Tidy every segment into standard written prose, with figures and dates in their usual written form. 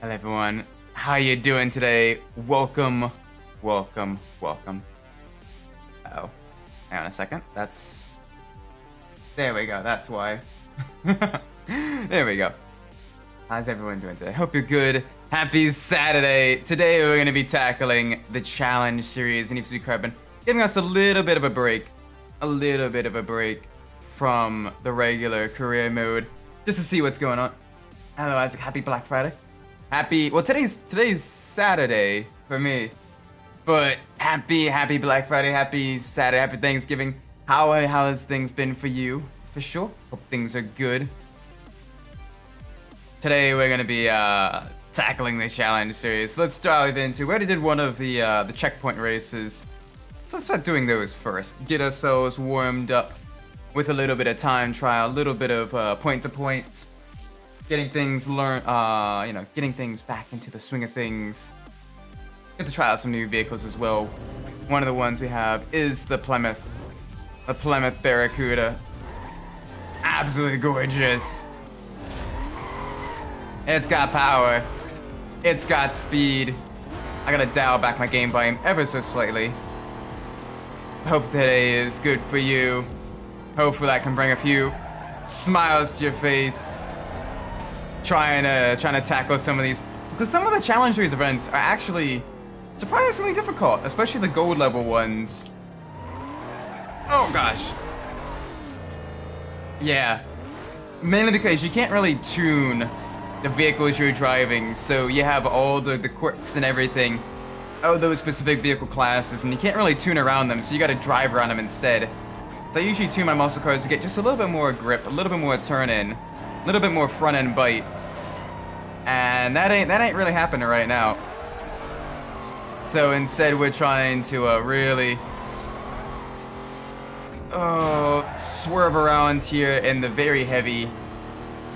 Hello everyone, how you doing today? Welcome. Oh, hang on a second. There we go. That's why. There we go. How's everyone doing today? Hope you're good. Happy Saturday. Today we're gonna be tackling the challenge series in Need for Speed Carbon, giving us a little bit of a break from the regular career mode, just to see what's going on. Hello Isaac, happy Black Friday. Well, today's Saturday for me, but happy Black Friday, happy Saturday, happy Thanksgiving. How has things been for you? For sure. Hope things are good. Today we're gonna be tackling the challenge series. Let's dive into. We already did one of the checkpoint races, so let's start doing those first. Get ourselves warmed up with a little bit of time trial, a little bit of point to point. Getting things getting things back into the swing of things. Get to try out some new vehicles as well. One of the ones we have is the Plymouth Barracuda. Absolutely gorgeous. It's got power. It's got speed. I gotta dial back my game volume ever so slightly. Hope today is good for you. Hopefully I can bring a few smiles to your face. Trying to tackle some of these, because some of the challenge series events are actually surprisingly difficult, especially the gold level ones. Oh gosh. Yeah. Mainly because you can't really tune the vehicles you're driving, so you have all the quirks and everything of those specific vehicle classes, and you can't really tune around them, so you gotta drive around them instead. So I usually tune my muscle cars to get just a little bit more grip, a little bit more turn in, a little bit more front end bite, and that ain't really happening right now. So instead, we're trying to really swerve around here in the very heavy,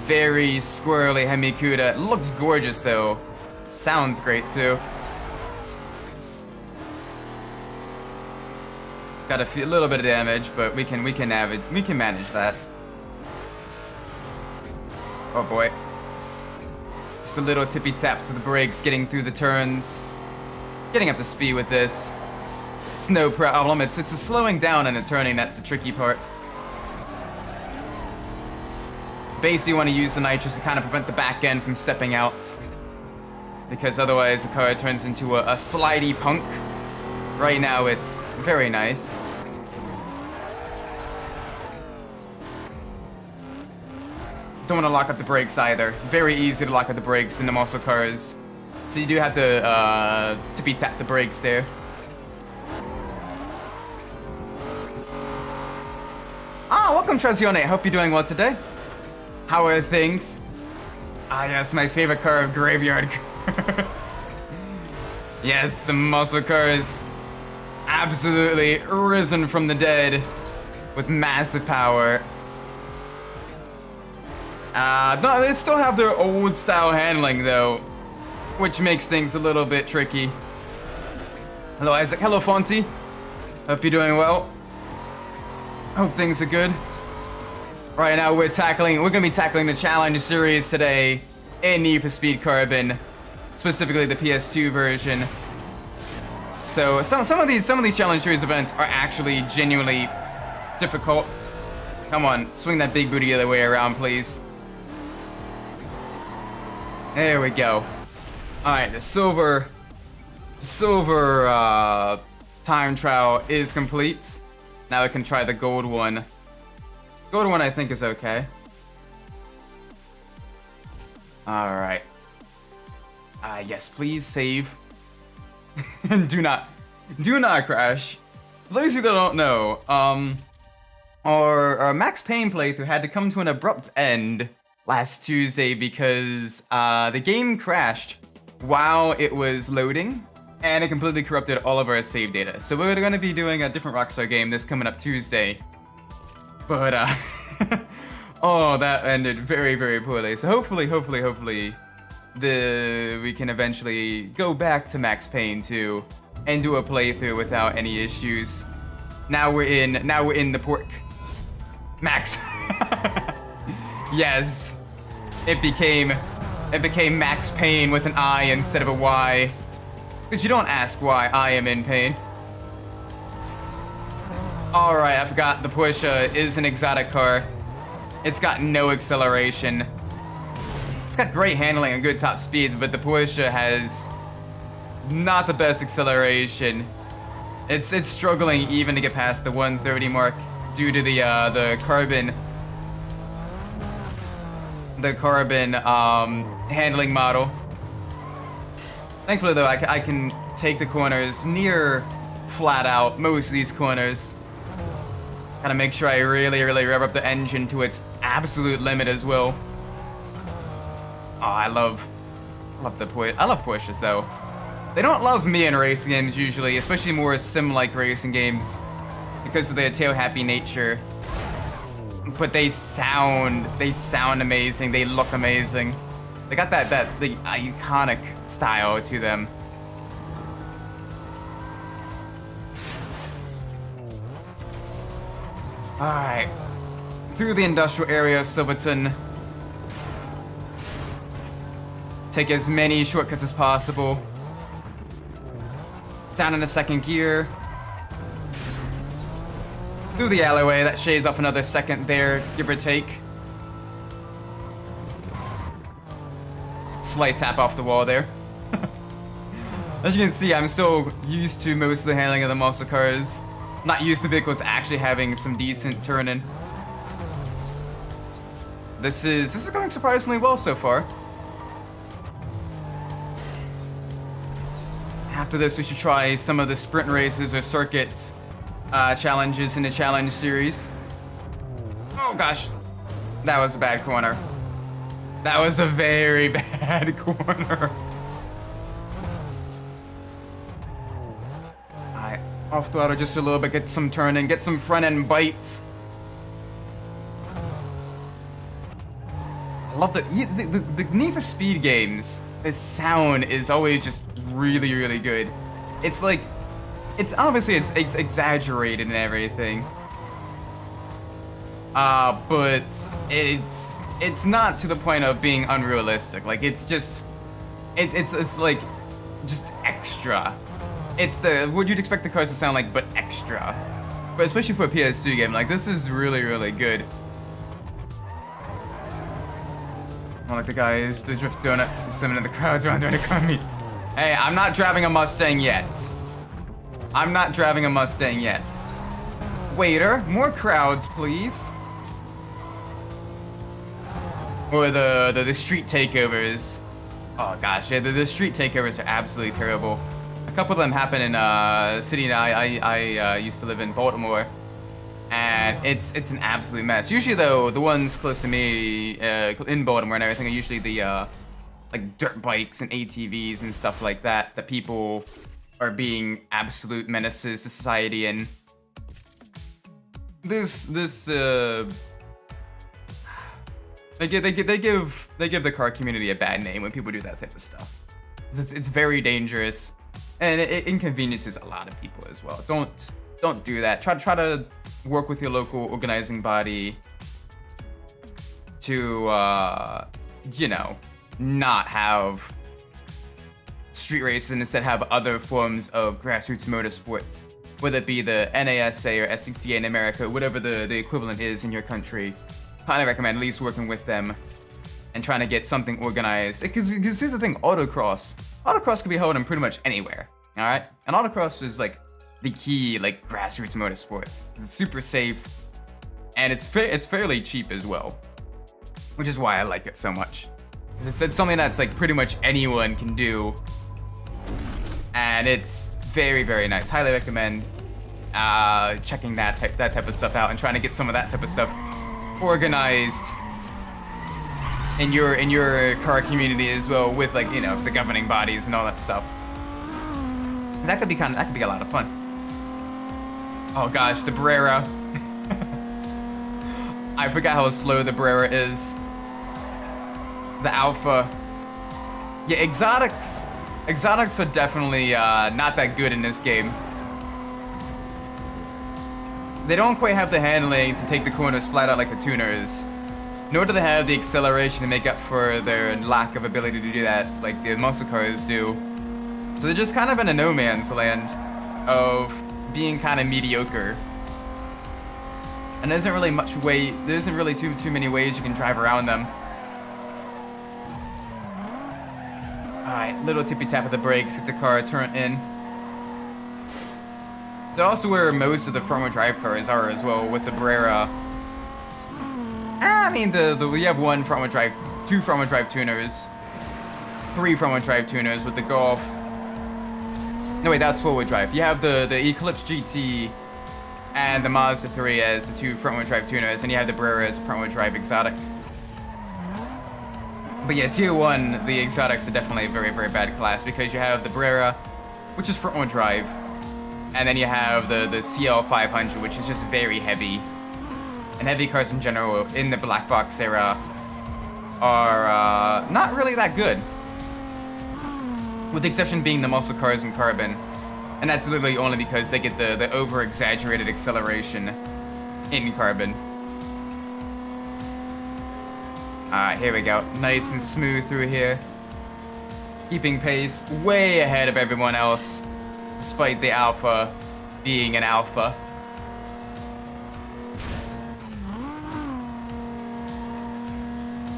very squirrely Hemi-Cuda. Looks gorgeous though. Sounds great too. Got a little bit of damage, but we can manage that. Oh boy. Just a little tippy taps to the brakes, getting through the turns. Getting up to speed with this. It's no problem. It's a slowing down and a turning that's the tricky part. Basically you want to use the nitrous to kind of prevent the back end from stepping out, because otherwise the car turns into a slidey punk. Right now it's very nice. Don't want to lock up the brakes either. Very easy to lock up the brakes in the muscle cars. So you do have to tippy tap the brakes there. Welcome Trezione. I hope you're doing well today. How are things? Yes, my favorite car of graveyard cars. Yes, the muscle cars. Absolutely risen from the dead with massive power. No, they still have their old style handling though, which makes things a little bit tricky. Hello Isaac, hello Fonty. Hope you're doing well. Hope things are good. Right now we're gonna be tackling the challenge series today in Need for Speed Carbon, specifically the PS2 version. So some of these challenge series events are actually genuinely difficult. Come on, swing that big booty the other way around, please. There we go. Alright, the silver time trial is complete. Now we can try the gold one. Gold one I think is okay. Alright. Yes, please save. And do not crash. For those of you that don't know, our Max Payne playthrough had to come to an abrupt end last Tuesday because the game crashed while it was loading, and it completely corrupted all of our save data. So we're going to be doing a different Rockstar game this coming up Tuesday. But oh, that ended very, very poorly. So hopefully we can eventually go back to Max Payne 2 and do a playthrough without any issues. Now we're in the pork. Max. Yes. It became It became Max Payne with an I instead of a Y. Because you don't ask why I am in pain. Alright, I forgot the Porsche is an exotic car. It's got no acceleration. It's got great handling and good top speed, but the Porsche has not the best acceleration. It's struggling even to get past the 130 mark due to the carbon handling model. Thankfully though, I can take the corners near flat out, most of these corners. Gotta make sure I really rev up the engine to its absolute limit as well. Oh, I love Porsches though. They don't love me in racing games usually, especially more sim-like racing games, because of their tail-happy nature. But they sound amazing. They look amazing. They got the iconic style to them. Alright. Through the industrial area of Silverton. Take as many shortcuts as possible. Down in the second gear. Through the alleyway, that shaves off another second there, give or take. Slight tap off the wall there. As you can see, I'm still used to most of the handling of the muscle cars. Not used to vehicles actually having some decent turning. This is going surprisingly well so far. After this, we should try some of the sprint races or circuit challenges in the challenge series. Oh gosh, that was a bad corner. That was a very bad corner. Alright, off throttle just a little bit, get some turning, get some front end bites. I love the Need for Speed games. The sound is always just really good. It's like, it's obviously it's exaggerated and everything. But it's not to the point of being unrealistic. Like it's like just extra. It's what you'd expect the cars to sound like, but extra. But especially for a PS2 game, like this is really good. Not like the guys, the Drift Donuts, and some of the crowds around during the car meets. Hey, I'm not driving a Mustang yet. I'm not driving a Mustang yet. Waiter, more crowds, please. Or the street takeovers. Oh gosh, yeah, the street takeovers are absolutely terrible. A couple of them happen in a city I used to live in, Baltimore. And it's an absolute mess. Usually though, the ones close to me in Baltimore and everything are usually the like dirt bikes and ATVs and stuff like that people are being absolute menaces to society in. They give the car community a bad name when people do that type of stuff. It's very dangerous, and it inconveniences a lot of people as well. Don't do that. Try to work with your local organizing body to you know, not have street races and instead have other forms of grassroots motorsports, whether it be the NASA or SCCA in America, whatever the equivalent is in your country. Highly recommend at least working with them and trying to get something organized. Because here's the thing, autocross can be held in pretty much anywhere, all right? And autocross is like the key, like grassroots motorsports. It's super safe, and it's fairly cheap as well, which is why I like it so much. Because it's something that's like pretty much anyone can do, and it's very nice. Highly recommend checking that type of stuff out and trying to get some of that type of stuff organized in your car community as well, with like, you know, the governing bodies and all that stuff. That could be a lot of fun. Oh gosh, the Brera. I forgot how slow the Brera is. The Alpha. Yeah, exotics are definitely not that good in this game. They don't quite have the handling to take the corners flat out like the tuners. Nor do they have the acceleration to make up for their lack of ability to do that, like the muscle cars do. So they're just kind of in a no man's land of being kind of mediocre. And there isn't really much way. There isn't really too many ways you can drive around them. All right, little tippy tap of the brakes, get the car turned in. They're also where most of the front-wheel drive cars are as well, with the Brera. I mean, we have one front-wheel drive, two front-wheel drive tuners, three front-wheel drive tuners with the Golf. No wait, that's four-wheel drive. You have the Eclipse GT and the Mazda 3 as the two front-wheel drive tuners, and you have the Brera as a front-wheel drive exotic. But yeah, tier 1, the exotics are definitely a very, very bad class because you have the Brera, which is front-wheel drive, and then you have the CL500, which is just very heavy. And heavy cars in general in the black box era are not really that good, with the exception being the muscle cars in Carbon. And that's literally only because they get the over-exaggerated acceleration in Carbon. Alright, here we go. Nice and smooth through here. Keeping pace way ahead of everyone else, despite the Alpha being an Alpha.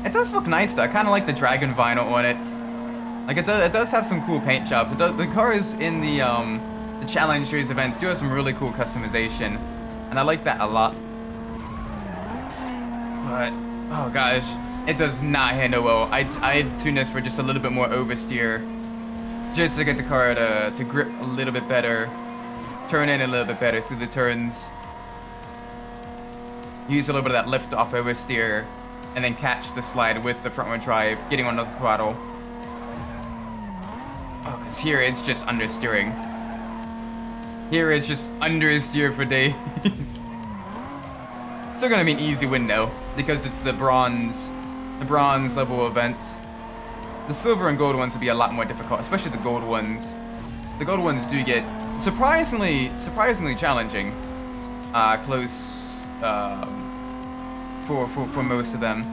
It does look nice though. I kind of like the Dragon vinyl on it. Like it does have some cool paint jobs. The cars in the Challenge Series events do have some really cool customization, and I like that a lot. But oh gosh, it does not handle well. I'd tune this for just a little bit more oversteer, just to get the car to grip a little bit better, turn in a little bit better through the turns. Use a little bit of that lift off oversteer, and then catch the slide with the front wheel drive, getting on the throttle. Oh, because here it's just understeering. Here it's just understeer for days. Still gonna be an easy win though, because it's the bronze level events. The silver and gold ones would be a lot more difficult, especially the gold ones. The gold ones do get surprisingly challenging. Close for most of them.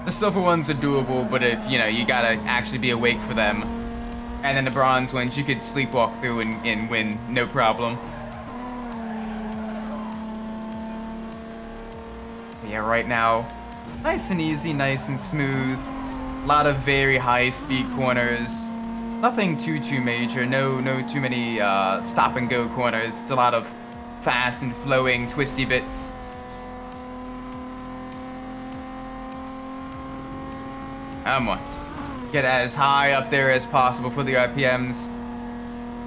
The silver ones are doable, but if you gotta actually be awake for them. And then the bronze ones you could sleepwalk through and win, no problem. But yeah, right now, nice and easy, nice and smooth. A lot of very high speed corners. Nothing too major. No too many stop and go corners. It's a lot of fast and flowing twisty bits. Come on. Get as high up there as possible for the RPMs.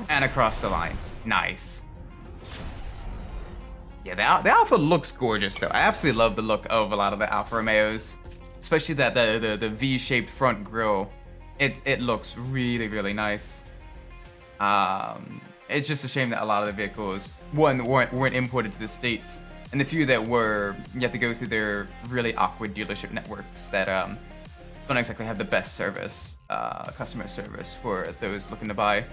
And across the line. Nice. Yeah, the Alpha looks gorgeous though. I absolutely love the look of a lot of the Alfa Romeos. Especially that the V-shaped front grille. It looks really nice. It's just a shame that a lot of the vehicles, one, weren't imported to the States. And the few that were, you have to go through their really awkward dealership networks that don't exactly have the best service, customer service for those looking to buy.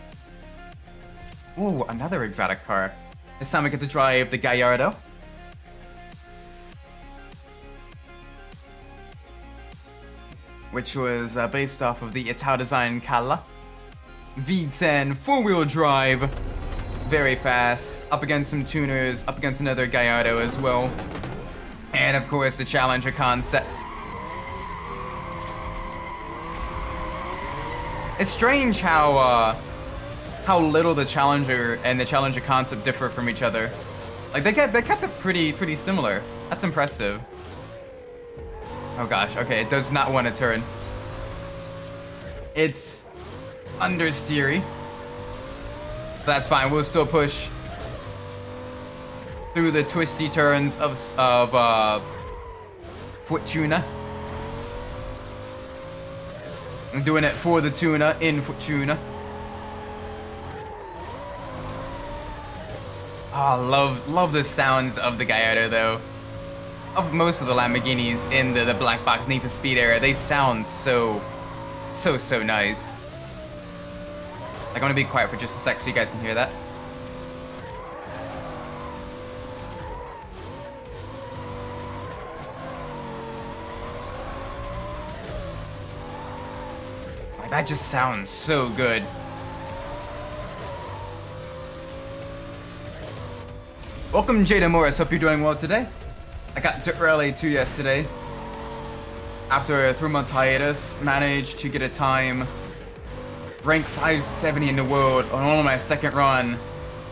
Ooh, another exotic car. This time we get to drive the Gallardo. Which was based off of the Ital design Calla. V10, four-wheel drive. Very fast. Up against some tuners, up against another Gallardo as well. And of course the Challenger concept. It's strange how little the Challenger and the Challenger concept differ from each other. Like they kept it pretty similar. That's impressive. Oh gosh, okay, it does not want to turn. It's understeery. That's fine, we'll still push through the twisty turns of Fortuna. I'm doing it for the tuna in Fortuna. Oh, love the sounds of the Gallardo though. Of most of the Lamborghinis in the black box Need for Speed era, they sound so nice. Like, I'm gonna be quiet for just a sec so you guys can hear that. Like, that just sounds so good. Welcome, Jada Morris. Hope you're doing well today. I got Dirt Rally 2 yesterday. After a 3-month hiatus, managed to get a time rank 570 in the world on only my second run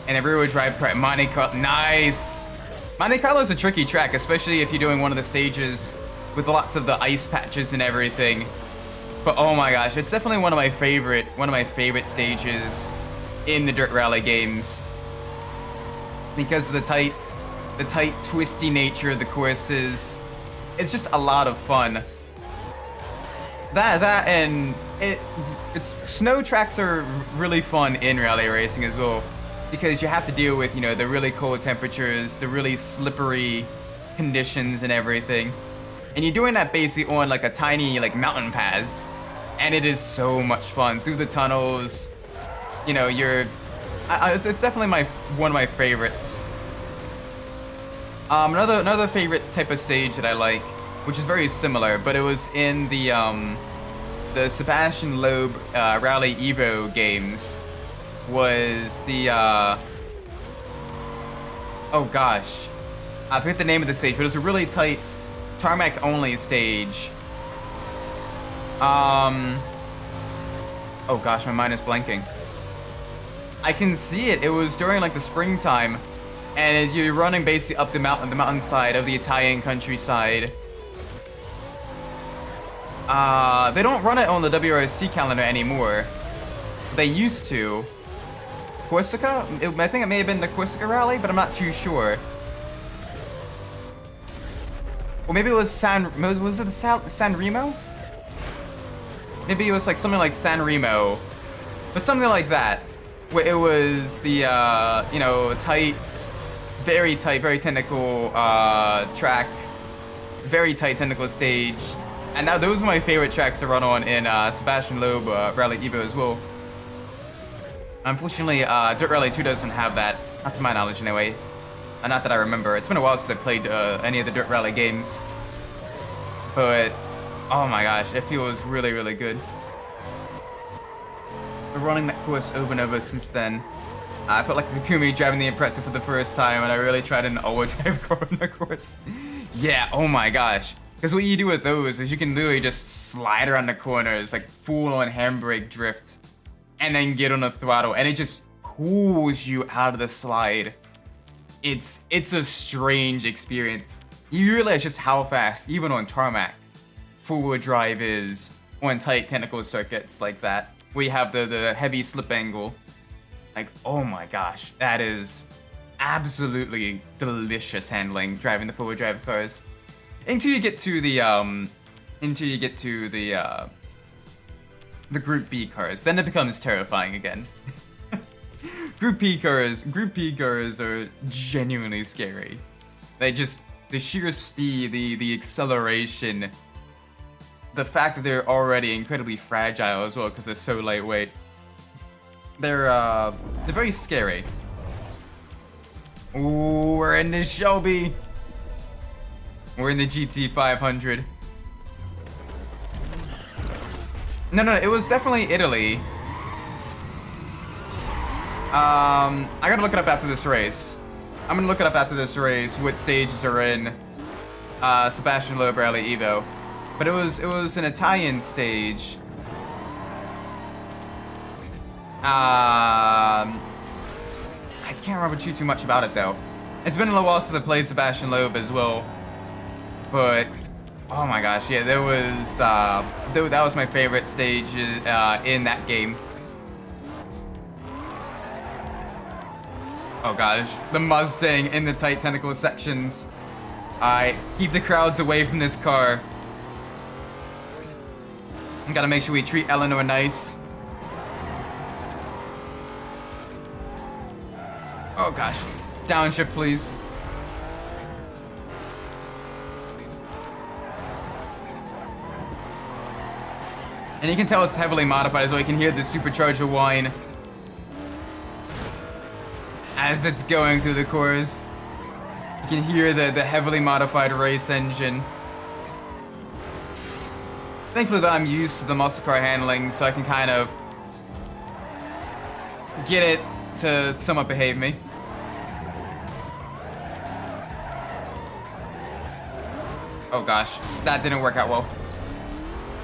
in a rear-wheel drive car at Monte Carlo. Nice! Monte Carlo is a tricky track, especially if you're doing one of the stages with lots of the ice patches and everything. But oh my gosh, it's definitely one of my favorite stages in the Dirt Rally games. Because of the tight, twisty nature of the courses. It's just a lot of fun. That and snow tracks are really fun in rally racing as well, because you have to deal with, you know, the really cold temperatures, the really slippery conditions and everything. And you're doing that basically on like a tiny like mountain pass, and it is so much fun through the tunnels. You know, it's definitely one of my favorites. Another favorite type of stage that I like, which is very similar, but it was in the Sebastian Loeb Rally Evo games, was the oh gosh, I forget the name of the stage, but it was a really tight tarmac only stage. Oh gosh, my mind is blanking. I can see it. It was during like the springtime, and you're running basically up the mountainside of the Italian countryside. They don't run it on the WRC calendar anymore. They used to. Corsica? I think it may have been the Corsica Rally, but I'm not too sure. Or maybe it was was it San Remo? Maybe it was like something like San Remo, but something like that, where it was the you know, very technical track, very tight technical stage. And now those are my favorite tracks to run on in Sebastian Loeb Rally Evo as well. Unfortunately, Dirt Rally 2 doesn't have that, not to my knowledge anyway. Not that I remember. It's been a while since I played any of the Dirt Rally games. But, oh my gosh, it feels really, really good. Been running that course over and over since then. I felt like Takumi driving the Impreza for the first time, and I really tried an all-wheel drive car on the course. Yeah, oh my gosh. Because what you do with those is you can literally just slide around the corners, like full-on handbrake drift, and then get on the throttle, and it just pulls you out of the slide. It's a strange experience. You realize just how fast, even on tarmac, four-wheel drive is on tight technical circuits like that, where you have the heavy slip angle. Like, oh my gosh, that is absolutely delicious handling, driving the four-wheel drive cars. Until you get to the Group B cars, then it becomes terrifying again. Group P cars are genuinely scary. The sheer speed, the acceleration, the fact that they're already incredibly fragile as well because they're so lightweight. They're very scary. Ooh, we're in this Shelby. We're in the GT 500. No, it was definitely Italy. I gotta look it up after this race. I'm gonna look it up after this race, what stages are in Sebastian Loeb Rally Evo. But it was an Italian stage. I can't remember too much about it though. It's been a little while since I played Sebastian Loeb as well. But oh my gosh, yeah, that was my favorite stage in that game. Oh gosh, the Mustang in the tight tentacle sections. Alright, keep the crowds away from this car. We gotta make sure we treat Eleanor nice. Oh gosh, downshift please. And you can tell it's heavily modified as well. You can hear the supercharger whine as it's going through the course. You can hear the heavily modified race engine. Thankfully that I'm used to the muscle car handling, so I can kind of get it to somewhat behave me. Oh gosh, that didn't work out well.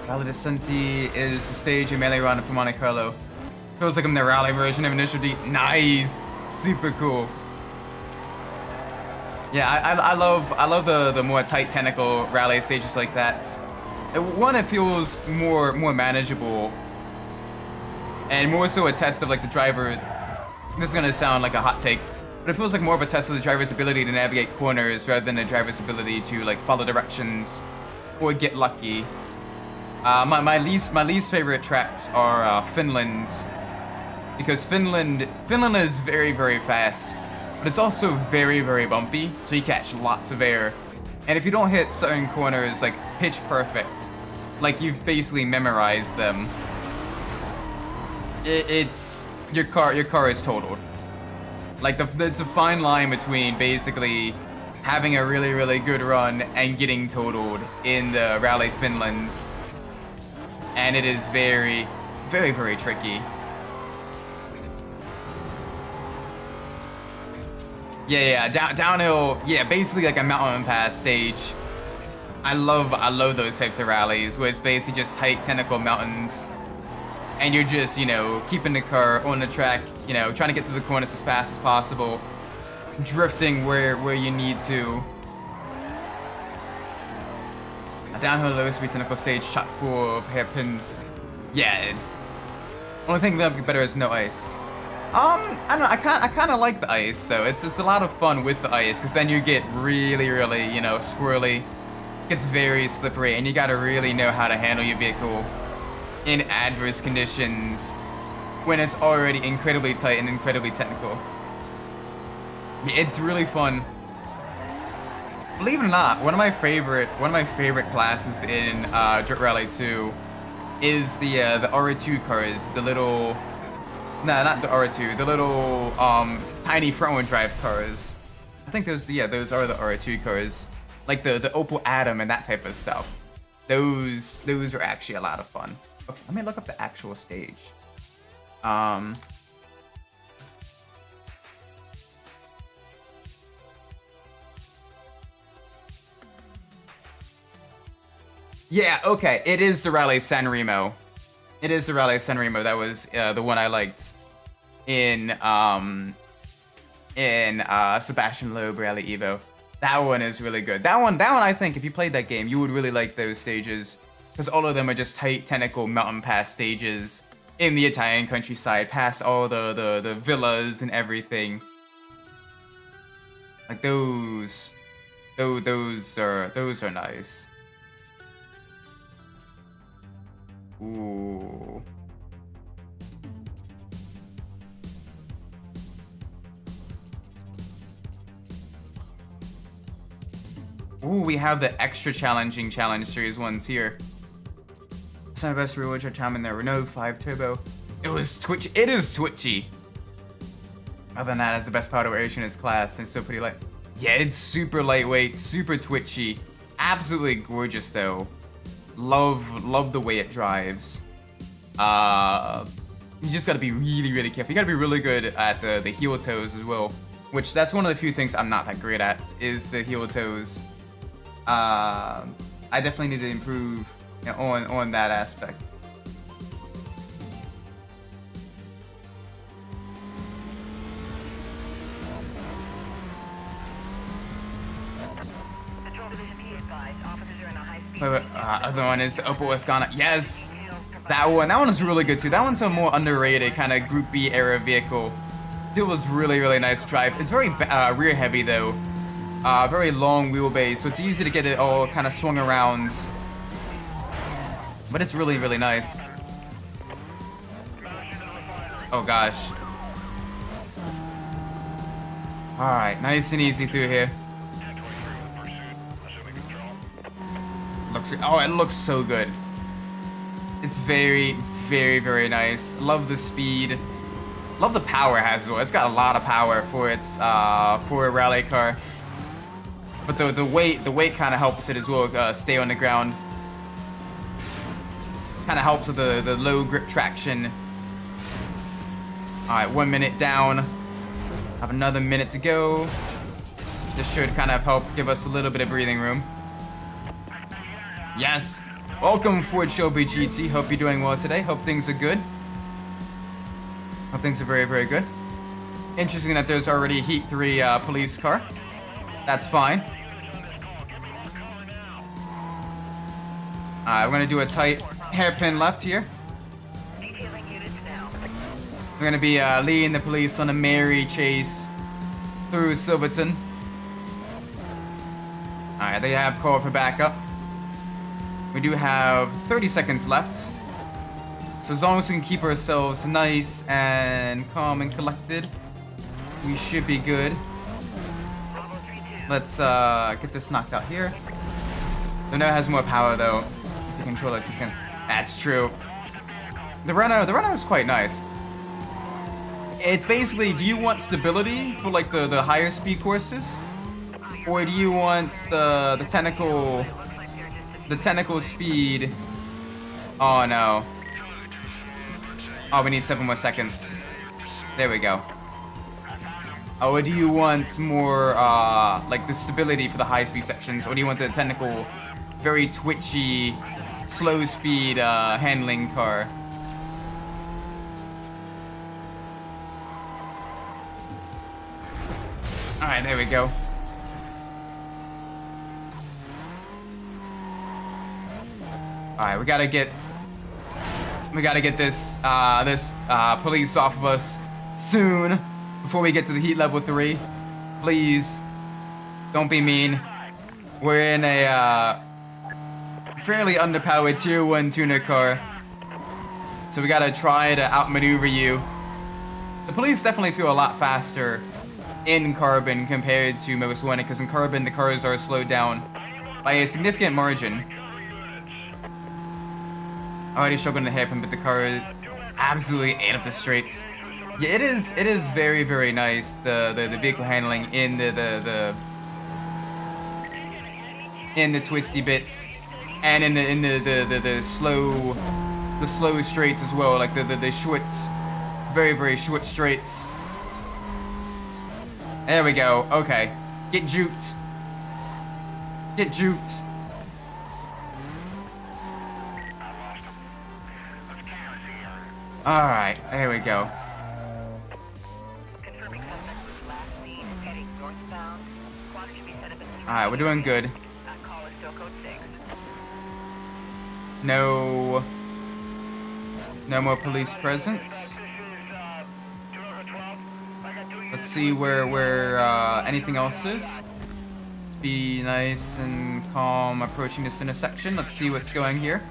Rally Descenti is the stage in melee run from Monte Carlo. Feels like I'm the rally version of Initial D. Nice, super cool. Yeah, I love the more tight technical rally stages like that. One, it feels more manageable, and more so a test of like the driver. This is gonna sound like a hot take, but it feels like more of a test of the driver's ability to navigate corners rather than the driver's ability to like follow directions or get lucky. My least favorite tracks are Finland, because Finland is very, very fast, but it's also very, very bumpy, so you catch lots of air. And if you don't hit certain corners like pitch perfect, like you've basically memorized them, it's your car is totaled. Like it's a fine line between basically having a really, really good run and getting totaled in the Rally Finland. And it is very, very, very tricky. Yeah, downhill. Yeah, basically like a mountain pass stage. I love those types of rallies where it's basically just tight, technical mountains, and you're just, you know, keeping the car on the track, you know, trying to get through the corners as fast as possible, drifting where you need to. A downhill low speed technical stage chock full of hairpins. Yeah, it's only thing that'd be better is no ice. I don't know. I kind of like the ice though. It's a lot of fun with the ice because then you get really, you know, squirrely. It's very slippery, and you gotta really know how to handle your vehicle in adverse conditions when it's already incredibly tight and incredibly technical. Yeah, it's really fun. Believe it or not, one of my favorite classes in Dirt Rally 2 is the R2 cars, the little. No, not the R2. The little tiny front-wheel drive cars. I think those are the R2 cars, like the Opel Adam and that type of stuff. Those are actually a lot of fun. Okay, let me look up the actual stage. Yeah, okay. It is the Rally San Remo. It is the Rally San Remo. That was the one I liked in Sebastian Loeb Rally Evo. That one is really good. That one I think if you played that game, you would really like those stages, because all of them are just tight, technical mountain pass stages in the Italian countryside, past all the villas and everything. Like those are nice. Ooh. Ooh, we have the extra challenging Challenge Series ones here. It's not the best reward your time in the Renault 5 Turbo. It is twitchy. Other than that, it's the best power ratio in its class, and still pretty light. Yeah, it's super lightweight, super twitchy. Absolutely gorgeous though. Love the way it drives. You just gotta be really careful. You gotta be really good at the heel toes as well, which that's one of the few things I'm not that great at, is the heel toes. I definitely need to improve on that aspect. Other one is the Opel Ascana. Yes, that one is really good too. That one's a more underrated kind of Group B era vehicle. It was really nice to drive. It's very rear heavy though, very long wheelbase, so it's easy to get it all kind of swung around. But it's really nice. Oh gosh. All right, nice and easy through here. It looks so good. It's very nice. Love the speed. Love the power it has as well. It's got a lot of power for its for a rally car. But the weight kind of helps it as well stay on the ground. Kind of helps with the low grip traction. All right, 1 minute down. Have another minute to go. This should kind of help give us a little bit of breathing room. Yes. Welcome, Ford Shelby GT. Hope you're doing well today. Hope things are good. Hope things are very, very good. Interesting that there's already a Heat 3 police car. That's fine. We're going to do a tight hairpin left here. We're going to be leading the police on a merry chase through Silverton. Alright, they have called for backup. We do have 30 seconds left. So as long as we can keep ourselves nice and calm and collected, we should be good. Let's get this knocked out here. The Renault has more power though. The controller lets us in. That's true. The Renault is quite nice. It's basically, do you want stability for like the higher speed courses? Or do you want the technical speed? Oh no. Oh, we need 7 more seconds. There we go. Oh, or do you want more like the stability for the high speed sections, or do you want the technical, very twitchy, slow speed handling car? All right, there we go. All right, we gotta get this police off of us soon before we get to the Heat level 3. Please, don't be mean. We're in a fairly underpowered tier 1 tuner car, so we gotta try to outmaneuver you. The police definitely feel a lot faster in Carbon compared to most Wanted, because in Carbon the cars are slowed down by a significant margin. Already struggling the hairpin, but the car absolutely ate up the straights. Yeah, it is very, very nice, the vehicle handling in the twisty bits, and in the slow straights as well, like the short, very, very short straights. There we go. Okay, get juked. Get juked. Alright, there we go. Alright, we're doing good. No more police presence. Let's see where anything else is. Let's be nice and calm approaching this intersection. Let's see what's going here.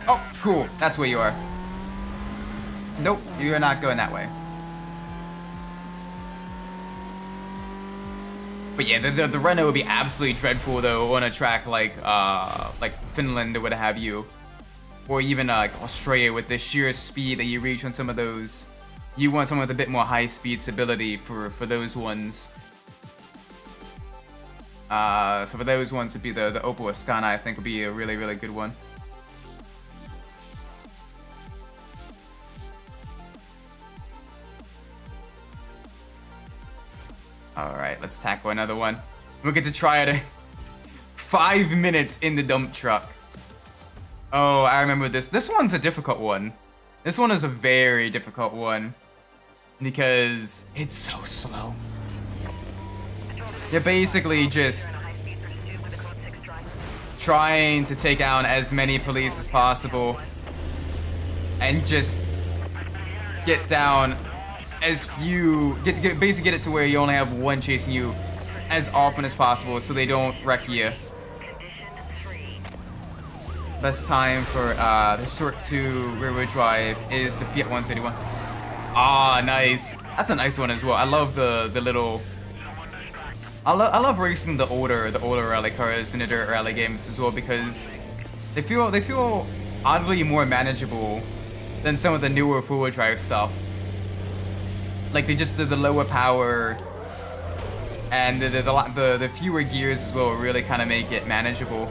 Oh, cool. That's where you are. Nope, you're not going that way. But yeah, the Renault would be absolutely dreadful though on a track like Finland or what have you, or even like Australia with the sheer speed that you reach on some of those. You want someone with a bit more high speed stability for those ones. So for those ones, it'd be the Opel Ascana. I think would be a really, really good one. Alright, let's tackle another one. We'll get to try it 5 minutes in the dump truck. Oh, I remember this. This one's a difficult one. This one is a very difficult one, because it's so slow. You're basically just trying to take out as many police as possible and just get down as few, basically get it to where you only have one chasing you as often as possible so they don't wreck you. Best time for the Historic 2 rear-wheel drive is the Fiat 131. Ah, nice. That's a nice one as well. I love the little. I love racing the older rally cars in the dirt rally games as well, because they feel oddly more manageable than some of the newer four-wheel drive stuff. Like they just the lower power and the fewer gears as well really kind of make it manageable.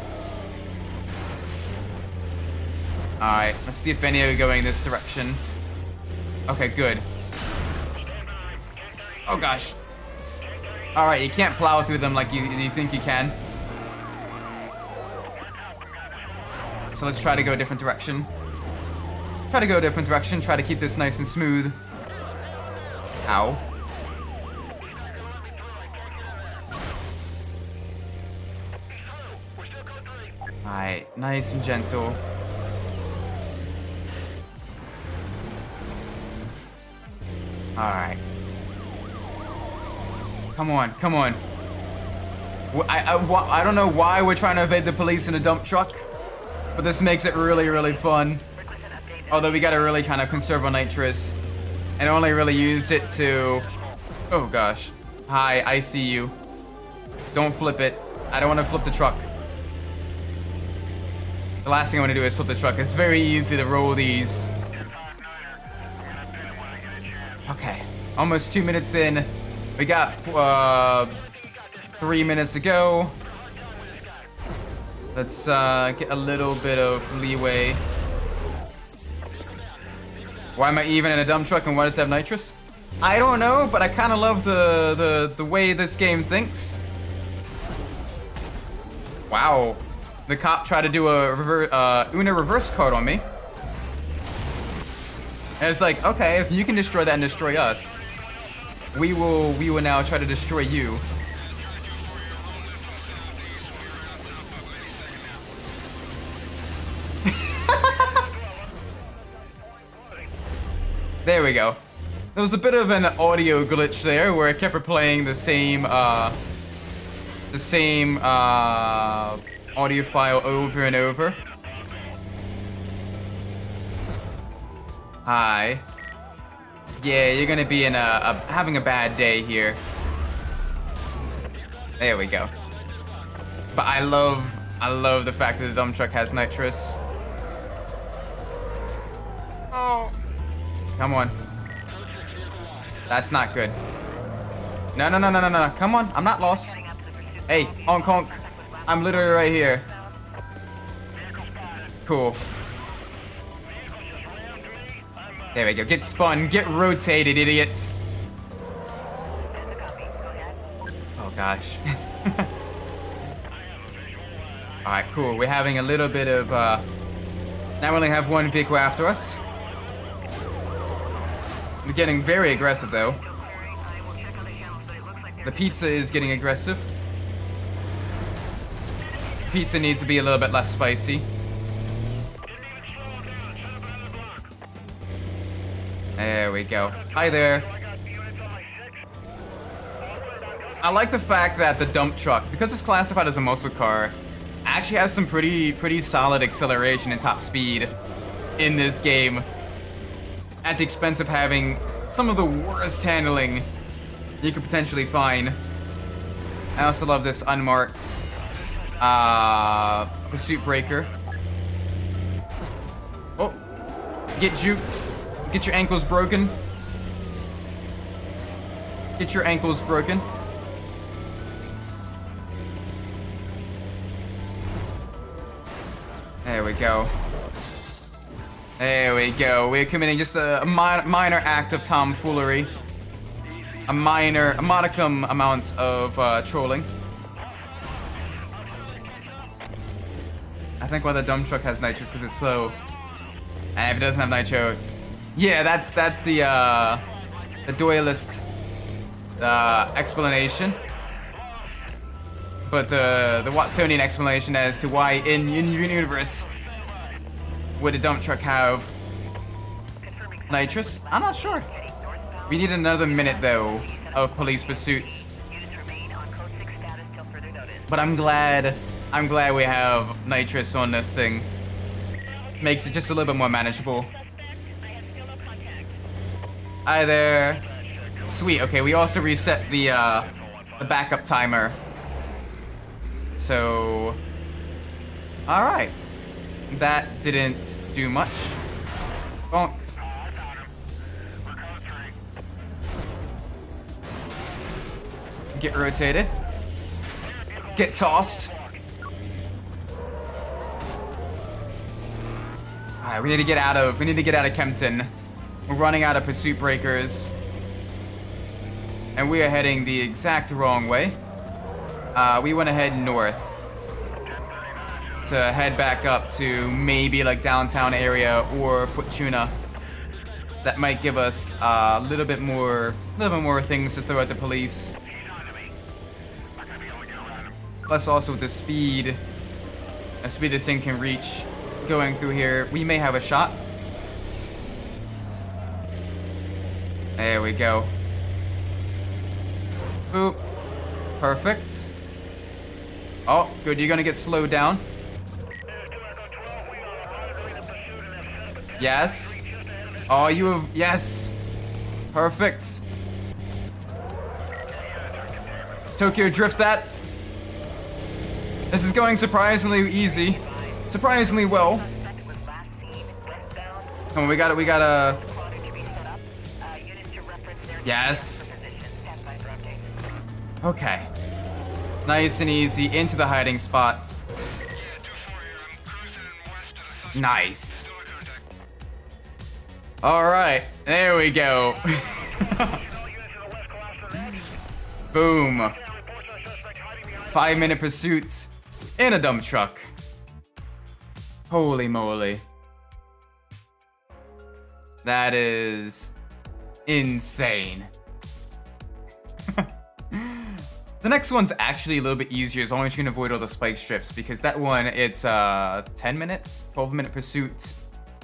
Alright, let's see if any are going this direction. Okay, good. Oh gosh. Alright, you can't plow through them like you think you can. So let's try to go a different direction. Try to go a different direction, try to keep this nice and smooth. Ow. Alright, nice and gentle. Alright. Come on, come on. I don't know why we're trying to evade the police in a dump truck, but this makes it really, really fun. Although we gotta really kind of conserve on nitrous and only really use it to... Oh gosh. Hi, I see you. Don't flip it. I don't want to flip the truck. The last thing I want to do is flip the truck. It's very easy to roll these. Okay, almost 2 minutes in. We got 3 minutes to go. Let's get a little bit of leeway. Why am I even in a dump truck and why does it have nitrous? I don't know, but I kind of love the way this game thinks. Wow. The cop tried to do a Una reverse card on me. And it's like, okay, if you can destroy that and destroy us, we will now try to destroy you. There we go. There was a bit of an audio glitch there where it kept replaying the same audio file over and over. Hi. Yeah, you're gonna be in having a bad day here. There we go. But I love the fact that the dump truck has nitrous. Oh. Come on. That's not good. No, no, no, no, no, no. Come on. I'm not lost. Hey, honk, honk. I'm literally right here. Cool. There we go. Get spun. Get rotated, idiots. Oh, gosh. Alright, cool. We're having a little bit of, now we only have one vehicle after us. We're getting very aggressive, though. The pizza is getting aggressive. Pizza needs to be a little bit less spicy. There we go. Hi there. I like the fact that the dump truck, because it's classified as a muscle car, actually has some pretty solid acceleration and top speed in this game, at the expense of having some of the worst handling you could potentially find. I also love this unmarked pursuit breaker. Oh, get juked. Get your ankles broken. Get your ankles broken. There we go. There we go. We're committing just a minor act of tomfoolery. A modicum amount of trolling. I think why the dump truck has nitrous because it's slow. And if it doesn't have nitro, yeah, that's the Doyleist explanation. But the Watsonian explanation as to why in universe would a dump truck have nitrous? I'm not sure. We need another minute though of police pursuits. But I'm glad we have nitrous on this thing. Makes it just a little bit more manageable. Hi there. Sweet. Okay, we also reset the backup timer. So, all right. That didn't do much. Bonk. Get rotated. Get tossed. Alright, we need to get out of Kempton. We're running out of pursuit breakers. And we are heading the exact wrong way. We want to head north to head back up to maybe like downtown area or Fortuna. That might give us a little bit more things to throw at the police. Plus also with the speed this thing can reach going through here, we may have a shot. There we go. Boop. Perfect. Oh, good. You're gonna get slowed down. Yes. Oh, you have... Yes. Perfect. Tokyo Drift that. This is going surprisingly easy. Surprisingly well. Come on, we gotta... Yes. Okay. Nice and easy into the hiding spots. Nice. Alright, there we go. Boom. 5-minute pursuits in a dump truck. Holy moly. That is insane. The next one's actually a little bit easier as long as you can avoid all the spike strips, because that one, it's 10 minutes, 12-minute pursuit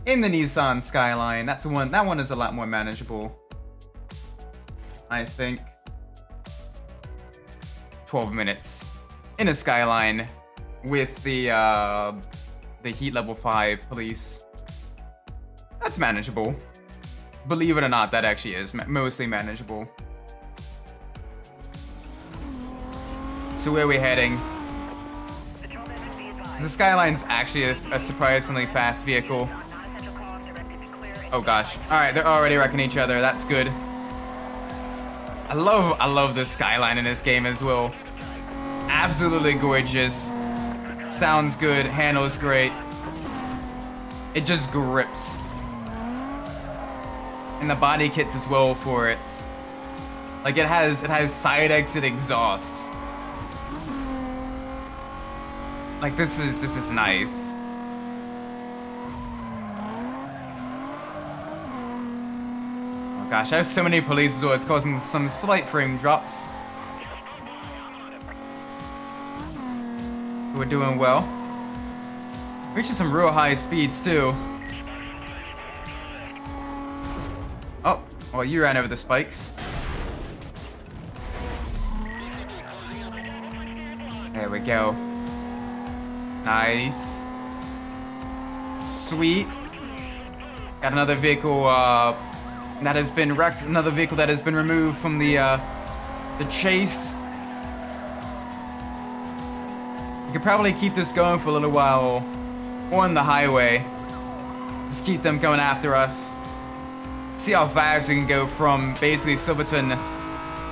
in the Nissan Skyline. That one is a lot more manageable, I think. 12 minutes in a Skyline with the heat level 5 police. That's manageable. Believe it or not, that actually is mostly manageable. So where are we heading? The Skyline's actually a surprisingly fast vehicle. Oh gosh. Alright, they're already wrecking each other. That's good. I love the Skyline in this game as well. Absolutely gorgeous. Sounds good. Handles great. It just grips. And the body kits as well for it. Like it has side exit exhaust. Like this is nice. Oh gosh, I have so many police as well, it's causing some slight frame drops. We're doing well. Reaching some real high speeds too. Oh, well you ran over the spikes. There we go. Nice. Sweet. Got another vehicle that has been wrecked. Another vehicle that has been removed from the chase. We could probably keep this going for a little while on the highway. Just keep them coming after us. See how fast we can go from basically Silverton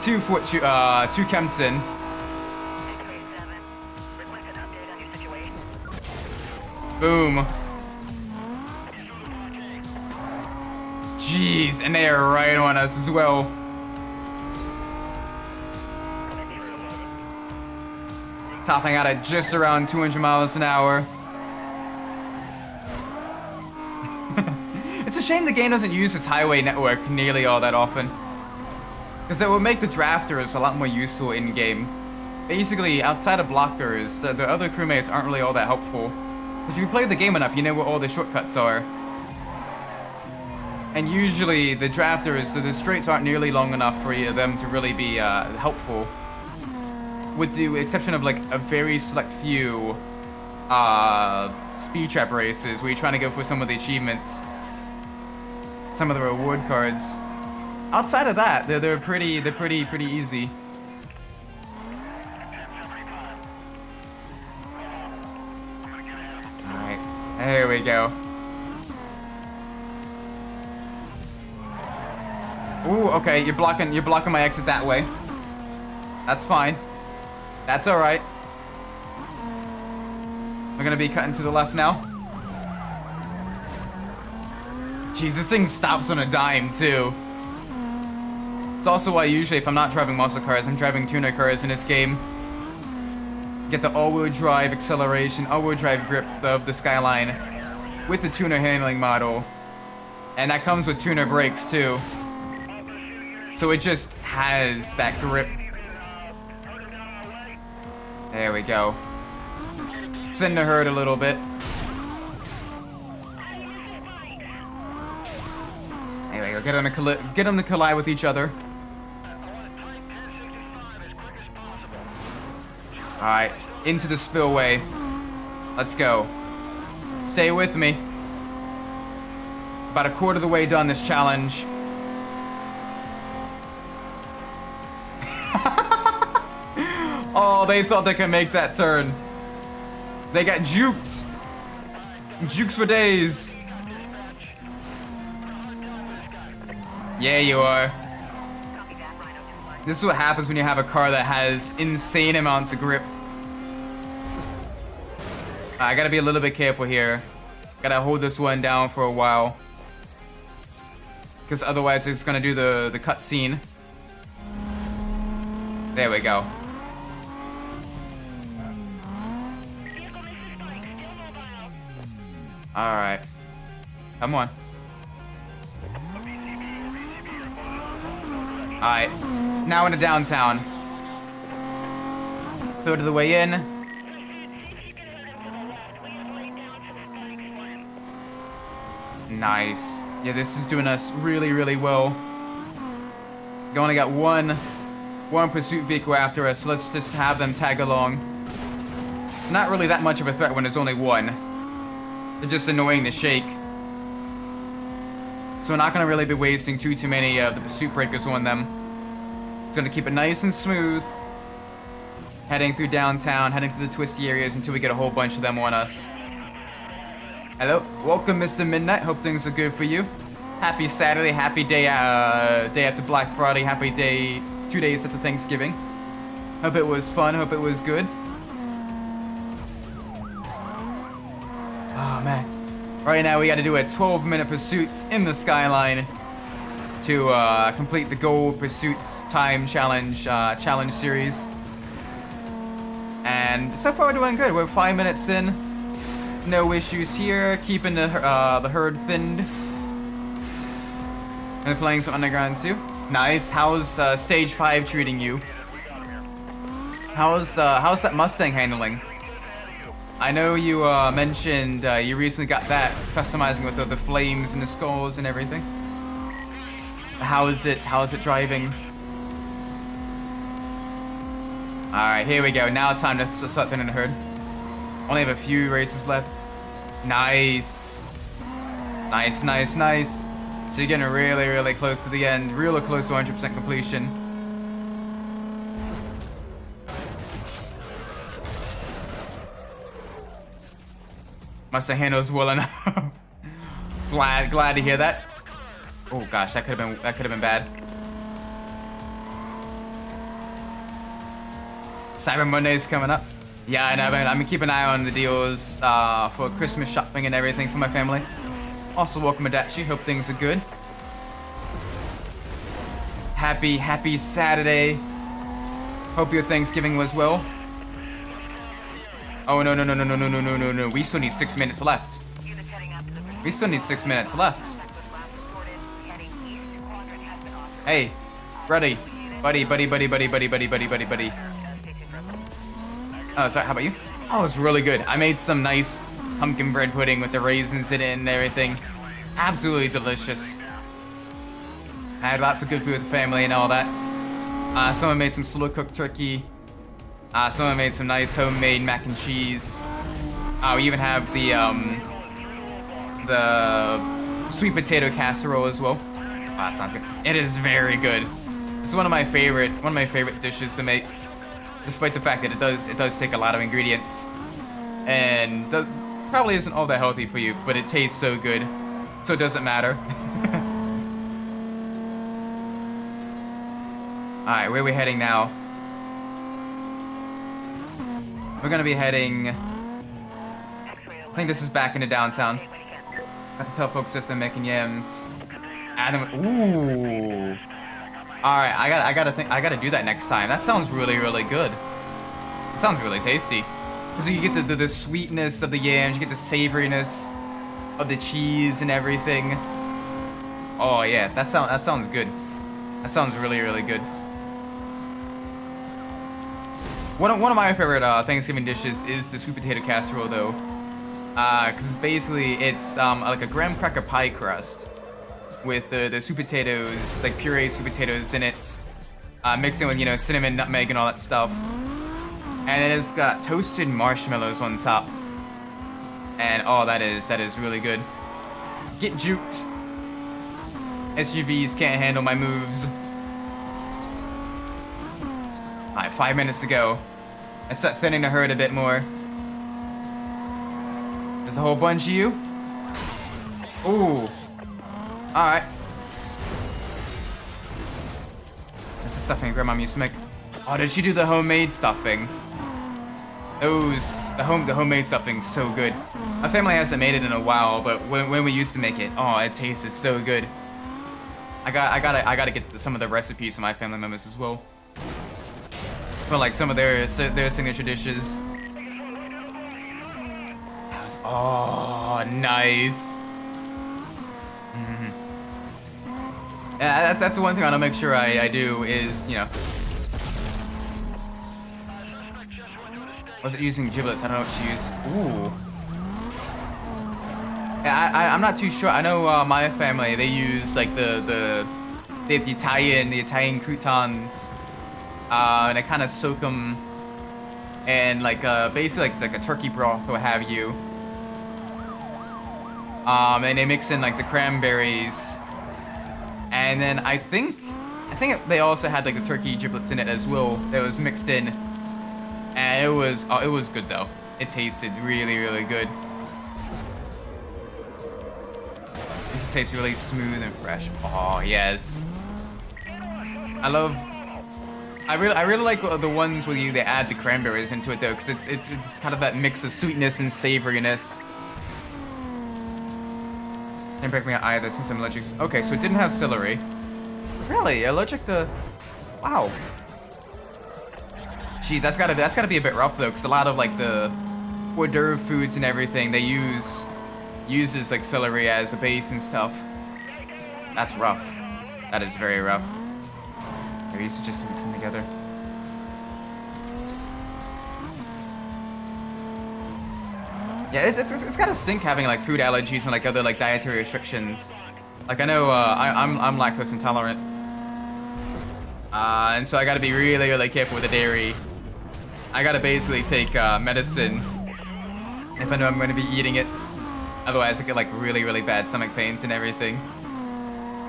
to Kempton. Boom. Jeez, and they are right on us as well. Topping out at just around 200 miles an hour. It's a shame the game doesn't use its highway network nearly all that often. Because that would make the drafters a lot more useful in-game. Basically, outside of blockers, the other crewmates aren't really all that helpful. Because if you play the game enough, you know where all the shortcuts are. And usually the drafters, so the straights aren't nearly long enough for them to really be helpful. With the exception of like a very select few speed trap races where you're trying to go for some of the achievements. Some of the reward cards. Outside of that, they're pretty easy. There we go. Ooh, okay, you're blocking my exit that way. That's fine. That's alright. We're gonna be cutting to the left now. Jeez, this thing stops on a dime, too. It's also why usually if I'm not driving muscle cars, I'm driving tuner cars in this game. Get the all-wheel drive acceleration, all-wheel drive grip of the Skyline with the tuner handling model. And that comes with tuner brakes, too. So it just has that grip. There we go. Thin the herd a little bit. There we go. Get them to collide with each other. Alright, into the spillway. Let's go. Stay with me. About a quarter of the way done this challenge. Oh, they thought they could make that turn. They got juked. Jukes for days. Yeah, you are. This is what happens when you have a car that has insane amounts of grip. I gotta be a little bit careful here. Gotta hold this one down for a while. Because otherwise it's gonna do the cutscene. There we go. Alright. Come on. Alright. Now into downtown. Third of the way in. Nice. Yeah, this is doing us really, really well. We only got one pursuit vehicle after us, so let's just have them tag along. Not really that much of a threat when there's only one. They're just annoying to shake. So we're not going to really be wasting too many of the pursuit breakers on them. It's going to keep it nice and smooth. Heading through downtown, heading through the twisty areas until we get a whole bunch of them on us. Hello, welcome Mr. Midnight, hope things are good for you. Happy Saturday, happy day, day after Black Friday, happy day, 2 days after Thanksgiving. Hope it was fun, hope it was good. Oh man. Right now we gotta do a 12-minute pursuit in the Skyline to complete the Gold Pursuits Time Challenge challenge series. And so far we're doing good. We're 5 minutes in. No issues here. Keeping the herd thinned. And playing some Underground too. Nice. How's Stage 5 treating you? How's that Mustang handling? I know you mentioned you recently got that, customizing with the flames and the skulls and everything. How is it driving? Alright, here we go. Now time to start thinning the herd. Only have a few races left. Nice. Nice, nice, nice. So you're getting really, really close to the end. Really close to 100% completion. Mustang handles well enough. glad to hear that. Oh gosh, that could have been bad. Cyber Monday's coming up. Yeah, I know. I'm gonna keep an eye on the deals for Christmas shopping and everything for my family. Also, welcome Adachi. Hope things are good. Happy Saturday. Hope your Thanksgiving was well. Oh no. We still need 6 minutes left. We still need 6 minutes left. Hey, buddy. Oh, sorry, how about you? Oh, it's really good. I made some nice pumpkin bread pudding with the raisins in it and everything. Absolutely delicious. I had lots of good food with the family and all that. Someone made some slow cooked turkey. Someone made some nice homemade mac and cheese. We even have the sweet potato casserole as well. Oh, that sounds good. It is very good. It's one of my favorite dishes to make, despite the fact that it does take a lot of ingredients, and probably isn't all that healthy for you, but it tastes so good, so it doesn't matter. All right, where are we heading now? We're gonna be heading, I think this is back into downtown. Have to tell folks if they're making yams. Add them. Ooh. All right, I gotta do that next time. That sounds really, really good. It sounds really tasty. So you get the sweetness of the yams, you get the savoriness of the cheese and everything. Oh yeah, that sounds good. That sounds really, really good. One of my favorite Thanksgiving dishes is the sweet potato casserole, though, because basically it's like a graham cracker pie crust with the sweet potatoes, like pureed sweet potatoes in it, mixing with cinnamon, nutmeg, and all that stuff, and then it's got toasted marshmallows on top, and oh, that is really good. Get juked. SUVs can't handle my moves. Alright, 5 minutes to go. Let's start thinning the herd a bit more. There's a whole bunch of you. Ooh. Alright. That's the stuffing Grandma used to make. Oh, did she do the homemade stuffing? The homemade stuffing's so good. My family hasn't made it in a while, but when we used to make it, oh, it tasted so good. I gotta get some of the recipes from my family members as well. For like some of their signature dishes. That was, oh, nice. Yeah, that's the one thing I want to make sure I do is, Was it using giblets? I don't know what she used. Ooh. Yeah, I'm not too sure. I know my family, they use like the Italian croutons. And I kind of soak them in like basically like a turkey broth or what have you. And they mix in like the cranberries, and then I think they also had like the turkey giblets in it as well. That was mixed in, and it was good though. It tasted really, really good. It used to taste really smooth and fresh. Oh yes, I really like the ones where they add the cranberries into it though, because it's kind of that mix of sweetness and savoriness. Didn't break me out either since I'm allergic. Okay, so it didn't have celery. Really? Allergic to? Wow. Jeez, that's gotta be a bit rough though, because a lot of like the hors d'oeuvre foods and everything they uses like celery as a base and stuff. That's rough. That is very rough. We used to just mix them together. Yeah, it's gotta stink having like food allergies and like other like dietary restrictions. Like I know I'm lactose intolerant, and so I gotta be really, really careful with the dairy. I gotta basically take medicine if I know I'm going to be eating it. Otherwise, I get like really, really bad stomach pains and everything.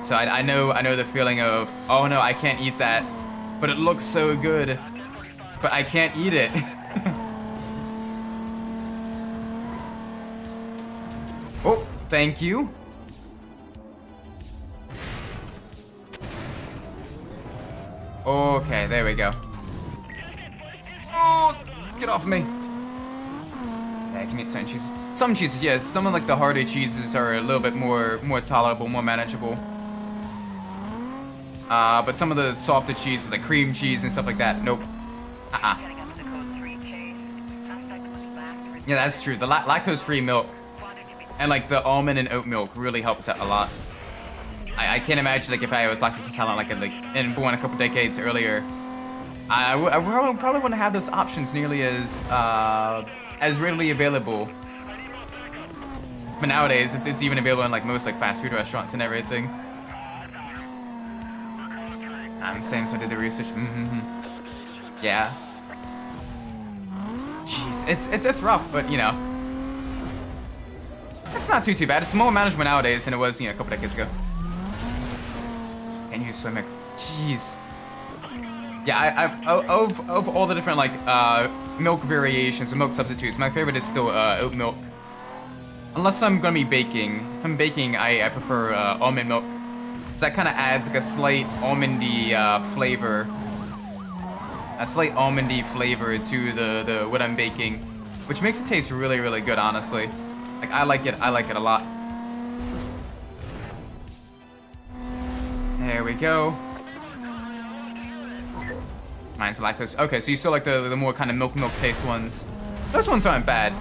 So I know the feeling of, oh no, I can't eat that, but it looks so good, but I can't eat it. Oh, thank you. Okay, there we go. Oh, get off me. Yeah, I can eat certain cheeses. Some cheeses, yes. Some of like the harder cheeses are a little bit more tolerable, more manageable. But some of the softer cheeses, like cream cheese and stuff like that, nope. Yeah, that's true. The lactose-free milk and like the almond and oat milk really helps out a lot. I can't imagine like if I was lactose intolerant and born a couple decades earlier, I probably wouldn't have those options nearly as readily available. But nowadays, it's even available in like most like fast food restaurants and everything. Same, so I did the research. Yeah. Jeez, it's rough, but you know, it's not too bad. It's more manageable nowadays than it was, a couple decades ago. And you swim it. Jeez. Yeah, of all the different like milk variations or milk substitutes, my favorite is still oat milk. Unless I'm gonna be baking. If I'm baking, I prefer almond milk. So that kind of adds like a slight almondy flavor. A slight almondy flavor to the what I'm baking, which makes it taste really, really good, honestly. Like I like it a lot. There we go. Mine's lactose. Okay, so you still like the more kind of milk taste ones. Those ones aren't bad.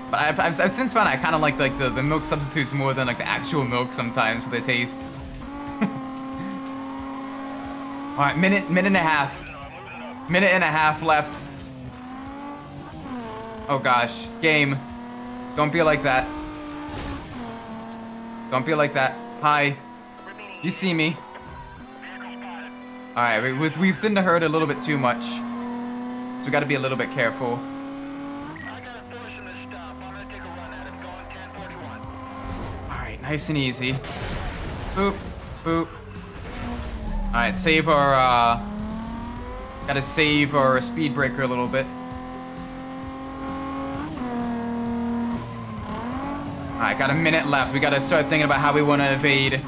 But I've since found I kind of like the milk substitutes more than like the actual milk sometimes for the taste. All right, minute and a half. Minute and a half left. Oh gosh, game. Don't be like that. Don't be like that. Hi. You see me. Alright, we've thinned the herd a little bit too much. So we gotta be a little bit careful. Alright, nice and easy. Boop, boop. Alright, save our, gotta save our speed breaker a little bit. Alright, got a minute left. We gotta start thinking about how we want to evade.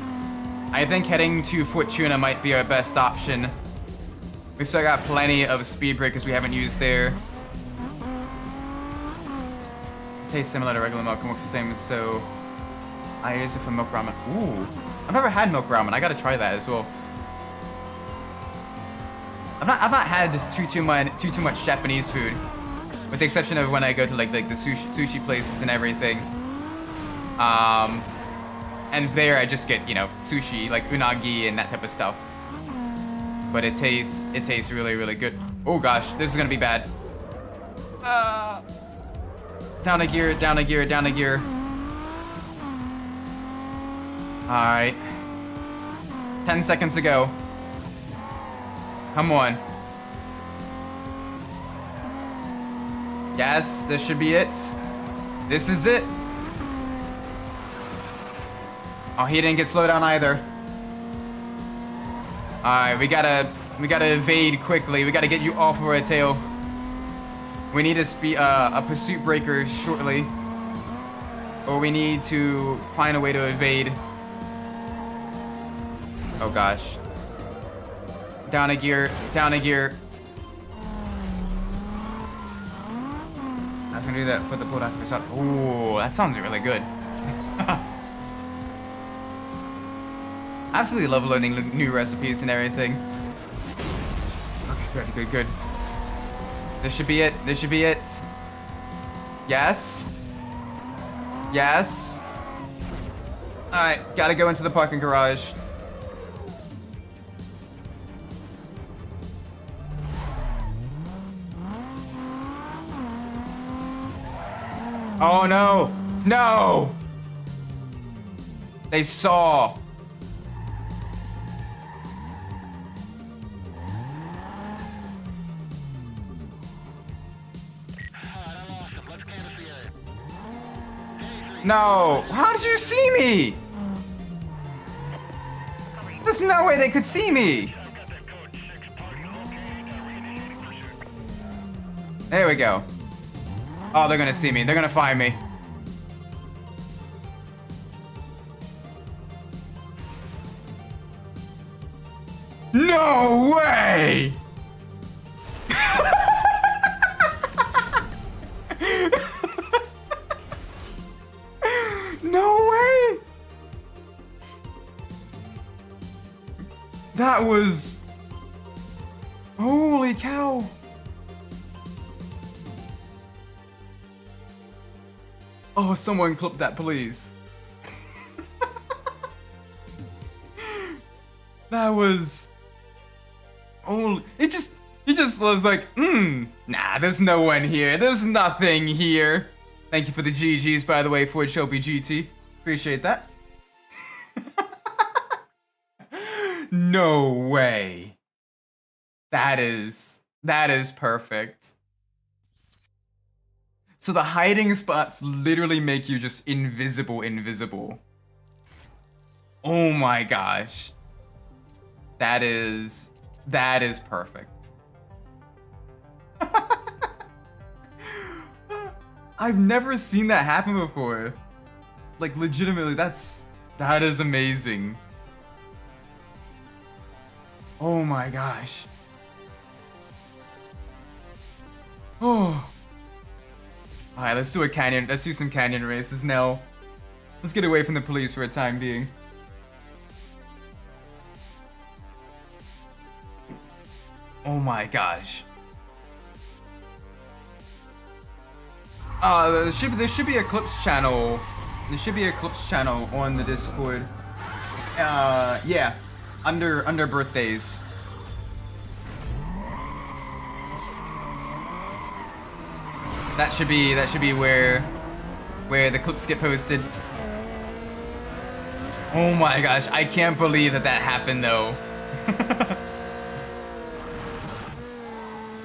I think heading to Fortuna might be our best option. We still got plenty of speed breakers we haven't used there. Tastes similar to regular milk and works the same, so I use it for milk ramen. Ooh, I've never had milk ramen. I gotta try that as well. I've not had too much Japanese food, with the exception of when I go to like the sushi places and everything. And there I just get, you know, sushi, like unagi and that type of stuff. But it tastes really, really good. Oh gosh, this is gonna be bad. Down a gear, down a gear, down a gear. Alright. 10 seconds to go. Come on. Yes, this should be it. This is it. Oh, he didn't get slowed down either. Alright, we gotta evade quickly. We gotta get you off of our tail. We need a pursuit breaker shortly. Or we need to find a way to evade. Oh gosh. Down a gear, down a gear. I was gonna do that for the pull down. Ooh, that sounds really good. Absolutely love learning new recipes and everything. Okay, good, good. This should be it. This should be it. Yes. Yes. Alright, gotta go into the parking garage. Oh no! No! They saw. No! How did you see me? There's no way they could see me! There we go. Oh, they're gonna see me. They're gonna find me. No way! No way! That was... Holy cow! Oh, someone clip that, please. That was... Oh, it just was like, nah, there's no one here. There's nothing here. Thank you for the GGs, by the way, for Choppy GT. Appreciate that. No way. That is perfect. So the hiding spots literally make you just invisible. Oh my gosh. That is perfect. I've never seen that happen before. Like legitimately, that is amazing. Oh my gosh. Oh. Alright, let's do a canyon. Let's do some canyon races now. Let's get away from the police for a time being. Oh my gosh. There should be a clips channel. There should be a clips channel on the Discord. Yeah, under birthdays. That should be where the clips get posted. Oh my gosh, I can't believe that happened though.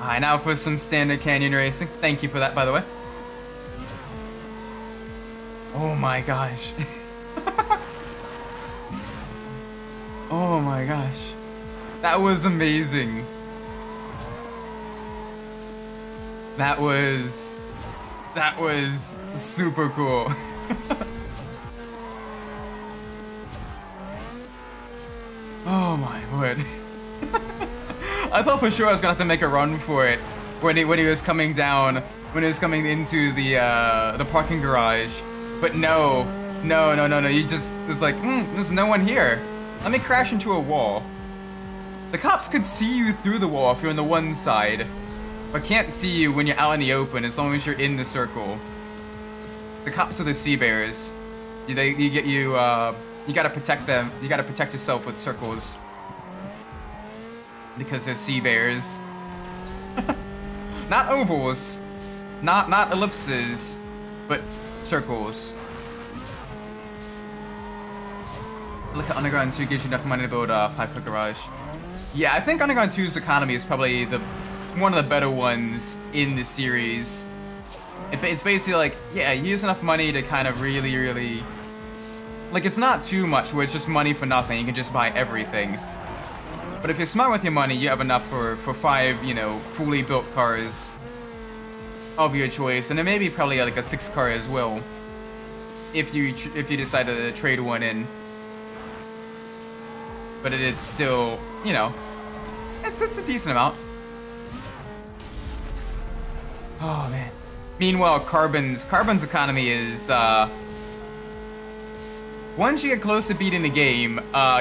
Alright, now for some standard canyon racing. Thank you for that, by the way. Oh my gosh. Oh my gosh. That was amazing. That was super cool. Oh my word. I thought for sure I was gonna have to make a run for it when he was coming down, when he was coming into the parking garage. But no. You just, it's like, there's no one here. Let me crash into a wall. The cops could see you through the wall if you're on the one side, but can't see you when you're out in the open as long as you're in the circle. The cops are the sea bears. You gotta protect them. You gotta protect yourself with circles. Because they're sea bears. Not ovals. Not ellipses. But circles. Look at Underground 2 gives you enough money to build a 5-foot garage. Yeah, I think Underground 2's economy is probably one of the better ones in the series. It's basically like, yeah, you use enough money to kind of really... Like, it's not too much where it's just money for nothing. You can just buy everything. But if you're smart with your money, you have enough for 5, fully built cars of your choice. And then maybe probably like a 6 car as well. If you decide to trade one in. But it's still, it's a decent amount. Oh man. Meanwhile, Carbon's economy is once you get close to beating the game,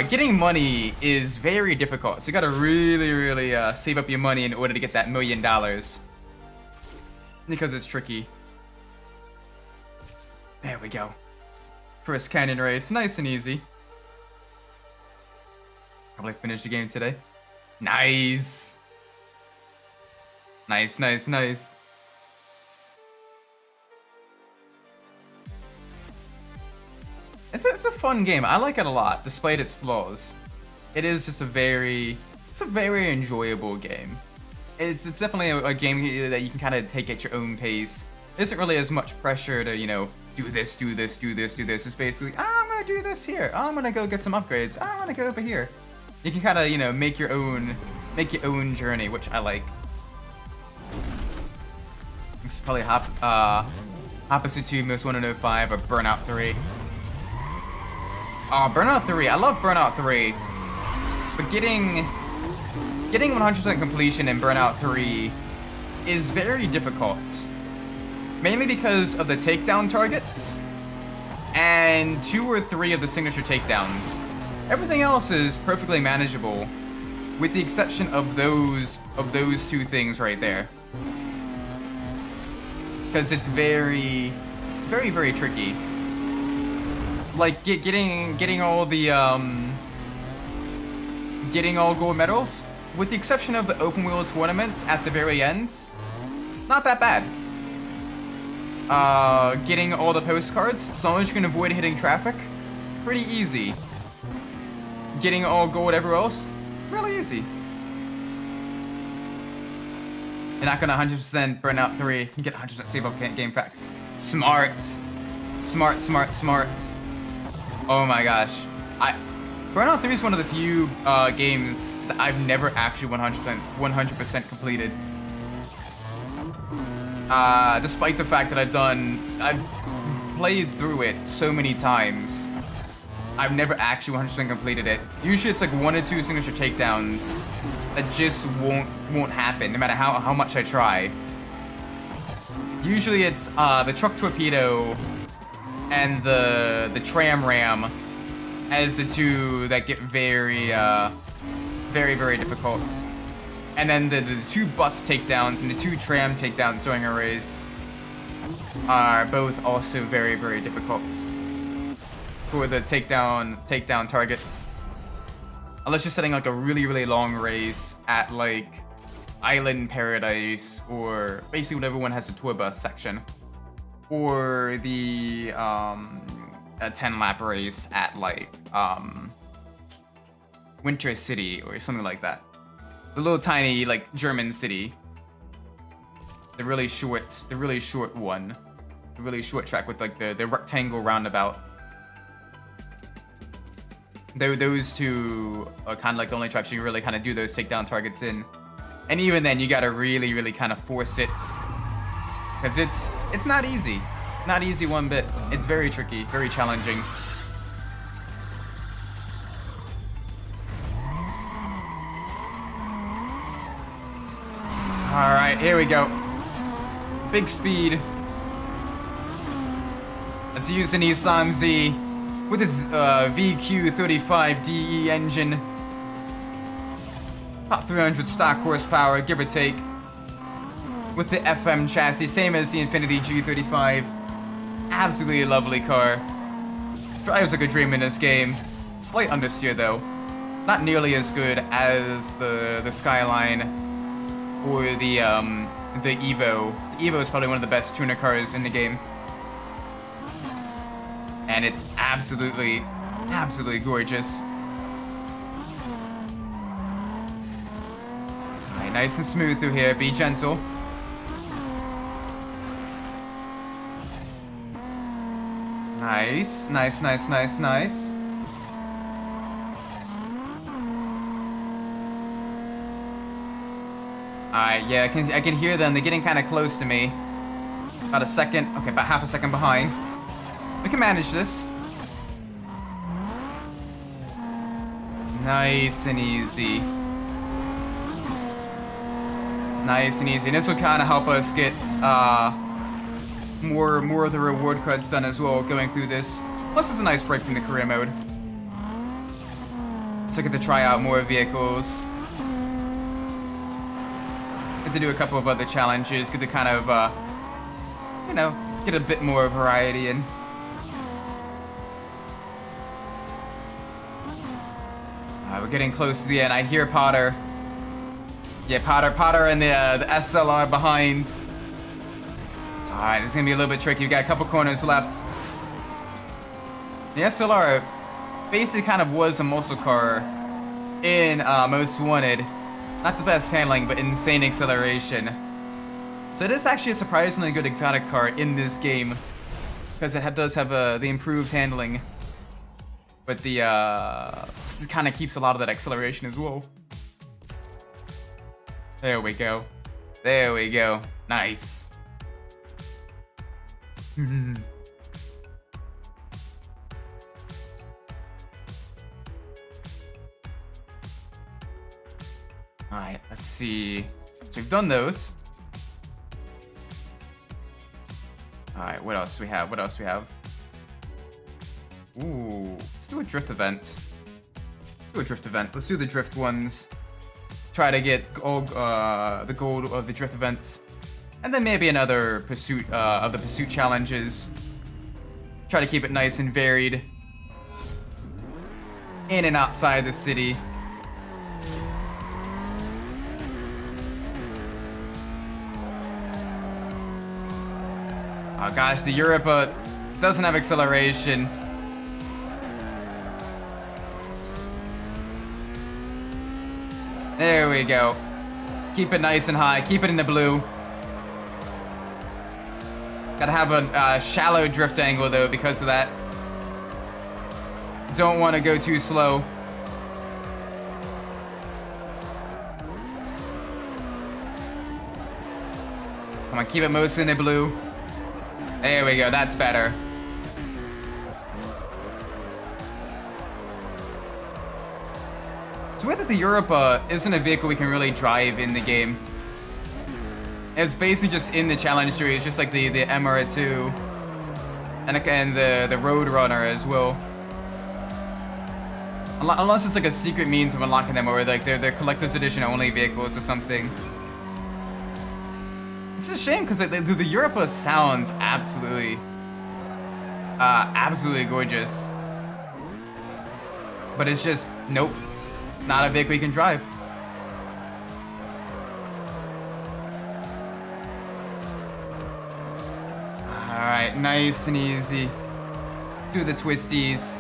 getting money is very difficult. So you gotta really save up your money in order to get that $1 million. Because it's tricky. There we go. First canyon race, nice and easy. Probably finish the game today. Nice. Nice. It's a fun game. I like it a lot, despite its flaws. It is just a very enjoyable game. It's definitely a game that you can kind of take at your own pace. There isn't really as much pressure to, do this. It's basically, I'm gonna do this here. I'm gonna go get some upgrades. I'm gonna go over here. You can kind of, make your own journey, which I like. It's probably Opposite 2, Most Wanted 05, or Burnout 3. Oh, Burnout 3. I love Burnout 3. But getting 100% completion in Burnout 3 is very difficult. Mainly because of the takedown targets and 2 or 3 of the signature takedowns. Everything else is perfectly manageable, with the exception of those 2 things right there. Because it's very tricky. Like getting all the getting all gold medals, with the exception of the open wheel tournaments at the very end, not that bad. Getting all the postcards, as long as you can avoid hitting traffic, pretty easy. Getting all gold everywhere else, really easy. You're not gonna 100% Burnout 3. You can get 100% save up game facts. Smart. Oh my gosh. Burnout 3 is one of the few games that I've never actually 100% completed. Despite the fact that I've played through it so many times, I've never actually 100% completed it. Usually it's like 1 or 2 signature takedowns that just won't happen, no matter how much I try. Usually it's the truck torpedo and the tram ram as the 2 that get very difficult. And then the 2 bus takedowns and the 2 tram takedowns during a race are both also very, very difficult for the takedown targets. Unless you're setting like a really, really long race at like Island Paradise, or basically whatever one has a tour bus section, or the a 10-lap race at like Winter City or something like that. The little tiny like German city. The really short one. The really short track with like the rectangle roundabout. Those 2 are kind of like the only tracks you really kind of do those takedown targets in. And even then, you gotta really, really kind of force it. Because it's not easy. Not easy one bit. It's very tricky, very challenging. Alright, here we go. Big speed. Let's use the Nissan Z with its VQ35DE engine. About 300 stock horsepower, give or take. With the FM chassis, same as the Infiniti G35. Absolutely lovely car. Drives like a dream in this game. Slight understeer though. Not nearly as good as the Skyline or the Evo. The Evo is probably one of the best tuner cars in the game. And it's absolutely gorgeous. Alright, nice and smooth through here. Be gentle. Nice. Nice. Alright, yeah, I can hear them. They're getting kind of close to me. About a second. Okay, about half a second behind. We can manage this. Nice and easy. Nice and easy. And this will kind of help us get more of the reward creds done as well going through this. Plus, it's a nice break from the career mode. So I get to try out more vehicles. Get to do a couple of other challenges. Get to kind of, you know, get a bit more variety in. We're getting close to the end. I hear Potter. Yeah, Potter and the SLR behind. Alright, this is gonna be a little bit tricky. We've got a couple corners left. The SLR basically kind of was a muscle car in Most Wanted. Not the best handling, but insane acceleration. So it is actually a surprisingly good exotic car in this game, because it does have the improved handling. But the it kind of keeps a lot of that acceleration as well. There we go. There we go. Nice. Alright, let's see. So we've done those. Alright, what else do we have? Ooh, let's do a drift event. Let's do the drift ones. Try to get the gold of the drift events. And then maybe another pursuit of the pursuit challenges. Try to keep it nice and varied. In and outside the city. Oh gosh, the Europa doesn't have acceleration. There we go. Keep it nice and high. Keep it in the blue. Gotta have a shallow drift angle though because of that. Don't want to go too slow. Come on, keep it mostly in the blue. There we go, that's better. It's weird that the Europa isn't a vehicle we can really drive in the game. It's basically just in the challenge series, just like the MR2 and the Roadrunner as well. Unless it's like a secret means of unlocking them, or like they're collector's edition only vehicles or something. It's a shame because the Europa sounds absolutely gorgeous. But it's just, nope, not a vehicle you can drive. Alright, nice and easy. Do the twisties.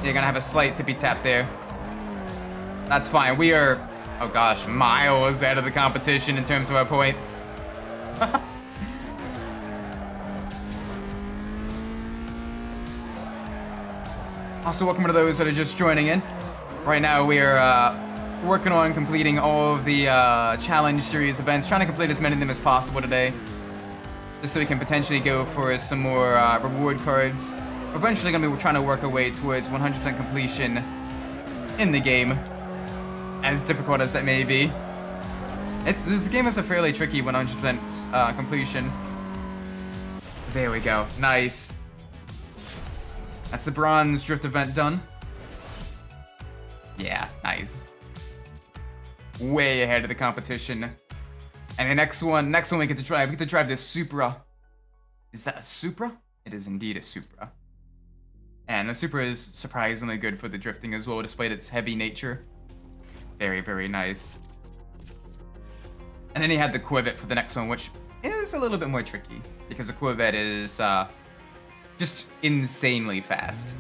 You're gonna have a slight tippy tap there. That's fine. We are, oh gosh, miles out of the competition in terms of our points. Also, welcome to those that are just joining in. Right now, we are working on completing all of the challenge series events, trying to complete as many of them as possible today, just so we can potentially go for some more reward cards. We're eventually going to be trying to work our way towards 100% completion in the game, as difficult as that may be. This game is a fairly tricky 100% completion. There we go. Nice. That's the bronze drift event done. Yeah, nice. Way ahead of the competition. And the next one we get to drive. We get to drive this Supra. Is that a Supra? It is indeed a Supra. And the Supra is surprisingly good for the drifting as well, despite its heavy nature. Very, very nice. And then you have the Corvette for the next one, which is a little bit more tricky, because the Corvette is just insanely fast.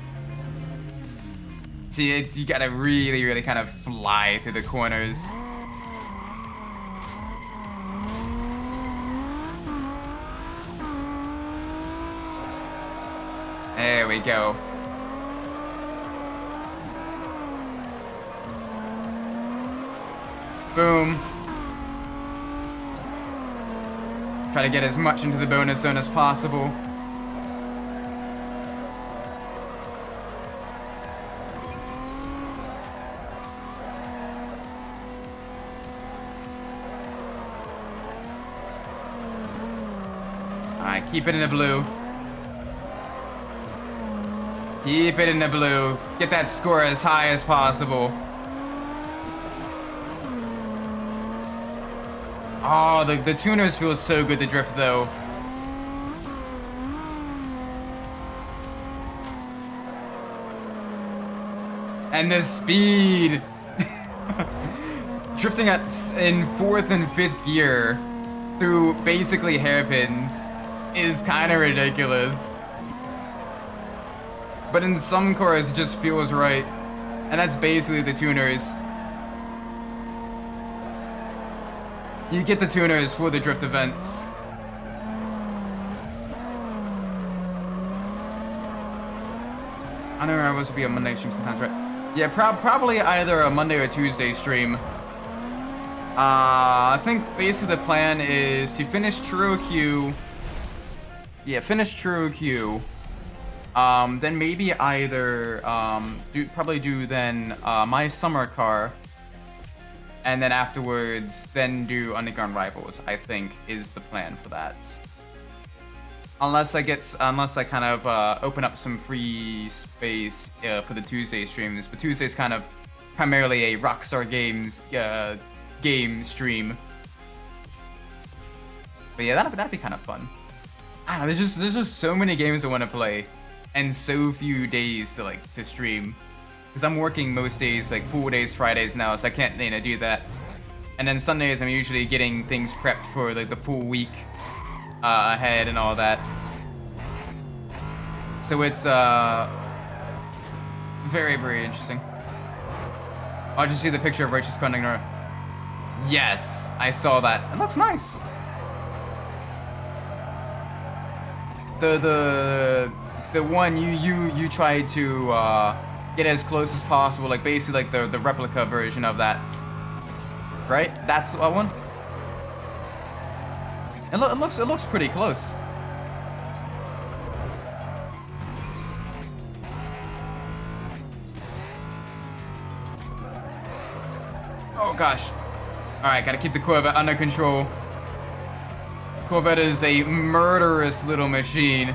See, you gotta really, really kind of fly through the corners. There we go. Boom. Try to get as much into the bonus zone as possible. Alright, keep it in the blue. Keep it in the blue. Get that score as high as possible. Oh, the tuners feel so good to drift though. And the speed. Drifting in 4th and 5th gear through basically hairpins is kind of ridiculous. But in some cars, it just feels right. And that's basically the tuners. You get the tuners for the drift events. I know I was to be a Monday stream sometimes, right? Yeah, probably either a Monday or Tuesday stream. I think basically the plan is to finish True Q. Yeah, finish True Q. Then maybe either probably do then my summer car, and then afterwards then do Underground Rivals. I think is the plan for that. Unless I kind of open up some free space for the Tuesday streams, but Tuesday's kind of primarily a Rockstar Games game stream. But yeah, that'd be kind of fun. I don't know, there's just so many games I want to play, and so few days to stream. Because I'm working most days, like full days, Fridays now, so I can't do that. And then Sundays I'm usually getting things prepped for like the full week ahead and all that. So it's very, very interesting. I'll just see the picture of Righteous Conductor. Yes, I saw that. It looks nice. The one you try to get as close as possible, like basically like the replica version of that, right? That's that one. It looks pretty close. Oh gosh. Alright, gotta keep the Corvette under control. Corvette is a murderous little machine.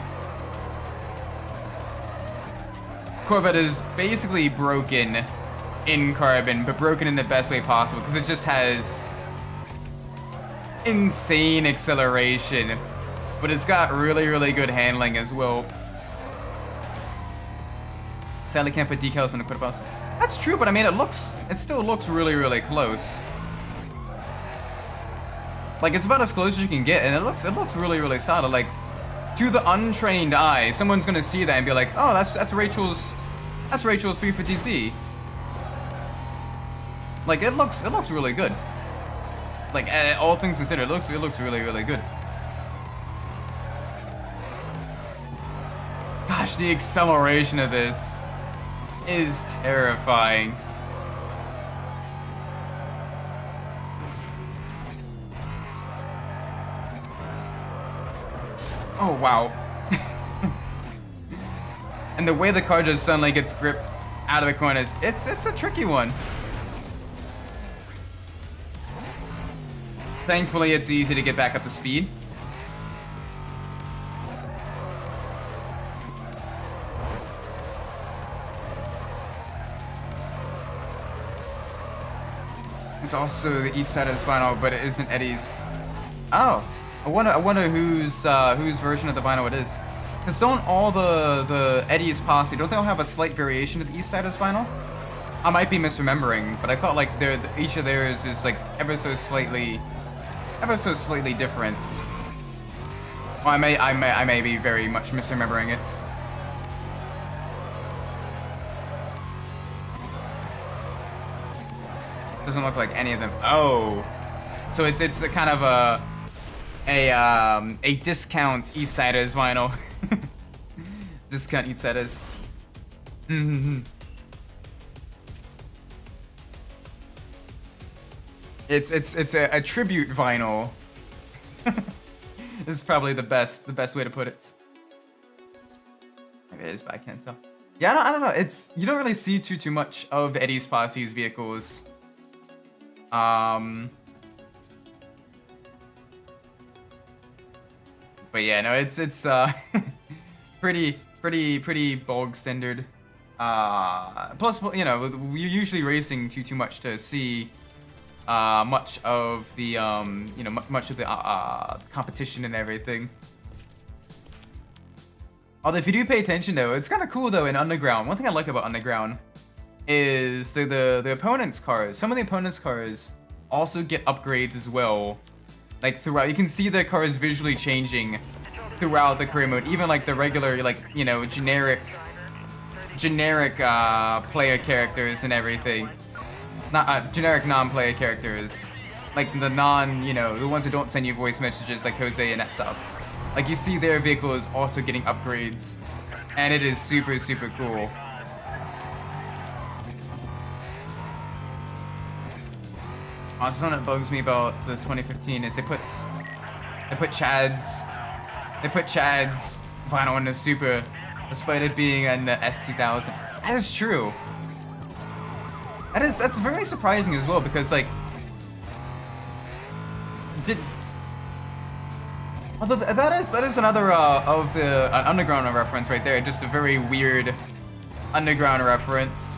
Corvette is basically broken in carbon, but broken in the best way possible because it just has insane acceleration, but it's got really, really good handling as well. Sadly, can't put decals on the quarter bus. That's true, but I mean, it still looks really, really close. Like, it's about as close as you can get, and it looks really, really solid. Like, to the untrained eye, someone's gonna see that and be like, oh, that's Rachel's 350Z. Like, it looks really good. Like, all things considered, it looks really, really good. Gosh, the acceleration of this is terrifying. Oh, wow. And the way the car just suddenly gets gripped out of the corners, it's a tricky one. Thankfully, it's easy to get back up to speed. It's also the east side of his vinyl, but it isn't Eddie's. Oh, I wonder whose version of the vinyl it is. Because don't all the Eddie's posse, don't they all have a slight variation of the east side of his vinyl? I might be misremembering, but I thought like each of theirs is like ever so slightly different. Well, I may be very much misremembering it. Doesn't look like any of them. Oh, so it's a kind of a discount Eastsiders vinyl. Discount Eastsiders. It's a tribute vinyl. This is probably the best way to put it. Maybe it is, but I can't tell. Yeah, I don't know. You don't really see too much of Eddie's posse's vehicles. But yeah, no, it's pretty bog standard. Plus, you know, we're usually racing too much to see much of the you know, much of the competition and everything. Although if you do pay attention though, it's kind of cool though in Underground. One thing I like about Underground is the opponent's cars. Some of the opponent's cars also get upgrades as well. Like throughout, you can see the cars visually changing throughout the career mode. Even like the regular, like, you know, generic player characters and everything. Not generic non-player characters, like the you know, the ones that don't send you voice messages, like Jose and that stuff. Like you see their vehicles also getting upgrades, and it is super cool. Also, something that bugs me about the 2015 is they put Chad's vinyl on the Super, despite it being in the S2000. That is true. That's very surprising as well, because like although that is another of the Underground reference right there. Just a very weird Underground reference.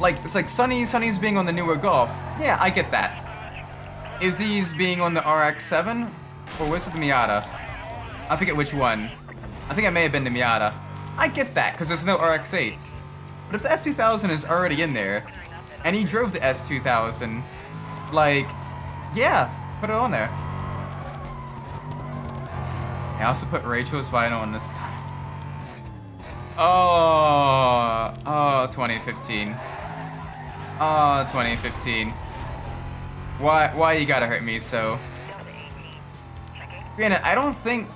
Like, it's like Sonny's being on the newer Golf. Yeah, I get that. Izzy's being on the RX-7? Or was it the Miata? I forget which one. I think it may have been the Miata. I get that, because there's no RX-8s. But if the S2000 is already in there, and he drove the S2000, like, yeah, put it on there. I also put Rachel's vinyl on this guy. Oh, 2015. Oh, 2015. Why you gotta hurt me so? Granted, I don't think...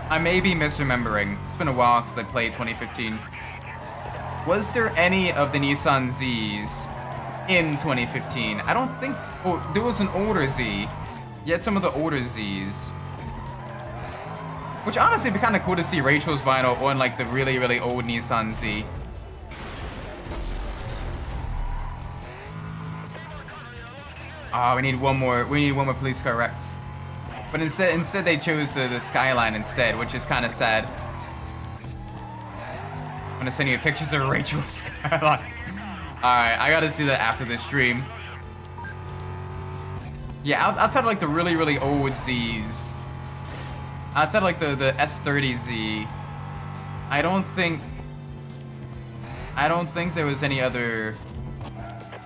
I may be misremembering. It's been a while since I played 2015. Was there any of the Nissan Zs in 2015? I don't think... Oh, there was an older Z. You had some of the older Zs. Which honestly would be kind of cool to see Rachel's vinyl on like the really old Nissan Z. Ah, we need one more police car wrecked. But instead they chose the Skyline instead, which is kind of sad. gonna send you pictures of Rachel Skyline. Alright, I gotta see that after this stream. Yeah, outside of like the really, really old Zs. Outside of like the S30Z. I don't think there was any other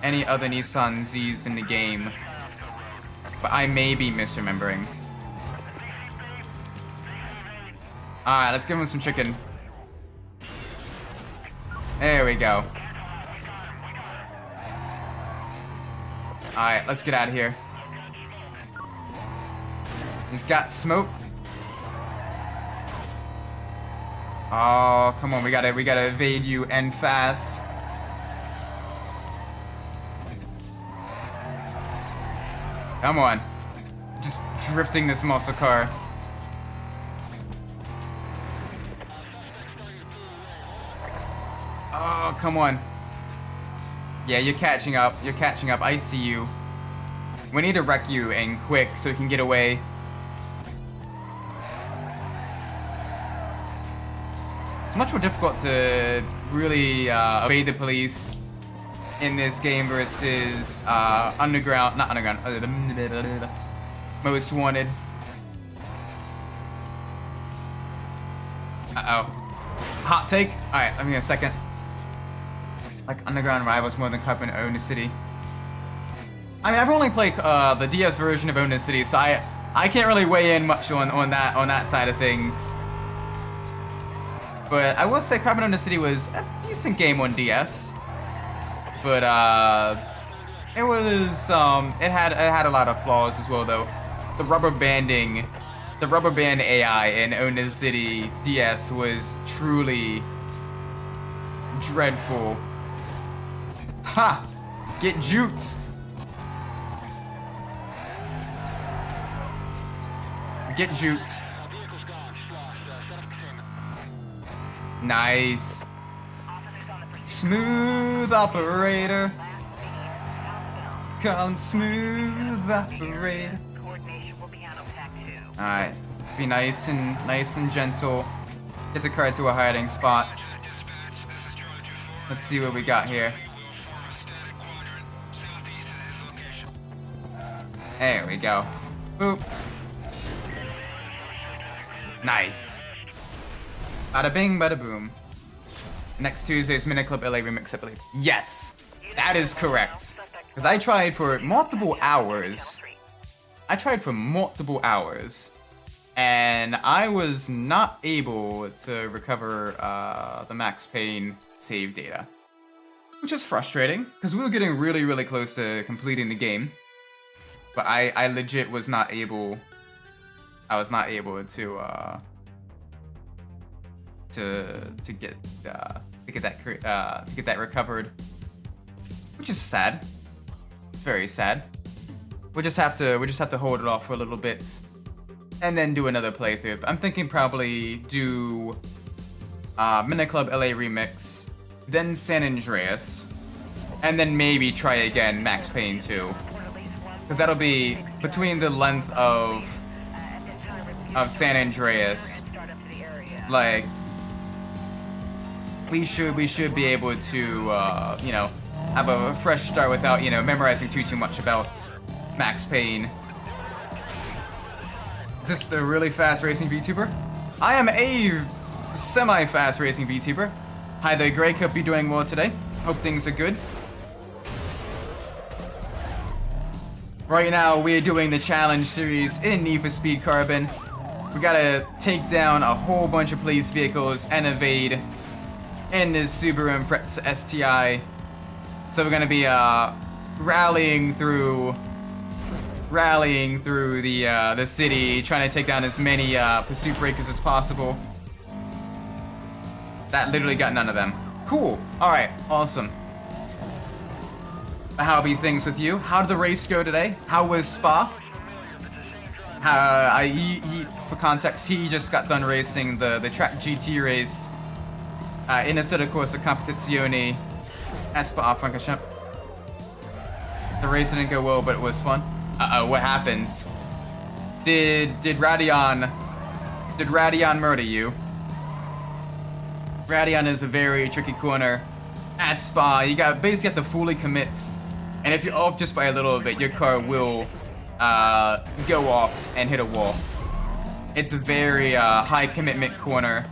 Nissan Zs in the game. But I may be misremembering. Alright, let's give him some chicken. There we go. Alright, let's get out of here. He's got smoke. Oh, come on, we gotta evade you and fast. Come on. Just drifting this muscle car. Oh, come on. Yeah, you're catching up. You're catching up. I see you. We need to wreck you and quick so we can get away. It's much more difficult to really evade the police in this game versus not underground, most wanted. Uh-oh. Hot take? Alright, let me get a second. Like underground rivals more than Combatant Own the City. I mean, I've only played the DS version of Own the City, so I can't really weigh in much on that side of things. But I will say Combatant Own the City was a decent game on DS. But it was it had a lot of flaws as well though. The rubber band AI in Own the City DS was truly dreadful. Ha! Get juked! Get juked. Nice. Smooth operator. Come smooth operator. Alright, let's be nice and gentle. Get the car to a hiding spot. Let's see what we got here. There we go. Boop. Nice. Bada bing, bada boom. Next Tuesday's Mini Club LA remix, I believe. Yes, that is correct. Because I tried for multiple hours. And I was not able to recover the Max Payne save data. Which is frustrating, because we were getting really, really close to completing the game. But I legit was not able... I was not able to get that recovered, which is sad. Very sad. We just have to hold it off for a little bit, and then do another playthrough. I'm thinking probably do Mini Club LA remix, then San Andreas, and then maybe try again Max Payne 2, because that'll be between the length of San Andreas. Like, we should be able to you know, have a fresh start without, you know, memorizing too much about Max Payne. Is this the really fast racing VTuber? I am a semi-fast racing VTuber. Hi there, Greg. Hope you're doing well today. Hope things are good. Right now, we're doing the challenge series in Need for Speed Carbon. We gotta take down a whole bunch of police vehicles and evade in this Subaru Impreza STI. So we're gonna be rallying through the city, trying to take down as many pursuit breakers as possible. That literally got none of them. Cool. All right. Awesome. How be things with you? How did the race go today? How was Spa? For context, he just got done racing the track GT race in a set of corsa competizione at Spa-Francorchamps. The race didn't go well, but it was fun. Uh-oh, what happened? Did Radion murder you? Gradion is a very tricky corner. At Spa, you basically have to fully commit. And if you're off just by a little bit, your car will go off and hit a wall. It's a very high commitment corner.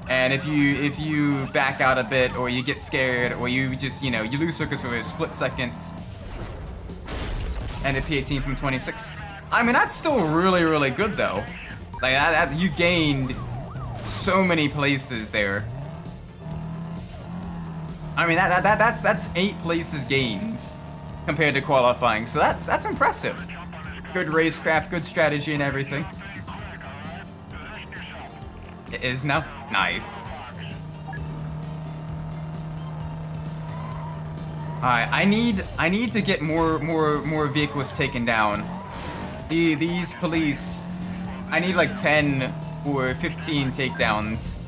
And if you back out a bit, or you get scared, or you just, you lose focus for a split second, and a P18 from 26. I mean, that's still really, really good though. Like you gained so many places there. I mean, that's 8 places gained compared to qualifying, so that's impressive. Good racecraft, good strategy, and everything. It is now nice. Alright, I need to get more vehicles taken down. These police, I need like 10 or 15 takedowns.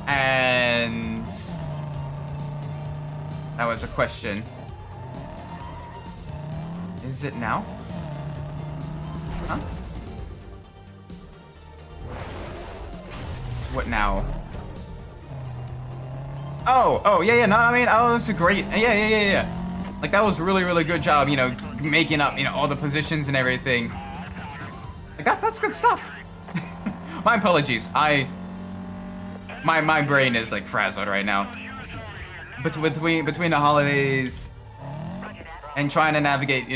And that was a question. Is it now? Huh? It's what now? Oh, yeah, no, I mean, this is great. Yeah. Like, that was really good job, making up, all the positions and everything. Like, that's good stuff. My apologies. My brain is, like, frazzled right now. But between the holidays and trying to navigate,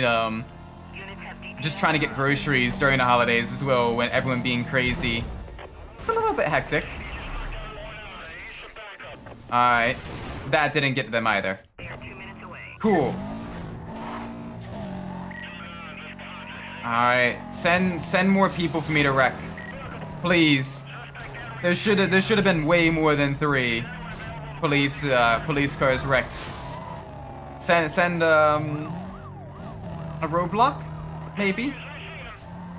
just trying to get groceries during the holidays as well, when everyone being crazy. It's a little bit hectic. Alright. That didn't get them either. Cool. Alright. Send more people for me to wreck. Please. There should have been way more than 3 police cars wrecked. Send a roadblock? Maybe?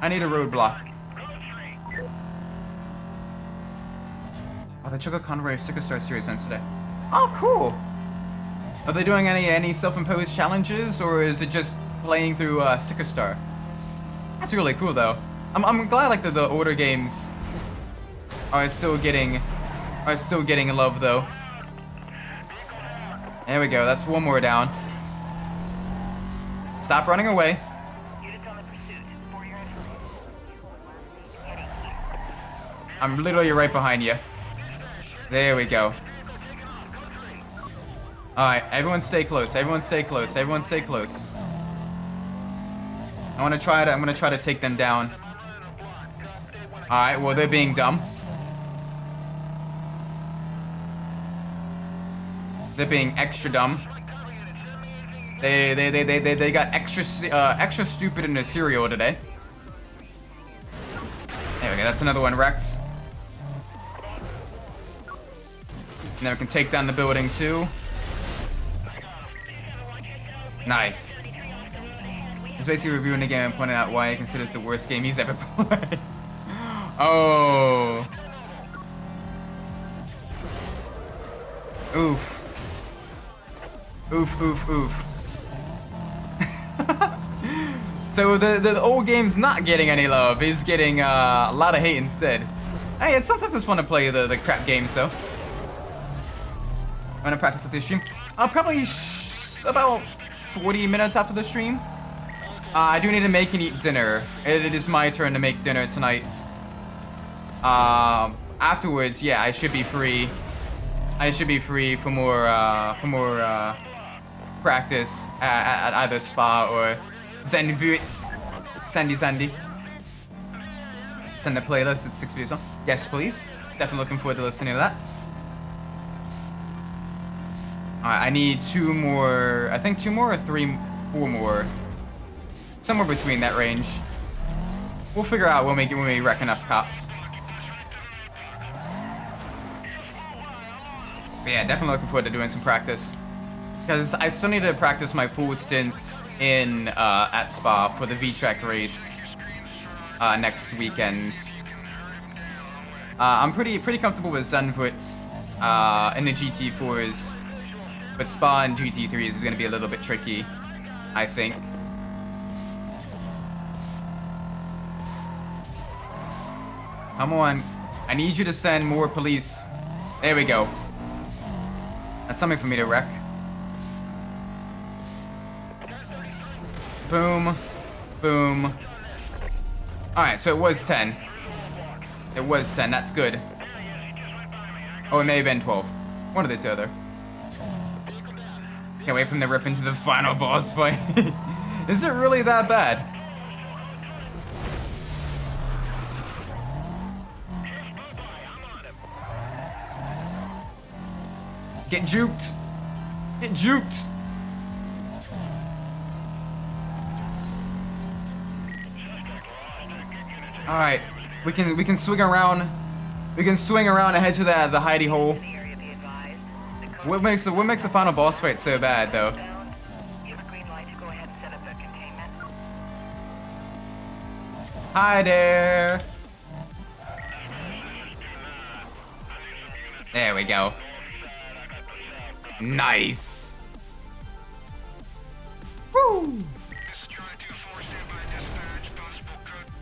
I need a roadblock. Oh, the Choco Convoy Sticker Star Series ends today. Oh, cool! Are they doing any self-imposed challenges, or is it just playing through Sticker Star? That's really cool, though. I'm glad like the older games are still getting love, though. There we go. That's one more down. Stop running away. I'm literally right behind you. There we go. Alright, everyone stay close. Everyone stay close. Everyone stay close. I'm gonna try to take them down. Alright, well, they're being dumb. They're being extra dumb. They got extra stupid in their cereal today. There we go, that's another one wrecked. And then we can take down the building too. Nice. He's basically reviewing the game and pointing out why he considers it the worst game he's ever played. Oh. Oof. Oof. So the old game's not getting any love. He's getting a lot of hate instead. Hey, and sometimes it's fun to play the crap games though. I'm gonna practice at this stream. Probably about 40 minutes after the stream. I do need to make and eat dinner. It is my turn to make dinner tonight. Afterwards, yeah, I should be free. I should be free for more practice at either Spa or Zenvut. Sandy. Send the playlist. It's 6 videos long. Yes, please. Definitely looking forward to listening to that. Alright, I need 2 more. I think 2 more or 4 more. Somewhere between that range. We'll figure out when we wreck enough cops. But yeah, definitely looking forward to doing some practice. Because I still need to practice my full stints in at Spa for the V-Track race next weekend. I'm pretty comfortable with Zandvoort in the GT4s, but Spa and GT3s is going to be a little bit tricky, I think. Come on, I need you to send more police. There we go. That's something for me to wreck. Boom. Boom. Alright, so it was 10. It was 10, that's good. Oh, it may have been 12. One of the two other. Can't wait for them to rip into the final boss fight. Is it really that bad? Get juked. Get juked. All right, we can swing around. We can swing around and head to the hidey hole. What makes the final boss fight so bad though? Hi there. There we go. Nice. Woo.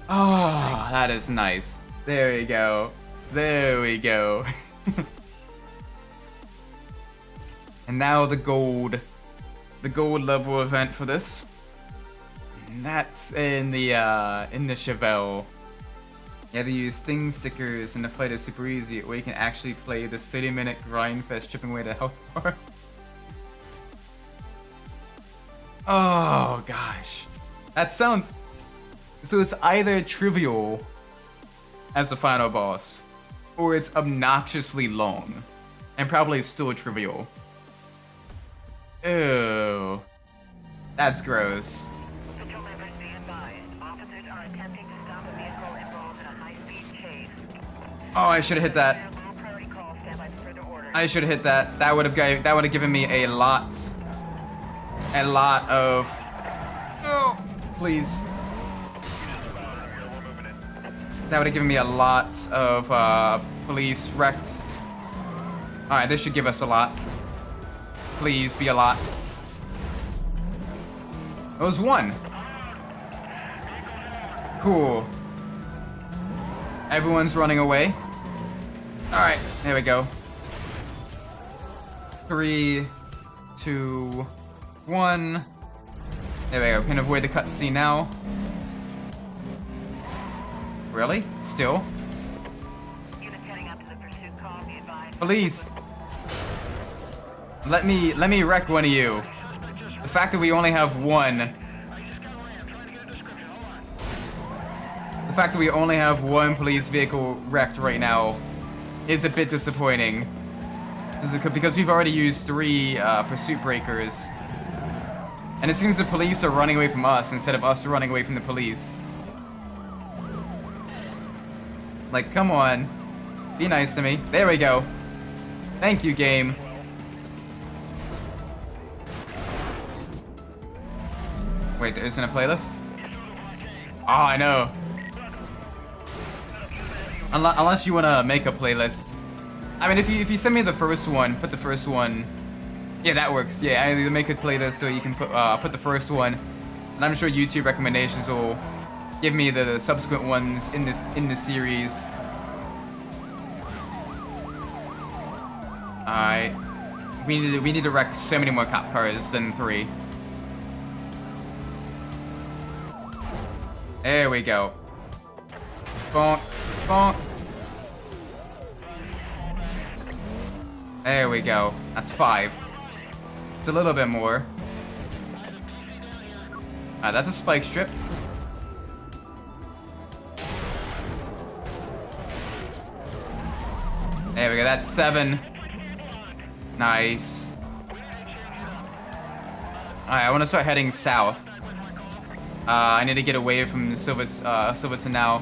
Oh, that is nice. There we go. There we go. And now the gold level event for this. And that's in the Chevelle. Yeah, they use thing stickers and the fight is super easy, or you can actually play the 30-minute grind fest chipping away the health bar. Oh gosh. That sounds... So it's either trivial as the final boss, or it's obnoxiously long, and probably still trivial. Ew. That's gross. Oh, I should have hit that. I should have hit that. That would have given me a lot of... Oh, please. That would have given me a lot of police wrecked. Alright, this should give us a lot. Please be a lot. It was 1. Cool. Everyone's running away. Alright, there we go. 3, 2, 1. There we go. We can avoid the cutscene now. Really? Still? Police! Let me wreck one of you. The fact that we only have one. The fact that we only have one police vehicle wrecked right now is a bit disappointing. Because we've already used 3 pursuit breakers. And it seems the police are running away from us instead of us running away from the police. Like, come on. Be nice to me. There we go. Thank you, game. Wait, there isn't a playlist? Oh, I know. Unless you want to make a playlist. I mean, if you send me the first one, put the first one. Yeah, that works. Yeah, I either make a playlist so you can put the first one, and I'm sure YouTube recommendations will give me the subsequent ones in the series. Alright. We need to wreck so many more cop cars than 3. There we go. Bonk, bonk. There we go. That's 5. It's a little bit more. That's a spike strip. There we go. That's 7. Nice. Alright, I want to start heading south. I need to get away from Silverton now.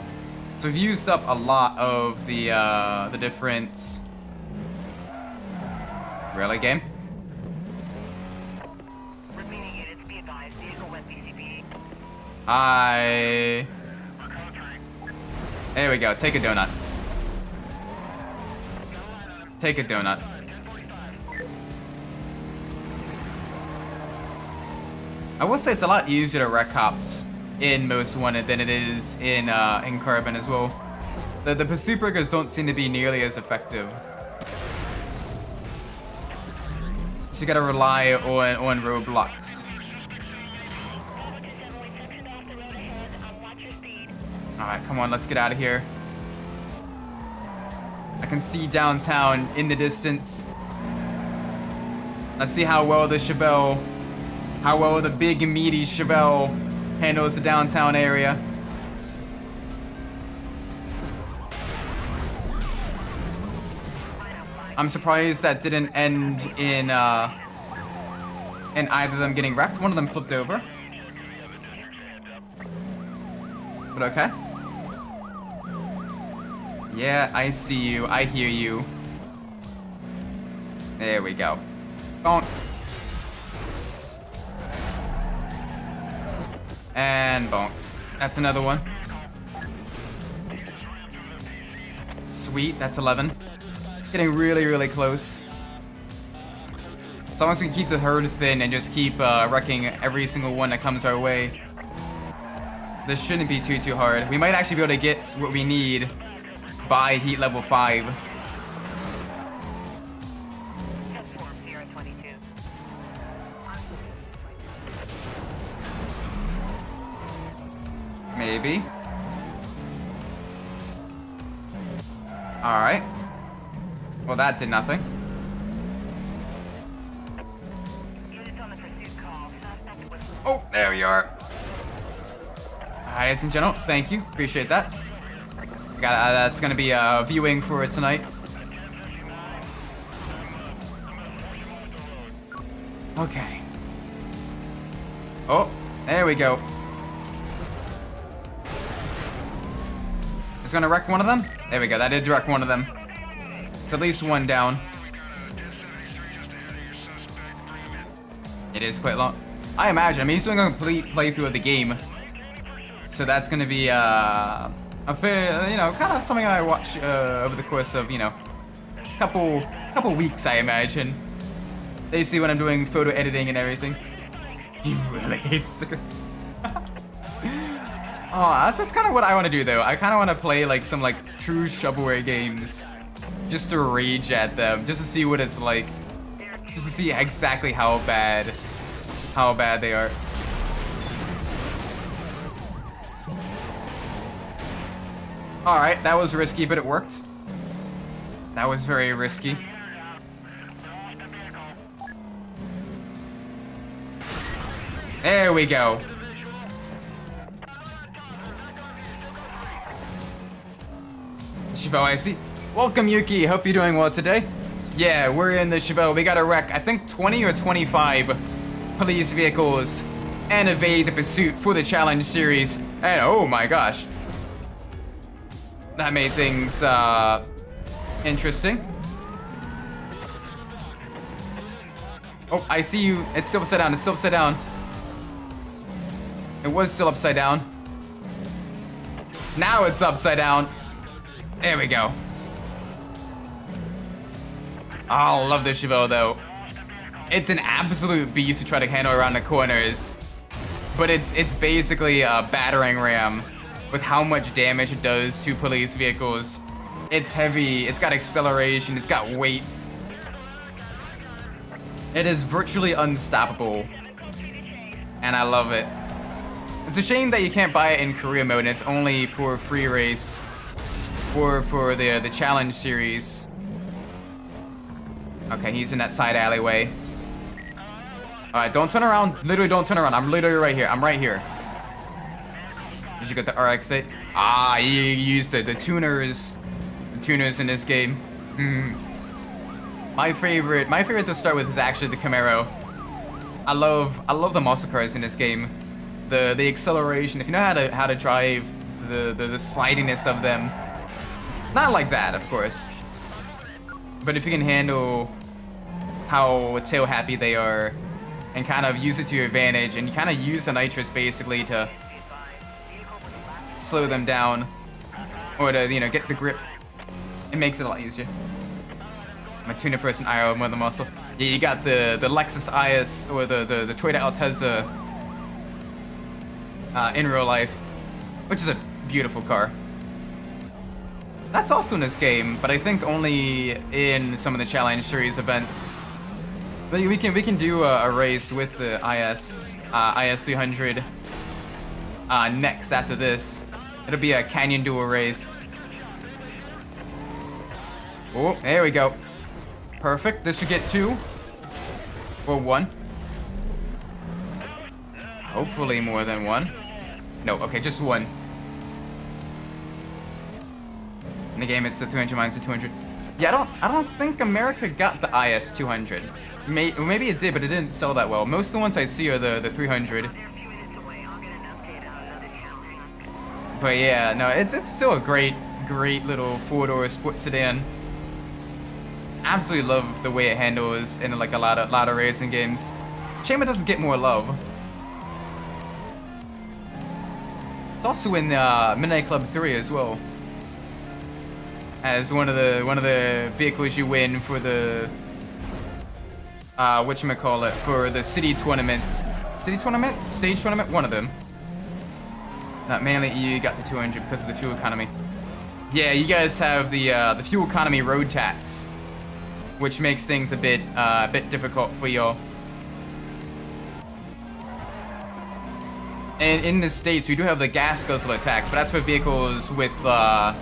So we've used up a lot of the different... Really, game? Hi. There we go. Take a donut. Take a donut. I will say it's a lot easier to wreck cops in Most Wanted than it is in Carbon as well. The pursuit breakers don't seem to be nearly as effective. So you gotta rely on roadblocks. Alright, come on, let's get out of here. I can see downtown in the distance. Let's see how well the Chevelle, how well the big meaty Chevelle handles the downtown area. I'm surprised that didn't end in either of them getting wrecked. One of them flipped over. But okay. Yeah, I see you. I hear you. There we go. Bonk. And bonk. That's another one. Sweet, that's 11. Getting really, really close. So I'm just gonna keep the herd thin and just keep wrecking every single one that comes our way. This shouldn't be too hard. We might actually be able to get what we need by heat level 5. Maybe. Alright. Well, that did nothing. Oh, there we are. Alright, ladies and gentlemen, thank you. Appreciate that. That's gonna be viewing for tonight. Okay. Oh, there we go. It's gonna wreck one of them? There we go, that did wreck one of them. It's at least one down. It is quite long. I imagine. I mean, he's doing a complete playthrough of the game. So that's gonna be a fair, you know, kind of something I watch over the course of, you know, couple weeks, I imagine. They see when I'm doing photo editing and everything. He really hates stickers. Oh, that's kind of what I want to do, though. I kind of want to play, like, some, like, true shovelware games. Just to rage at them. Just to see what it's like. Just to see exactly how bad they are. Alright, that was risky, but it worked. That was very risky. There we go. Chevelle, I see. Welcome, Yuki. Hope you're doing well today. Yeah, we're in the Chevelle. We got to wreck, I think, 20 or 25 police vehicles and evade the pursuit for the challenge series. And oh my gosh. That made things interesting. Oh, I see you. It's still upside down. It's still upside down. It was still upside down. Now it's upside down. There we go. Oh, I love this Chevelle though. It's an absolute beast to try to handle around the corners. But it's basically a battering ram with how much damage it does to police vehicles. It's heavy, it's got acceleration, it's got weight. It is virtually unstoppable. And I love it. It's a shame that you can't buy it in career mode and it's only for free race. Or for the challenge series. Okay, he's in that side alleyway. Alright, don't turn around. Literally don't turn around. I'm literally right here. I'm right here. Did you get the RX-8? Ah, you used the tuners. The tuners in this game. My favorite to start with is actually the Camaro. I love the muscle cars in this game. The acceleration. If you know how to drive the slidiness of them. Not like that, of course. But if you can handle how tail happy they are and kind of use it to your advantage and you kind of use the nitrous basically to slow them down or to, you know, get the grip, it makes it a lot easier. My tuner person IO more the muscle. Yeah, you got the Lexus IS or the Toyota Altezza in real life, which is a beautiful car. That's also in this game, but I think only in some of the Challenge Series events. But we can do a race with the IS 300 next after this. It'll be a canyon duel race. Oh, there we go. Perfect. This should get 2 or 1. Hopefully more than 1. No, okay, just 1. In the game, it's the 300 minus the 200. Yeah, I don't think America got the IS 200. Maybe it did, but it didn't sell that well. Most of the ones I see are the 300. But yeah, no, it's still a great little 4-door sports sedan. Absolutely love the way it handles in like a lot of racing games. Shame it doesn't get more love. It's also in Midnight Club 3 as well, as one of the vehicles you win for the whatchamacallit, for the city tournaments. City tournament? Stage tournament? One of them. Not mainly you got the 200 because of the fuel economy. Yeah, you guys have the fuel economy road tax, which makes things a bit difficult for y'all. And in the States, we do have the gas guzzler tax, but that's for vehicles with, I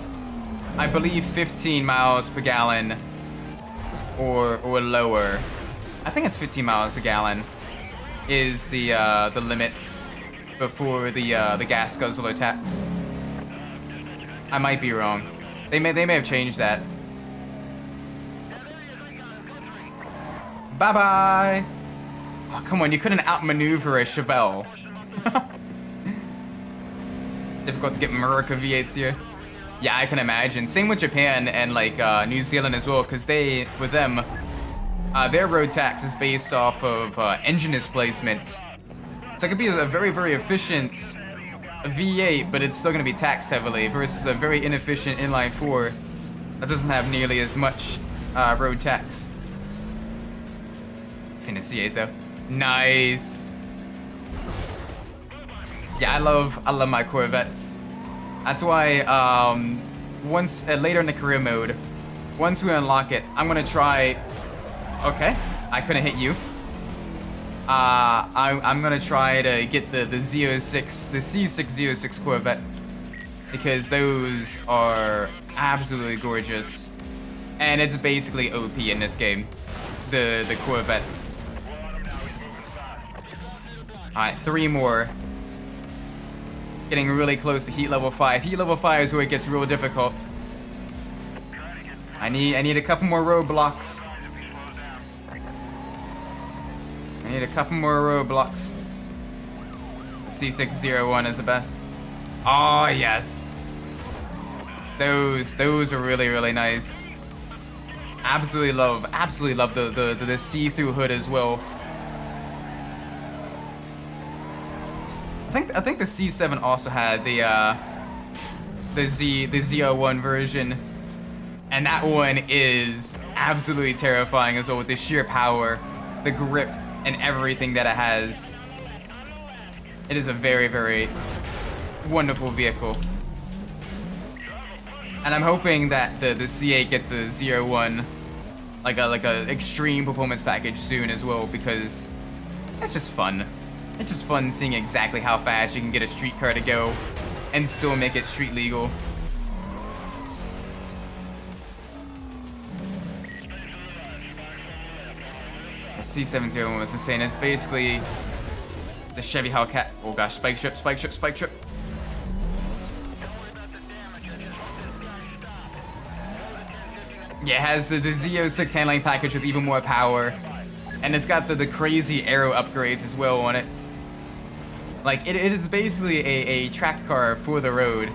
believe, 15 miles per gallon or lower. I think it's 15 miles a gallon is the limits before the gas guzzler tax. I might be wrong. They may have changed that. Bye bye. Oh, come on! You couldn't outmaneuver a Chevelle. Difficult to get America V8s here. Yeah, I can imagine. Same with Japan and like New Zealand as well, because with them, their road tax is based off of engine displacement. So it could be a very efficient V8, but it's still going to be taxed heavily versus a very inefficient inline 4 that doesn't have nearly as much road tax. Seen a C8 though. Nice. Yeah, I love my Corvettes. That's why once later in the career mode, once we unlock it, I'm gonna try. Okay, I couldn't hit you. I'm gonna try to get the C606 Corvette, because those are absolutely gorgeous, and it's basically OP in this game. The Corvettes. All right, 3 more. Getting really close to heat level 5. Heat level 5 is where it gets real difficult. I need a couple more roadblocks. I need a couple more roadblocks. C601 is the best. Oh yes. Those are really nice. Absolutely love the see-through hood as well. I think the C7 also had the Z01 version, and that one is absolutely terrifying as well, with the sheer power, the grip, and everything that it has. It is a very wonderful vehicle, and I'm hoping that the C8 gets a Z01, like a extreme performance package soon as well, because it's just fun. It's just fun seeing exactly how fast you can get a street car to go and still make it street legal. The C701 was insane. It's basically the Chevy Hellcat. Oh gosh, spike strip. Yeah, it has the Z06 handling package with even more power. And it's got the crazy aero upgrades as well on it. Like, it is basically a track car for the road.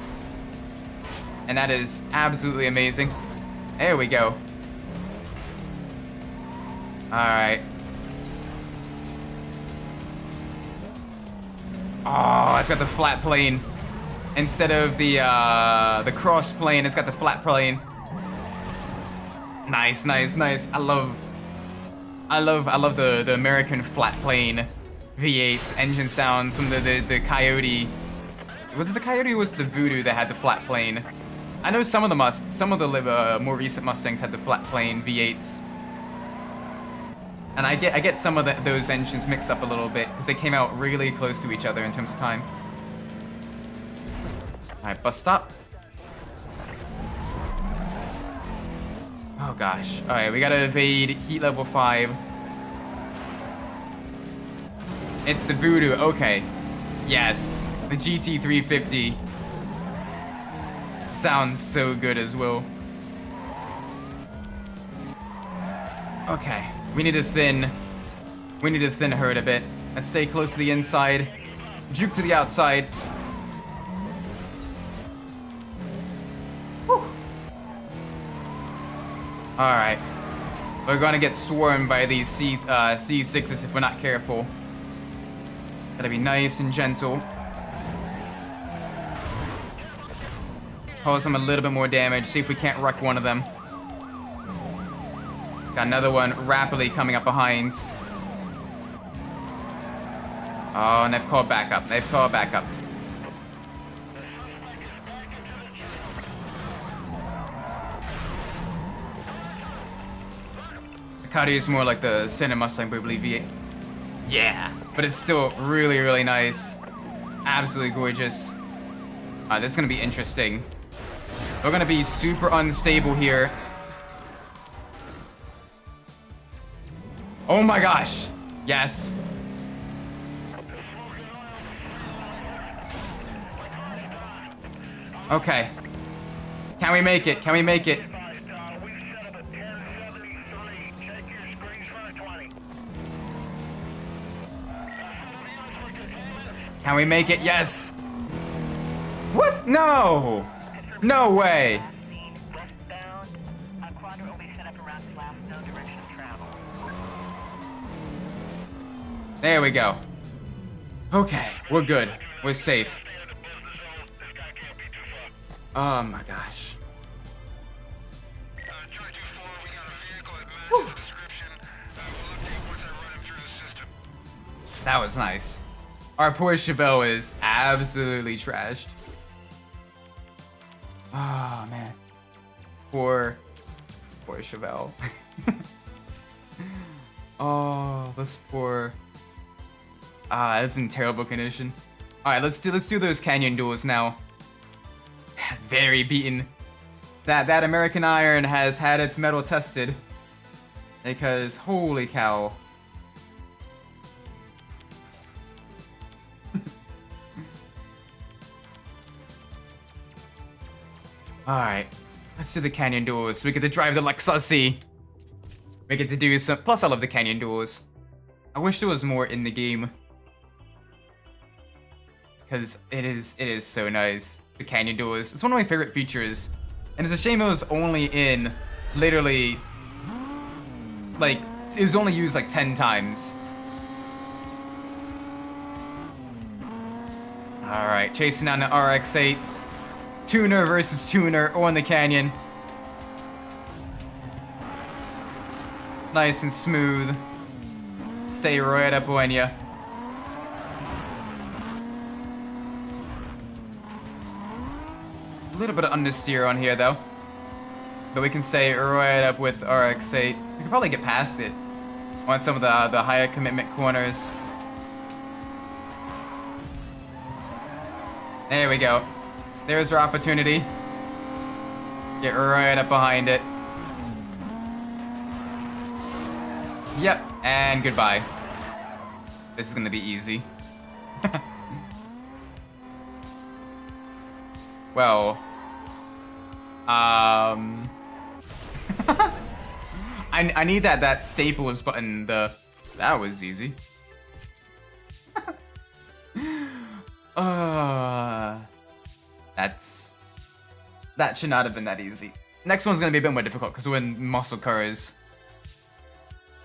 And that is absolutely amazing. There we go. Alright. Oh, it's got the flat plane. Instead of the cross plane, it's got the flat plane. Nice. I love the American flat plane V8 engine sounds from the Coyote. Was it the Coyote or was it the Voodoo that had the flat plane? I know some of the more recent Mustangs had the flat plane V8s. And I get some of those engines mixed up a little bit because they came out really close to each other in terms of time. Alright, bus stop. Oh gosh. Alright, we gotta evade heat level 5. It's the Voodoo, okay. Yes, the GT350. Sounds so good as well. Okay, we need to thin her a bit. Let's stay close to the inside. Juke to the outside. Whew. Alright. We're gonna get swarmed by these C6s if we're not careful. Gotta be nice and gentle. Cause them a little bit more damage. See if we can't wreck one of them. Got another one rapidly coming up behind. Oh, and they've called back up. They've called back up. The Ducati is more like the Senna Mustang, but I believe V8. Yeah, but it's still really, really nice. Absolutely gorgeous. This is gonna be interesting. We're gonna be super unstable here. Oh my gosh. Yes. Okay. Can we make it? Can we make it? Can we make it? Yes. What? No. No way. There we go. Okay, we're good. We're safe. Oh my gosh. Whew. That was nice. Our poor Chevelle is absolutely trashed. Oh man. Poor Chevelle. Oh, this poor. It's in terrible condition. Alright, let's do those canyon duels now. Very beaten. That American Iron has had its metal tested. Because holy cow. Alright, let's do the canyon duels. We get to drive the Lexus. We get to do some. Plus, I love the canyon duels. I wish there was more in the game. Because it is so nice. The canyon duels. It's one of my favorite features. And it's a shame it was only in literally. Like, it was only used like 10 times. Alright, chasing down the RX-8. Tuner versus tuner on the canyon. Nice and smooth. Stay right up on ya. A little bit of understeer on here though. But we can stay right up with RX-8. We can probably get past it on some of the higher commitment corners. There we go. There's our opportunity. Get right up behind it. Yep, and goodbye. This is gonna be easy. Well, I need that staples button. That was easy. That should not have been that easy. Next one's gonna be a bit more difficult because we're in muscle cars.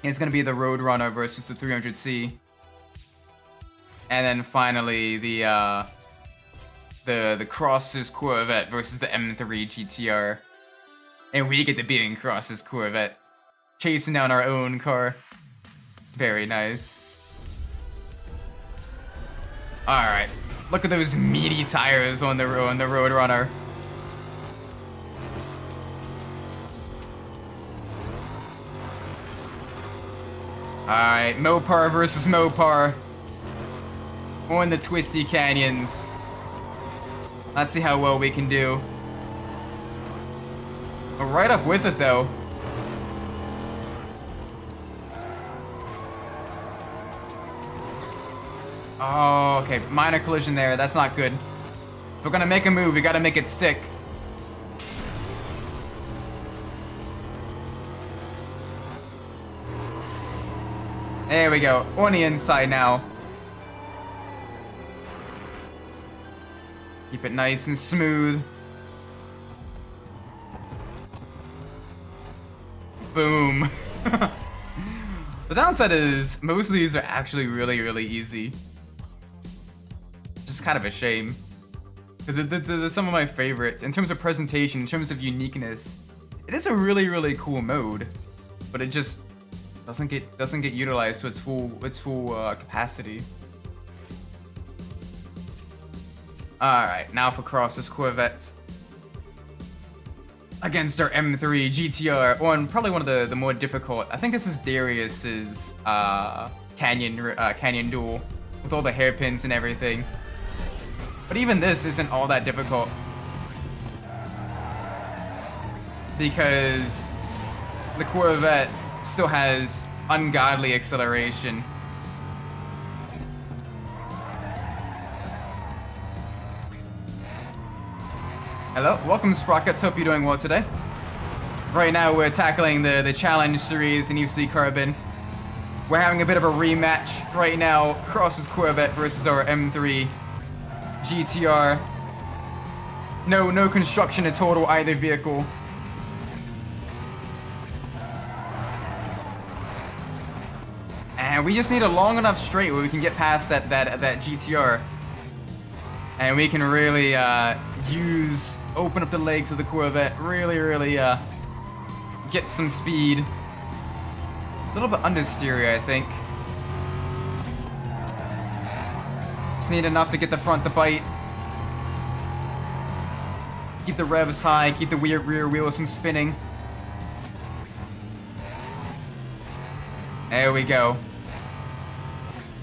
It's gonna be the Roadrunner versus the 300C, and then finally the Cross's Corvette versus the M3 GTR, and we get to be in Cross's Corvette, chasing down our own car. Very nice. All right, look at those meaty tires on the Roadrunner. Alright, Mopar versus Mopar. On the twisty canyons. Let's see how well we can do. We're right up with it though. Oh, okay. Minor collision there. That's not good. If we're gonna make a move, we gotta make it stick. There we go. On the inside now. Keep it nice and smooth. Boom. The downside is most of these are actually really, really easy. Just kind of a shame. Because they're some of my favorites. In terms of presentation, in terms of uniqueness, it is a really, really cool mode. But it just doesn't get utilized to its full capacity. Alright, now for Cross's Corvettes. Against our M3 GTR on probably one of the more difficult. I think this is Darius's canyon duel with all the hairpins and everything. But even this isn't all that difficult because the Corvette still has ungodly acceleration. Hello, welcome Sprockets, hope you're doing well today. Right now we're tackling the challenge series, the Need for Speed Carbon. We're having a bit of a rematch right now, Cross's Corvette versus our M3 GTR. No construction at total either vehicle. And we just need a long enough straight where we can get past that GTR. And we can really open up the legs of the Corvette, really get some speed. A little bit understeery, I think. Just need enough to get the front to bite. Keep the revs high, keep the rear wheels from spinning. There we go.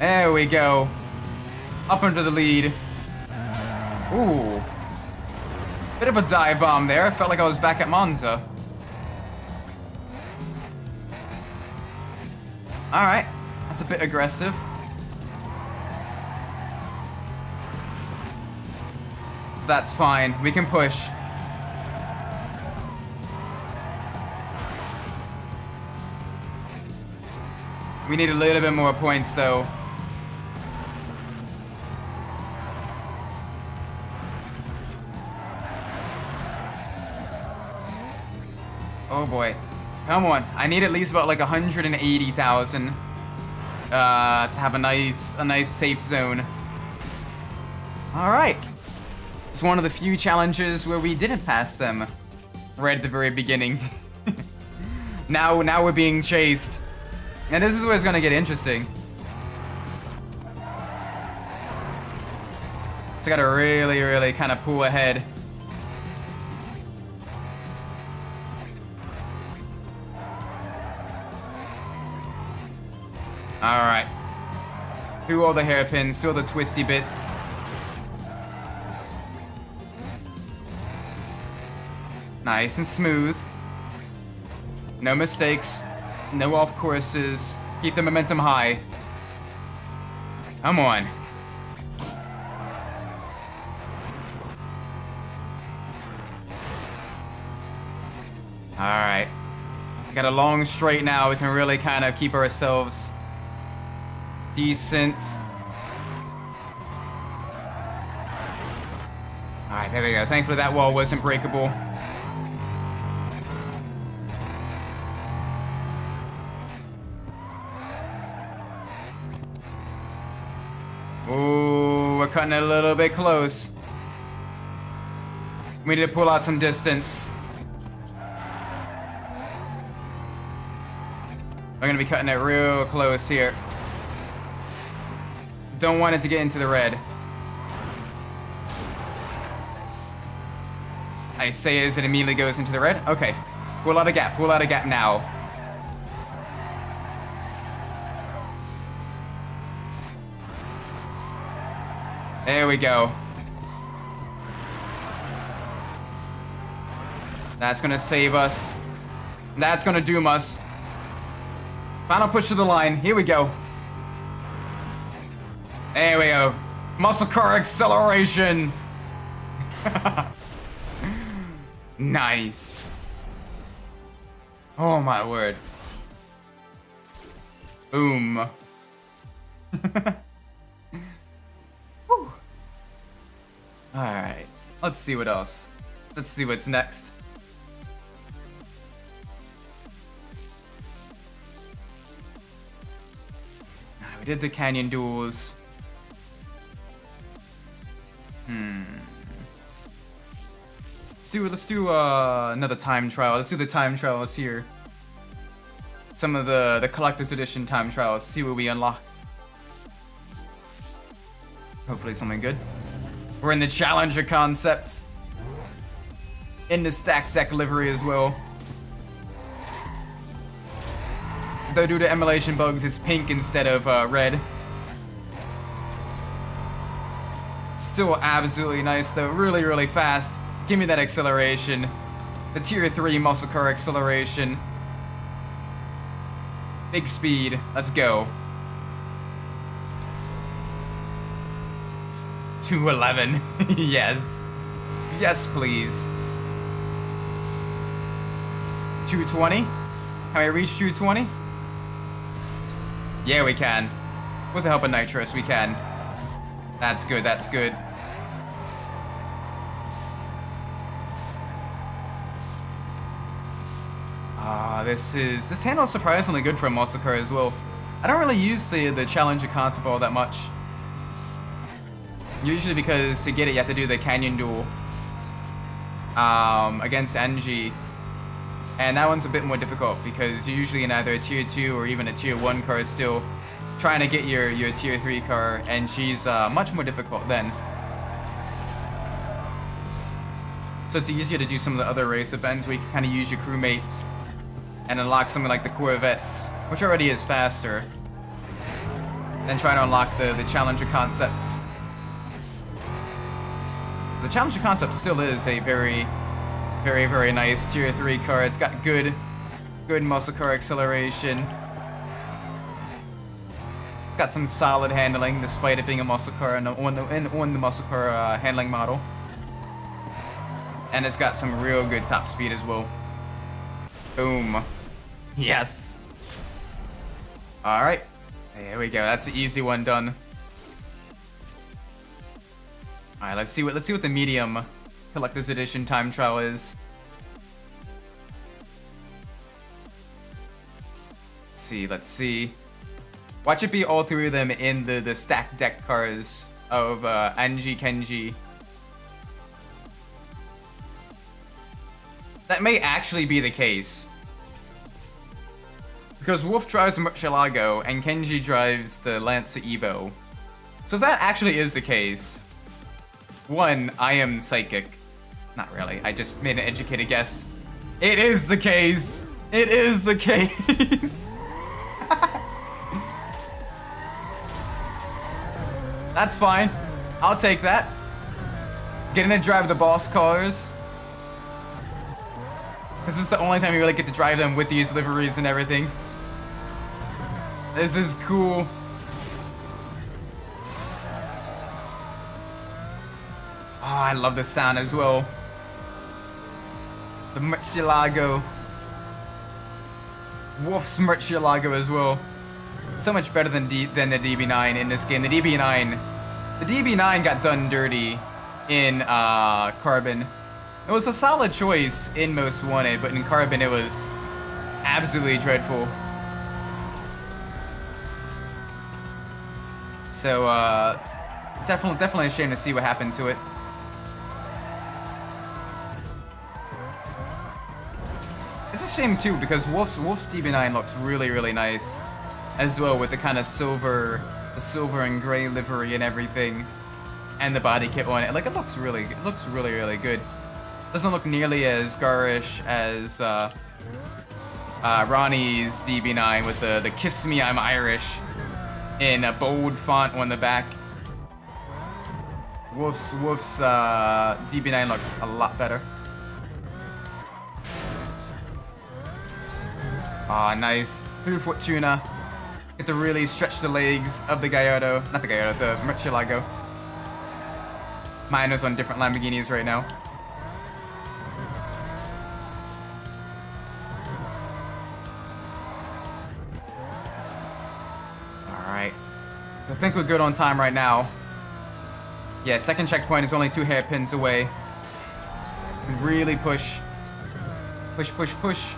There we go. Up into the lead. Ooh. Bit of a dive bomb there. I felt like I was back at Monza. Alright. That's a bit aggressive. That's fine. We can push. We need a little bit more points, though. Oh boy. Come on. I need at least about like 180,000 to have a nice safe zone. Alright. It's one of the few challenges where we didn't pass them right at the very beginning. Now we're being chased. And this is where it's gonna get interesting. So I gotta really kind of pull ahead. Alright. Through all the hairpins, through all the twisty bits. Nice and smooth. No mistakes. No off courses. Keep the momentum high. Come on. Alright. Got a long straight now. We can really kind of keep ourselves decent. Alright, there we go. Thankfully that wall wasn't breakable. Ooh, we're cutting it a little bit close. We need to pull out some distance. We're gonna be cutting it real close here. Don't want it to get into the red. I say as it immediately goes into the red. Okay, pull out a gap now. There we go. That's gonna save us. That's gonna doom us. Final push to the line. Here we go. There we go. Muscle car acceleration. Nice. Oh my word. Boom. Alright. Let's see what else. Let's see what's next. We did the canyon duels. Let's do another time trial. Let's do the time trials here. Some of the collector's edition time trials. See what we unlock. Hopefully something good. We're in the challenger concept. In the stack deck livery as well. Though due to emulation bugs, it's pink instead of red. Still absolutely nice though. Really, really fast. Give me that acceleration. The tier 3 muscle car acceleration. Big speed. Let's go. 211. Yes. Yes, please. 220. Can I reach 220? Yeah, we can. With the help of nitrous, we can. That's good, that's good. This handle's surprisingly good for a muscle car as well. I don't really use the challenger concept all that much. Usually because to get it you have to do the canyon duel against NG. And that one's a bit more difficult because you're usually in either a tier 2 or even a tier 1 car still trying to get your tier 3 car, and she's much more difficult then. So it's easier to do some of the other race events where you can kind of use your crewmates and unlock something like the Corvettes, which already is faster, than trying to unlock the challenger concept. The challenger concept still is a very, very, very nice tier 3 car. It's got good muscle car acceleration. It's got some solid handling despite it being a muscle car and on the muscle car handling model. And it's got some real good top speed as well. Boom. Yes. All right. There we go. That's the easy one done. All right. Let's see what the medium collector's edition time trial is. Let's see. Watch it be all three of them in the stack deck cars of Anji Kenji. That may actually be the case. Because Wolf drives a Murcielago and Kenji drives the Lancer Evo. So if that actually is the case, one, I am psychic. Not really, I just made an educated guess. It is the case! It is the case! That's fine. I'll take that. Getting to drive the boss cars. This is the only time you really get to drive them with these liveries and everything. This is cool. Oh, I love the sound as well. The Murcielago. Wolf's Murcielago as well. So much better than the DB9 in this game. The DB9 got done dirty in Carbon. It was a solid choice in Most Wanted, but in Carbon it was absolutely dreadful. So definitely a shame to see what happened to it. It's a shame too because Wolf's DB9 looks really, really nice as well with the kind of silver and gray livery and everything, and the body kit on it. Like it looks really, really good. Doesn't look nearly as garish as Ronnie's DB9 with the "Kiss Me, I'm Irish" in a bold font on the back. Wolf's DB9 looks a lot better. Ah, nice. Through Fortuna. Get to really stretch the legs of the Gallardo. Not the Gallardo, the Murcielago. Mine is on different Lamborghinis right now. Alright. I think we're good on time right now. Yeah, second checkpoint is only 2 hairpins away. Really push. Push, push, push.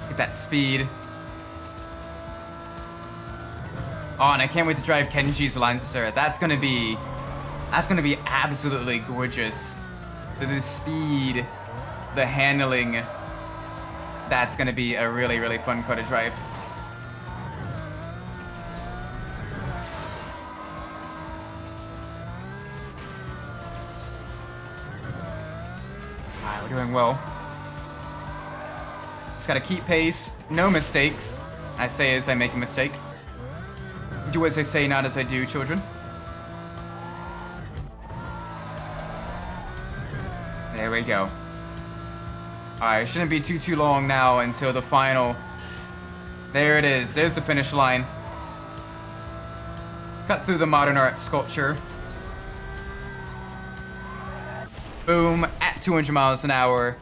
Get that speed. Oh, and I can't wait to drive Kenji's Lancer. That's gonna be absolutely gorgeous. The speed, the handling. That's gonna be a really, really fun car to drive. Alright, we're doing well. Just gotta keep pace, no mistakes. I say as I make a mistake. Do as I say, not as I do, children. There we go. Alright, shouldn't be too long now until the final. There it is. There's the finish line. Cut through the modern art sculpture. Boom, at 200 miles an hour.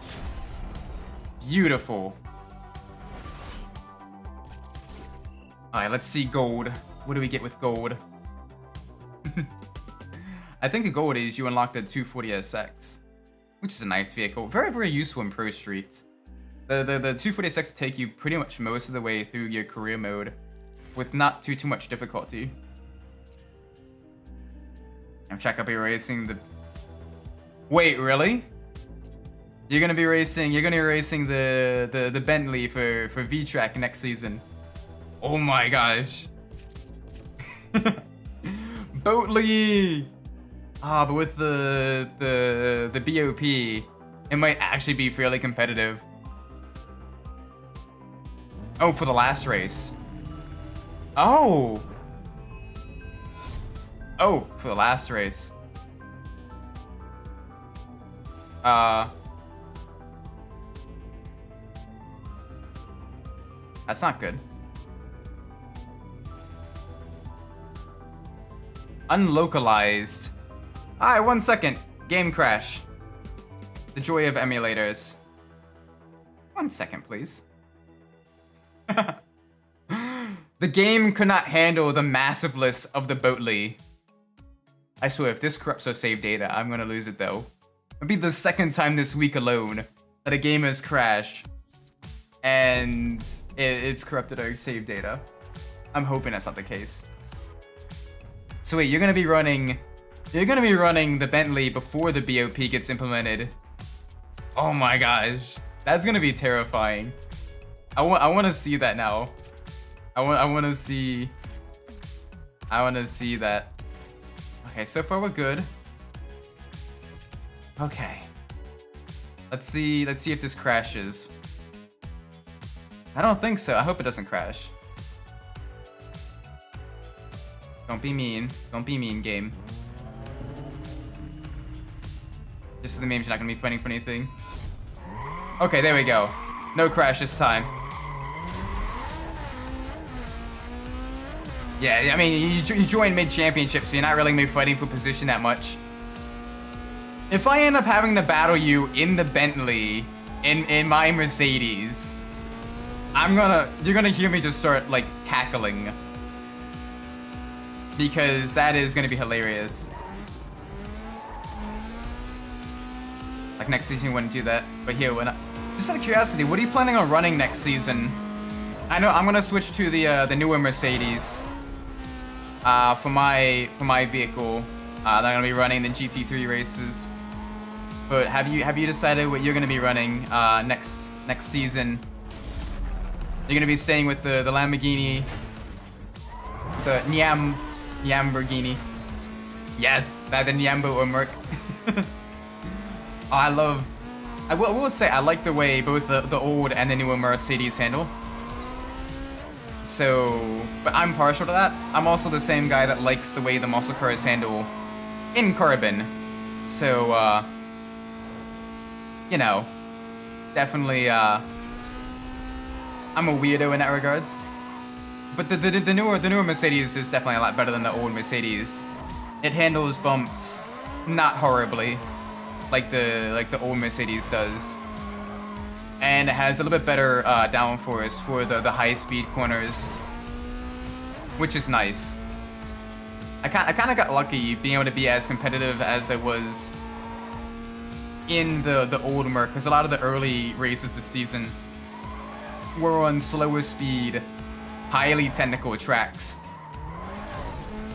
Beautiful. Alright, let's see gold. What do we get with gold? I think the gold is you unlock the 240SX, which is a nice vehicle. Very, very useful in Pro Street. The 240SX will take you pretty much most of the way through your career mode with not too much difficulty. I'm check I'll be racing the... Wait, really? You're gonna be racing the Bentley for V-Track next season. Oh my gosh. Boatley! Ah, but with the BOP, it might actually be fairly competitive. Oh, for the last race. Oh! Oh, for the last race. That's not good. Unlocalized. Alright, 1 second. Game crash. The joy of emulators. 1 second, please. The game could not handle the massive list of the Boatley. I swear, if this corrupts our save data, I'm gonna lose it though. It'll be the second time this week alone that a game has crashed and it's corrupted our save data. I'm hoping that's not the case. So wait, you're gonna be running the Bentley before the BOP gets implemented. Oh my gosh, that's gonna be terrifying. I want to see that now. I want to see that. Okay, so far we're good. Okay. Let's see if this crashes. I don't think so. I hope it doesn't crash. Don't be mean. Don't be mean, game. Just so the memes, you're not gonna be fighting for anything. Okay, there we go. No crash this time. Yeah, I mean, you join mid-championship, so you're not really gonna be fighting for position that much. If I end up having to battle you in the Bentley, in my Mercedes, you're gonna hear me just start, like, cackling. Because that is gonna be hilarious. Like, next season you wouldn't do that, but here, when just out of curiosity, what are you planning on running next season? I know I'm gonna switch to the newer Mercedes. For my vehicle, I'm gonna be running the GT3 races. But have you decided what you're gonna be running next season? You're gonna be staying with the Lamborghini, the Nyamborghini. Yes, the Nyambo or Merc. Oh, I will say I like the way both the old and the newer Mercedes handle. So, but I'm partial to that. I'm also the same guy that likes the way the muscle cars handle in carbon. So, you know, definitely, I'm a weirdo in that regards. But the newer Mercedes is definitely a lot better than the old Mercedes. It handles bumps not horribly, like the old Mercedes does. And it has a little bit better downforce for the high-speed corners, which is nice. I kind of got lucky being able to be as competitive as I was in the old Merc, because a lot of the early races this season were on slower speed, highly technical tracks.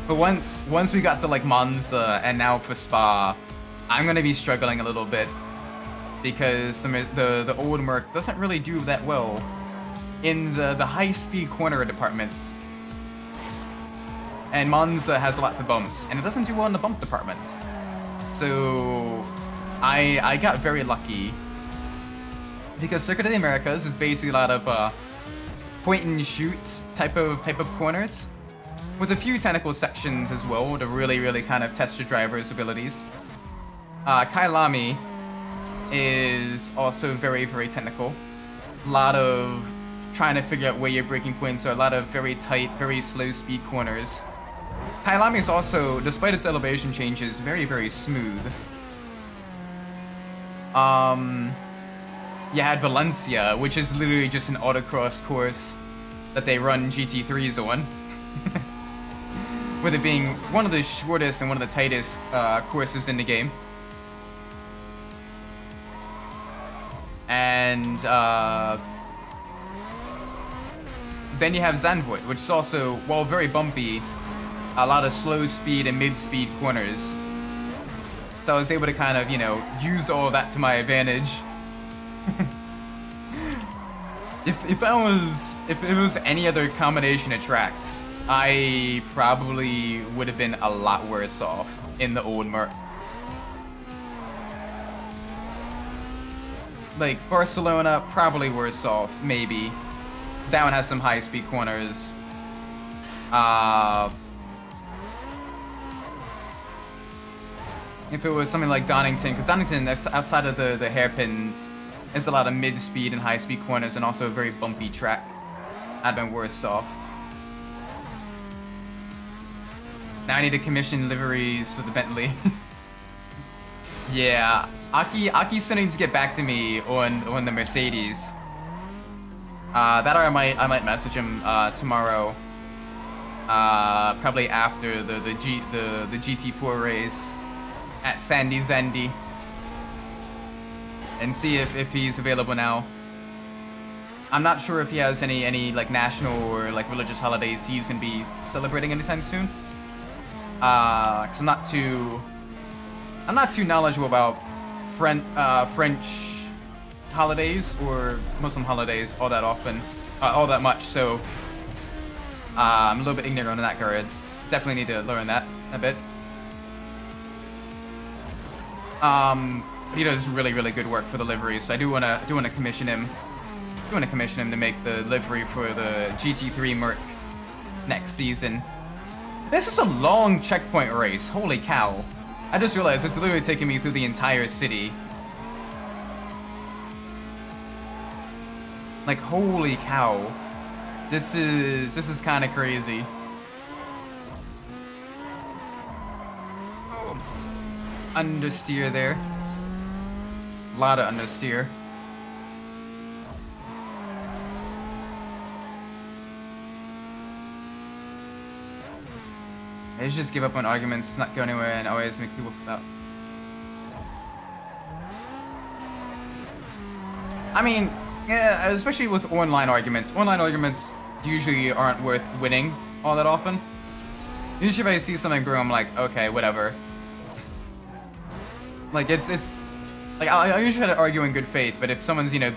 But once we got to like Monza and now for Spa, I'm gonna be struggling a little bit, because the old Merc doesn't really do that well in the high-speed corner department. And Monza has lots of bumps, and it doesn't do well in the bump department. So I got very lucky, because Circuit of the Americas is basically a lot of point-and-shoot type of corners, with a few technical sections as well to really kind of test your driver's abilities. Kailami is also very technical. A lot of trying to figure out where your braking points are, a lot of very tight, very slow speed corners. Kailami is also, despite its elevation changes, very smooth. You had Valencia, which is literally just an autocross course that they run GT3s on. With it being one of the shortest and one of the tightest courses in the game. And then you have Zandvoort, which is also, while very bumpy, a lot of slow speed and mid speed corners. So I was able to kind of, you know, use all that to my advantage. If it was any other combination of tracks, I probably would have been a lot worse off in the old Merc. Like Barcelona, probably worse off, maybe. That one has some high-speed corners. If it was something like Donington, because Donington, outside of the hairpins, is a lot of mid-speed and high-speed corners, and also a very bumpy track. I'd been worse off. Now I need to commission liveries for the Bentley. Yeah, Aki's still needs to get back to me on the Mercedes. That or I might message him tomorrow. Probably after the GT4 race at Sandy Zandy, and see if he's available now. I'm not sure if he has any like national or like religious holidays he's gonna be celebrating anytime soon. Cause I'm not too knowledgeable about French holidays or Muslim holidays all that much. So I'm a little bit ignorant on that regards. Definitely need to learn that a bit. But he does really good work for the liveries, so I do wanna commission him. To make the livery for the GT3 Merc next season. This is a long checkpoint race. Holy cow! I just realized it's literally taking me through the entire city. Like, holy cow! This is kind of crazy. Oh. Understeer there. A lot of understeer. I just give up on arguments, not go anywhere, and always make people flip out. I mean, yeah, especially with online arguments. Online arguments usually aren't worth winning all that often. Usually if I see something brew, I'm like, okay, whatever. Like, it's like, I usually try to argue in good faith, but if someone's, you know,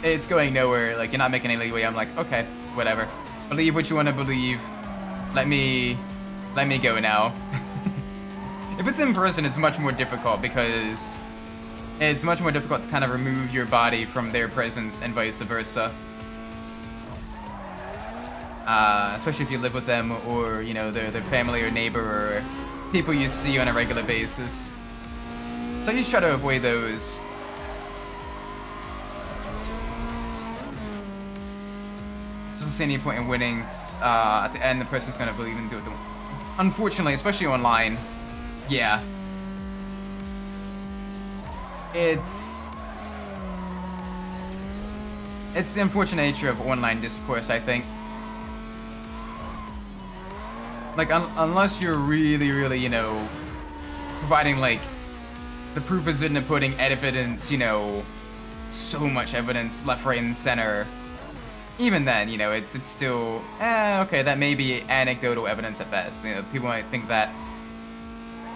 it's going nowhere, like, you're not making any leeway, I'm like, okay, whatever. Believe what you want to believe. Let me go now. If it's in person, it's much more difficult because it's much more difficult to kind of remove your body from their presence and vice versa. especially if you live with them or, you know, their family or neighbor or people you see on a regular basis. So I just try to avoid those. Doesn't see any point in winning. At the end, the person's gonna believe and do it. Unfortunately, especially online, yeah. It's the unfortunate nature of online discourse, I think. Like, unless you're really, really, you know, providing, like, the proof is in the pudding evidence, you know, so much evidence left, right, and center. Even then, you know, it's still, okay, that may be anecdotal evidence at best. You know, people might think that,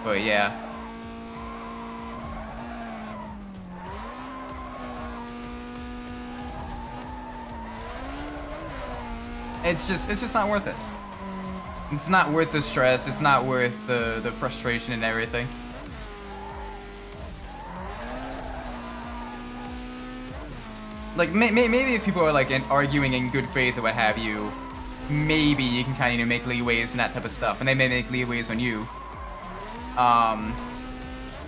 but yeah. It's just not worth it. It's not worth the stress. It's not worth the frustration and everything. Like, maybe if people are, like, arguing in good faith or what have you, maybe you can kind of, you know, make leeways and that type of stuff, and they may make leeways on you.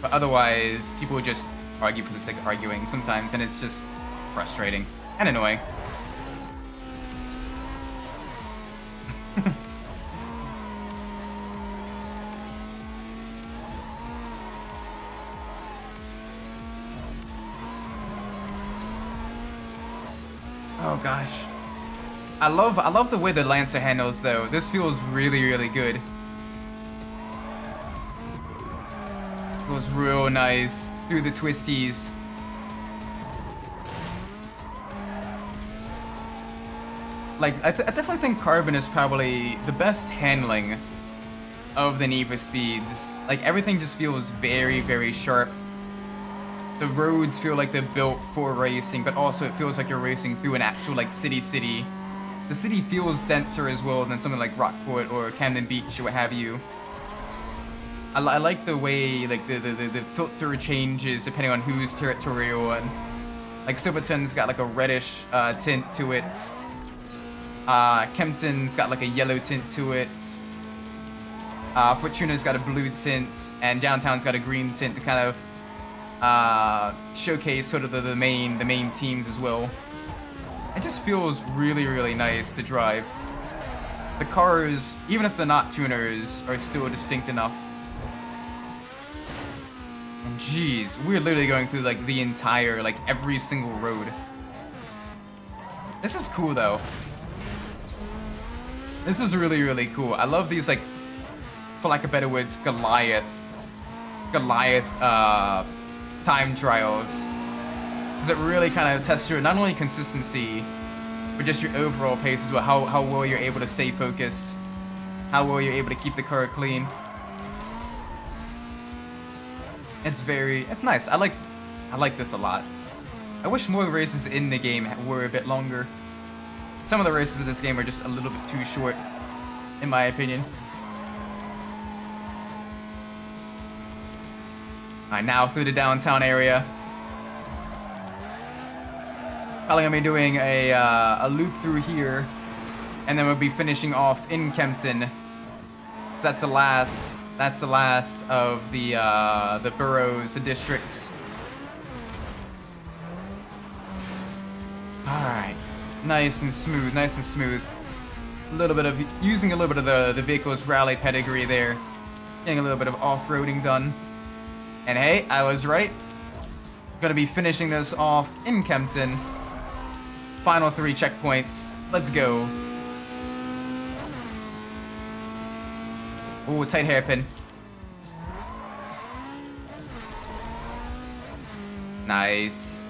But otherwise, people just argue for the sake of arguing sometimes, and it's just frustrating and annoying. Oh gosh, I love the way the Lancer handles though. This feels really, really good. Feels real nice through the twisties. Like I definitely think Carbon is probably the best handling of the Need for Speeds. Like everything just feels very, very sharp. The roads feel like they're built for racing, but also it feels like you're racing through an actual, like, city. The city feels denser as well than something like Rockport or Camden Beach or what have you. I like the way, like, the filter changes depending on who's territorial, and, like, Silverton's got, like, a reddish tint to it. Kempton's got, like, a yellow tint to it. Fortuna's got a blue tint, and Downtown's got a green tint to kind of showcase sort of the main teams as well. It just feels really, really nice to drive. The cars, even if they're not tuners, are still distinct enough. And geez, we're literally going through like the entire, like every single road. This is cool though. This is really, really cool. I love these, like, for lack of better words, Goliath time trials, because it really kind of tests your not only consistency but just your overall pace as well, how well you're able to stay focused, how well you're able to keep the car clean. It's nice. I like this a lot. I wish more races in the game were a bit longer. Some of the races in this game are just a little bit too short, in my opinion. Alright, now through the downtown area. Probably gonna be doing a loop through here, and then we'll be finishing off in Kempton. So that's the last of the boroughs, the districts. All right, nice and smooth, nice and smooth. Using a little bit of the vehicle's rally pedigree there, getting a little bit of off-roading done. And hey, I was right. Gonna be finishing this off in Kempton. Final 3 checkpoints. Let's go. Ooh, tight hairpin. Nice.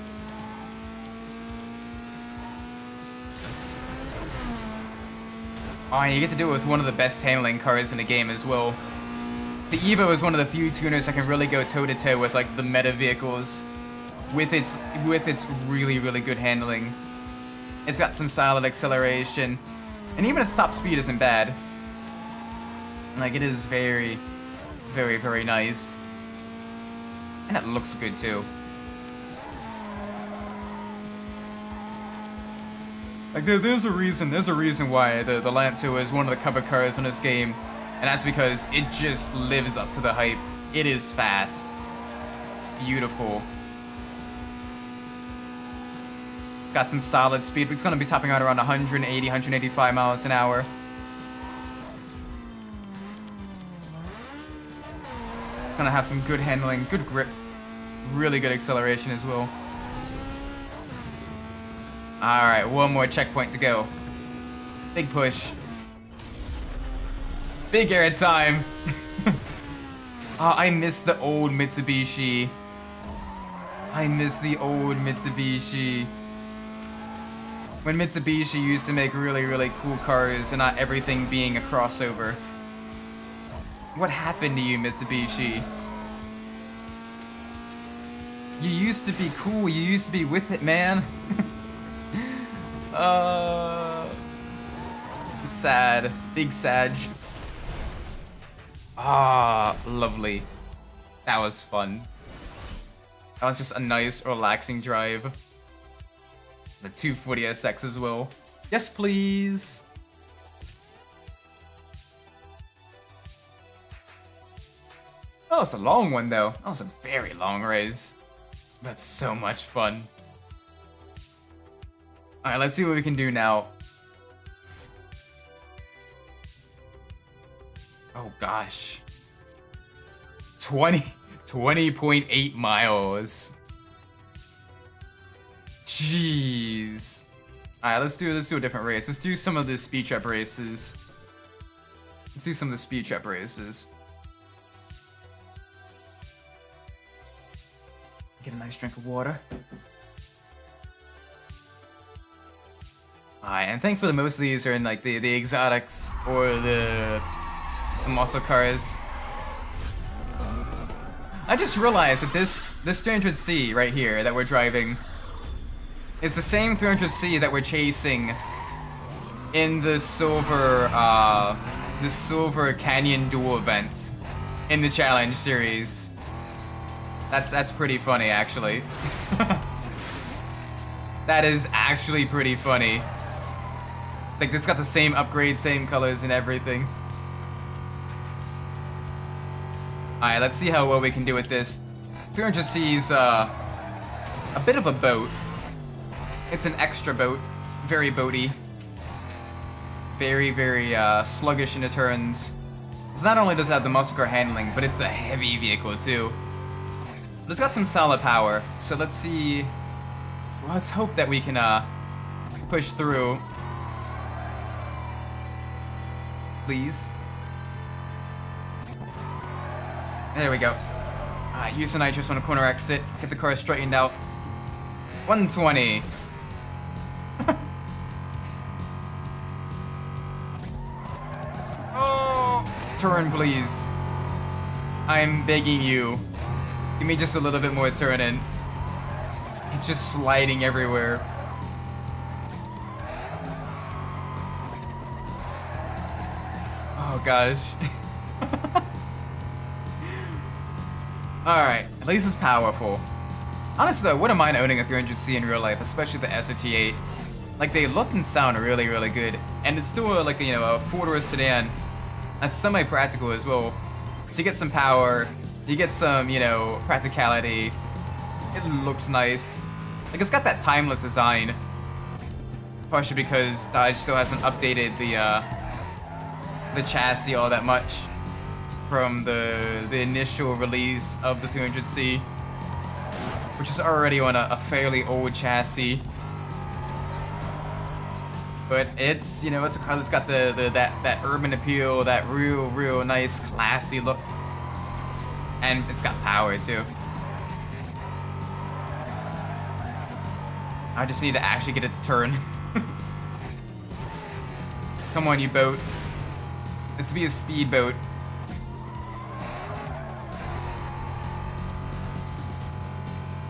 Oh, and you get to do it with one of the best handling cars in the game as well. The Evo is one of the few tuners that can really go toe-to-toe with like the meta vehicles with its really, really good handling. It's got some solid acceleration, and even its top speed isn't bad. Like, it is very, very, very nice. And it looks good too. Like there's a reason why the Lancer is one of the cover cars in this game, and that's because it just lives up to the hype. It is fast. It's beautiful. It's got some solid speed, but it's gonna be topping out around 180, 185 miles an hour. It's gonna have some good handling, good grip, really good acceleration as well. Alright, one more checkpoint to go. Big push. Big air time. Oh, I miss the old Mitsubishi. I miss the old Mitsubishi. When Mitsubishi used to make really, really cool cars and not everything being a crossover. What happened to you, Mitsubishi? You used to be cool. You used to be with it, man. Sad. Big Sag. Ah, lovely. That was fun. That was just a nice, relaxing drive. The 240 SX as well. Yes, please. Oh, it's a long one, though. That was a very long race. That's so much fun. Alright, let's see what we can do now. Oh gosh. 20.8 miles. Jeez. Alright, let's do a different race. Let's do some of the speed trap races. Let's do some of the speed trap races. Get a nice drink of water. Alright, and thankfully most of these are in like the exotics or the muscle cars. I just realized that this 300C right here that we're driving is the same 300C that we're chasing in the Silver Canyon Duel event in the Challenge series. That's pretty funny, actually. That is actually pretty funny. Like, it's got the same upgrade, same colors and everything. Alright, let's see how well we can do with this. 300C's a bit of a boat. It's an extra boat. Very boaty. Very, very sluggish in the turns. So not only does it have the muscle car handling, but it's a heavy vehicle too. But it's got some solid power. So let's see. Well, let's hope that we can push through. Please. There we go. Use the nitrous on a corner exit. Get the car straightened out. 120. Oh, turn, please. I'm begging you. Give me just a little bit more turning. It's just sliding everywhere. Oh gosh. Alright, at least it's powerful. Honestly though, I wouldn't mind owning a 300C in real life, especially the SRT8. Like, they look and sound really, really good. And it's still like, you know, a four-door sedan. That's semi-practical as well. So you get some power, you get some, you know, practicality. It looks nice. Like, it's got that timeless design. Partially because Dodge still hasn't updated the chassis all that much from the initial release of the 300C, which is already on a fairly old chassis. But it's, you know, it's a car that's got that urban appeal, that real nice classy look, and it's got power too. I just need to actually get it to turn. Come on, you boat. Let's be a speedboat.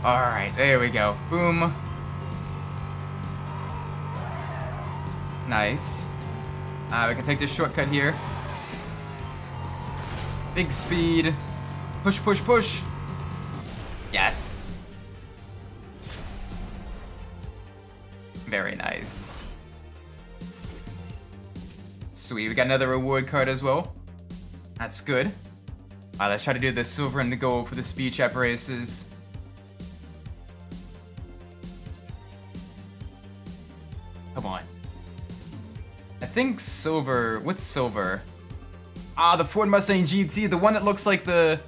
Alright, there we go. Boom. Nice. We can take this shortcut here. Big speed. Push, push, push. Yes. Very nice. Sweet, we got another reward card as well. That's good. Alright, let's try to do the silver and the gold for the speed trap races. Come on. I think silver, what's silver? Ah, the Ford Mustang GT, the one that looks like the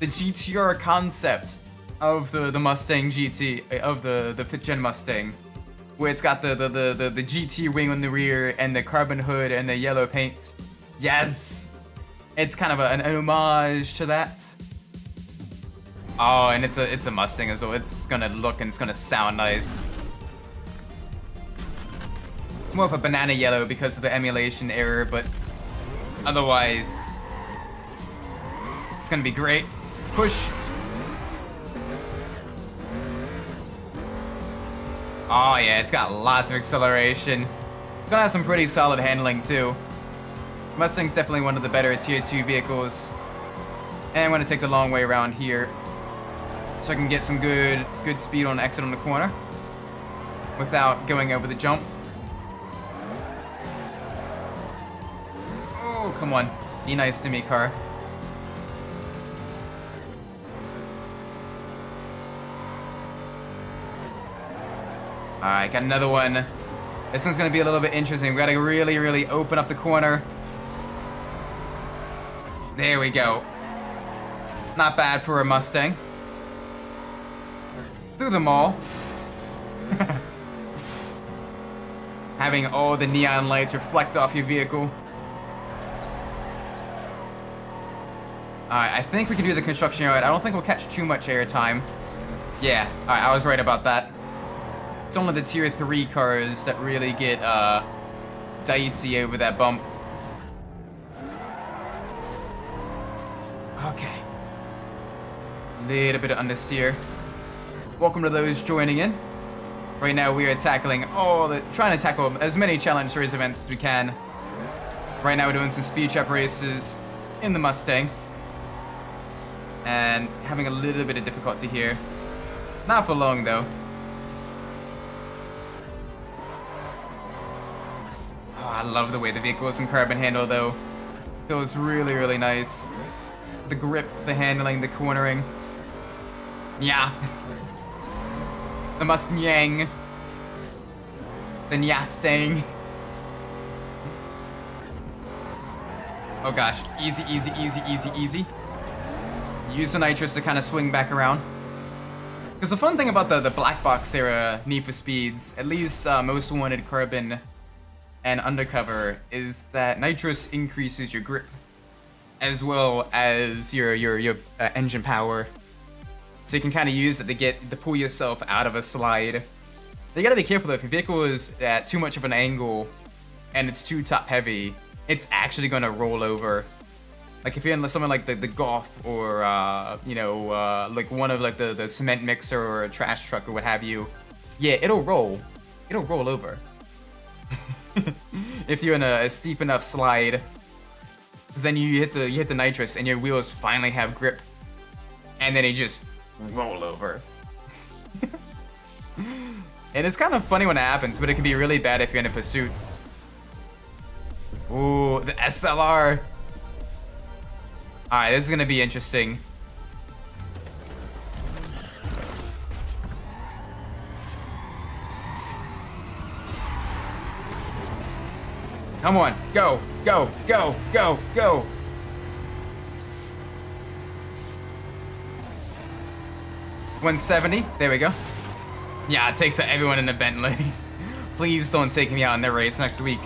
GTR concept of the Mustang GT, of the 5th gen Mustang. Where it's got the GT wing on the rear and the carbon hood and the yellow paint. Yes! It's kind of an homage to that. Oh, and it's a Mustang as well. It's gonna look and it's gonna sound nice. It's more of a banana yellow because of the emulation error, but otherwise, it's gonna be great. Push. Oh yeah, it's got lots of acceleration. It's gonna have some pretty solid handling too. Mustang's definitely one of the better tier 2 vehicles. And I'm gonna take the long way around here, so I can get some good speed on the exit on the corner without going over the jump. Oh, come on. Be nice to me, car. Alright, got another one. This one's gonna be a little bit interesting. We gotta really open up the corner. There we go. Not bad for a Mustang. Through them all. Having all the neon lights reflect off your vehicle. Alright, I think we can do the construction yard. I don't think we'll catch too much airtime. Yeah, alright, I was right about that. It's only the tier 3 cars that really get dicey over that bump. Okay. Little bit of understeer. Welcome to those joining in. Right now we are trying to tackle as many challenge race events as we can. Right now we're doing some speed trap races in the Mustang. And having a little bit of difficulty here. Not for long though. Oh, I love the way the vehicles and carbon handle though. Feels really nice. The grip, the handling, the cornering. Yeah. The Mustang. The Nyastang. Oh gosh, easy. Use the nitrous to kind of swing back around. Because the fun thing about the black box era Need for Speeds, at least most wanted carbon and undercover, is that nitrous increases your grip as well as your engine power. So you can kind of use it to pull yourself out of a slide. You gotta be careful though, if your vehicle is at too much of an angle and it's too top heavy, it's actually gonna roll over. Like if you're in something like the Golf or like one of like the cement mixer or a trash truck or what have you, yeah, it'll roll over. If you're in a steep enough slide, because then you hit the nitrous and your wheels finally have grip, and then they just roll over. And it's kind of funny when it happens, but it can be really bad if you're in a pursuit. Ooh, the SLR. Alright, this is gonna be interesting. Come on, go. 170, there we go. Yeah, it takes everyone in the Bentley. Please don't take me out in the race next week.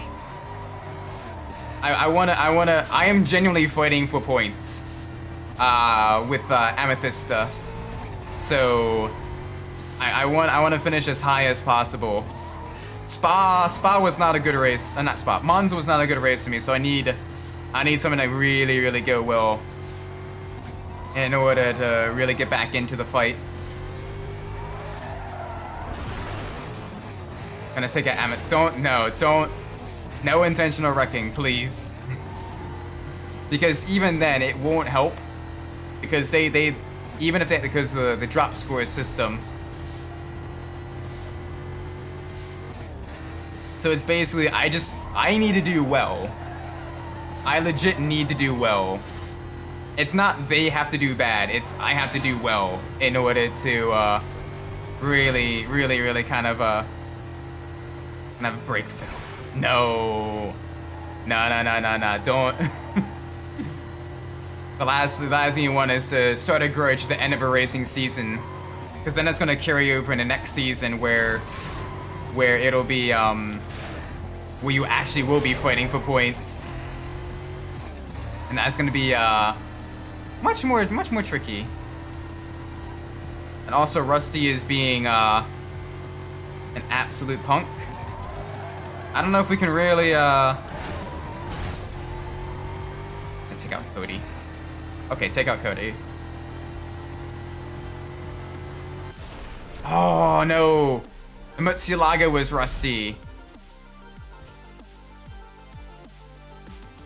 I am genuinely fighting for points with Amethista. So I want to finish as high as possible. Spa was not a good race. Not Spa. Monza was not a good race to me, so I need something that really go well in order to really get back into the fight. Gonna take an Amet. No intentional wrecking, please. Because even then, it won't help. Because because of the drop score system. So it's basically, I need to do well. I legit need to do well. It's not they have to do bad, it's I have to do well in order to really kind of break Phil. No, don't. The last thing you want is to start a grudge at the end of a racing season, because then it's gonna carry over into next season where it'll be where you actually will be fighting for points, and that's gonna be much more tricky. And also Rusty is being an absolute punk. I don't know if we can really let's take out Cody. Okay, take out Cody. Oh no, Mutsuelaga was Rusty.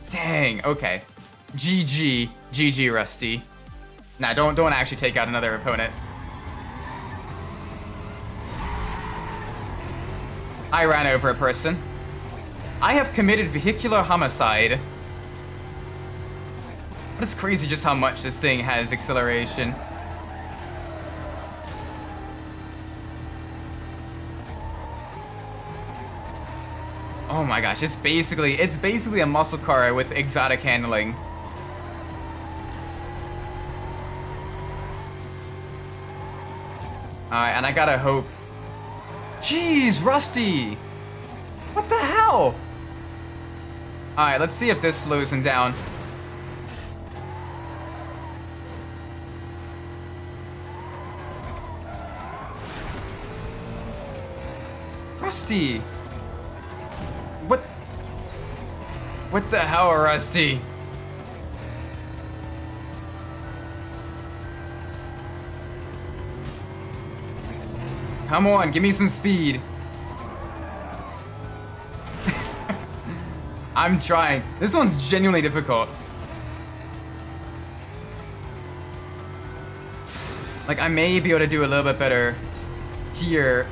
Dang. Okay. GG Rusty. Nah, don't actually take out another opponent. I ran over a person. I have committed vehicular homicide. But it's crazy just how much this thing has acceleration. Oh my gosh, it's basically a muscle car with exotic handling. Alright, and I gotta hope. Jeez, Rusty! What the hell? Alright, let's see if this slows him down. Rusty! What the hell, Rusty? Come on, give me some speed. I'm trying. This one's genuinely difficult. Like, I may be able to do a little bit better here.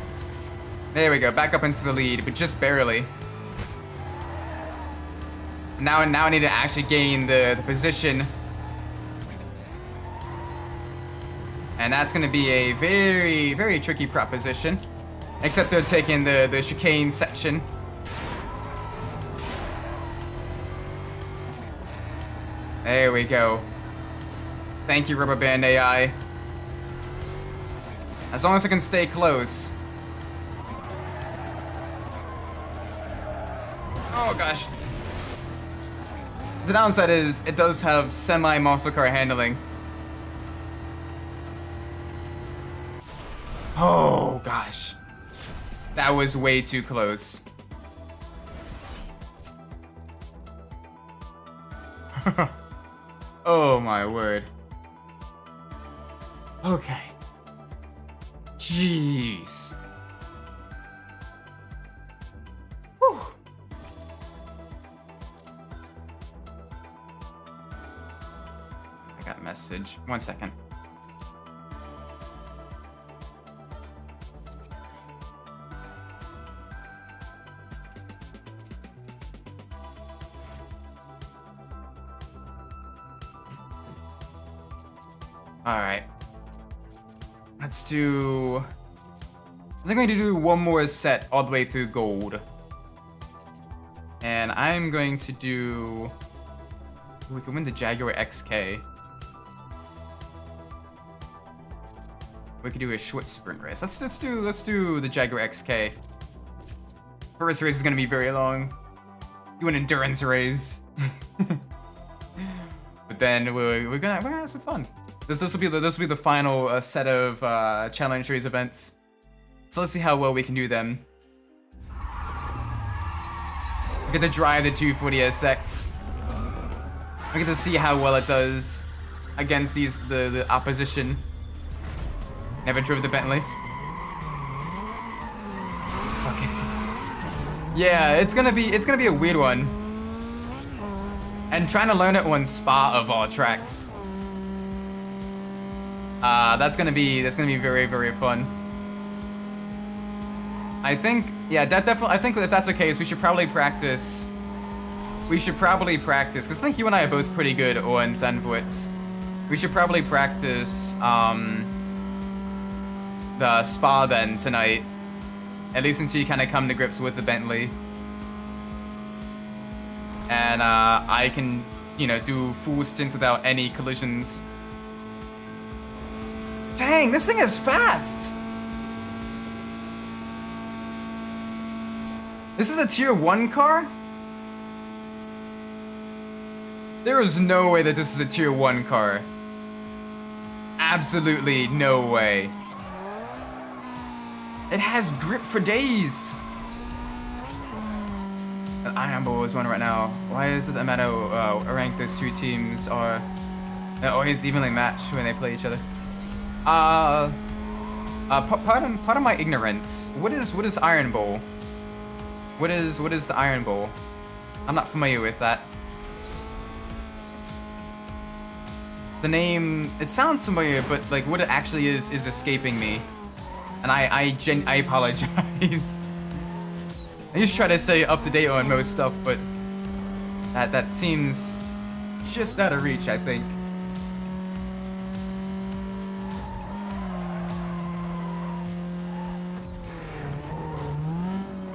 There we go, back up into the lead, but just barely. Now I need to actually gain the position. And that's going to be a very tricky proposition. Except they're taking the chicane section. There we go. Thank you, Rubber Band AI. As long as I can stay close. Oh gosh. The downside is it does have semi-muscle car handling. Oh gosh. That was way too close. Oh my word. Okay. Jeez. Whew. I got a message. 1 second. Alright. Let's do... I think I'm going to do one more set all the way through gold. And I'm going to do... We can win the Jaguar XK. We could do a short sprint race. Let's do the Jaguar XK. First race is going to be very long. Do an endurance race. But then we're gonna have some fun. This will be the final set of challenge race events. So let's see how well we can do them. We get to drive the 240SX. We get to see how well it does against the opposition. Never drove the Bentley. Fuck it. Yeah, it's gonna be a weird one. And trying to learn it on Spa of all tracks. That's gonna be very fun. I think, yeah, that definitely. I think if that's the case, we should probably practice we should probably practice, because I think you and I are both pretty good on Sandwich. We should probably practice the Spa then tonight. At least until you kind of come to grips with the Bentley. And I can, you know, do full stints without any collisions. Dang, this thing is fast! This is a tier 1 car? There is no way that this is a tier 1 car. Absolutely no way. It has grip for days. Iron Bull is one right now. Why is it that Mato rank those two teams are always evenly matched when they play each other? Pardon my ignorance. What is Iron Bull? What is the Iron Bull? I'm not familiar with that. The name, it sounds familiar, but like what it actually is escaping me. And I apologize. I just try to stay up to date on most stuff, but that seems just out of reach, I think.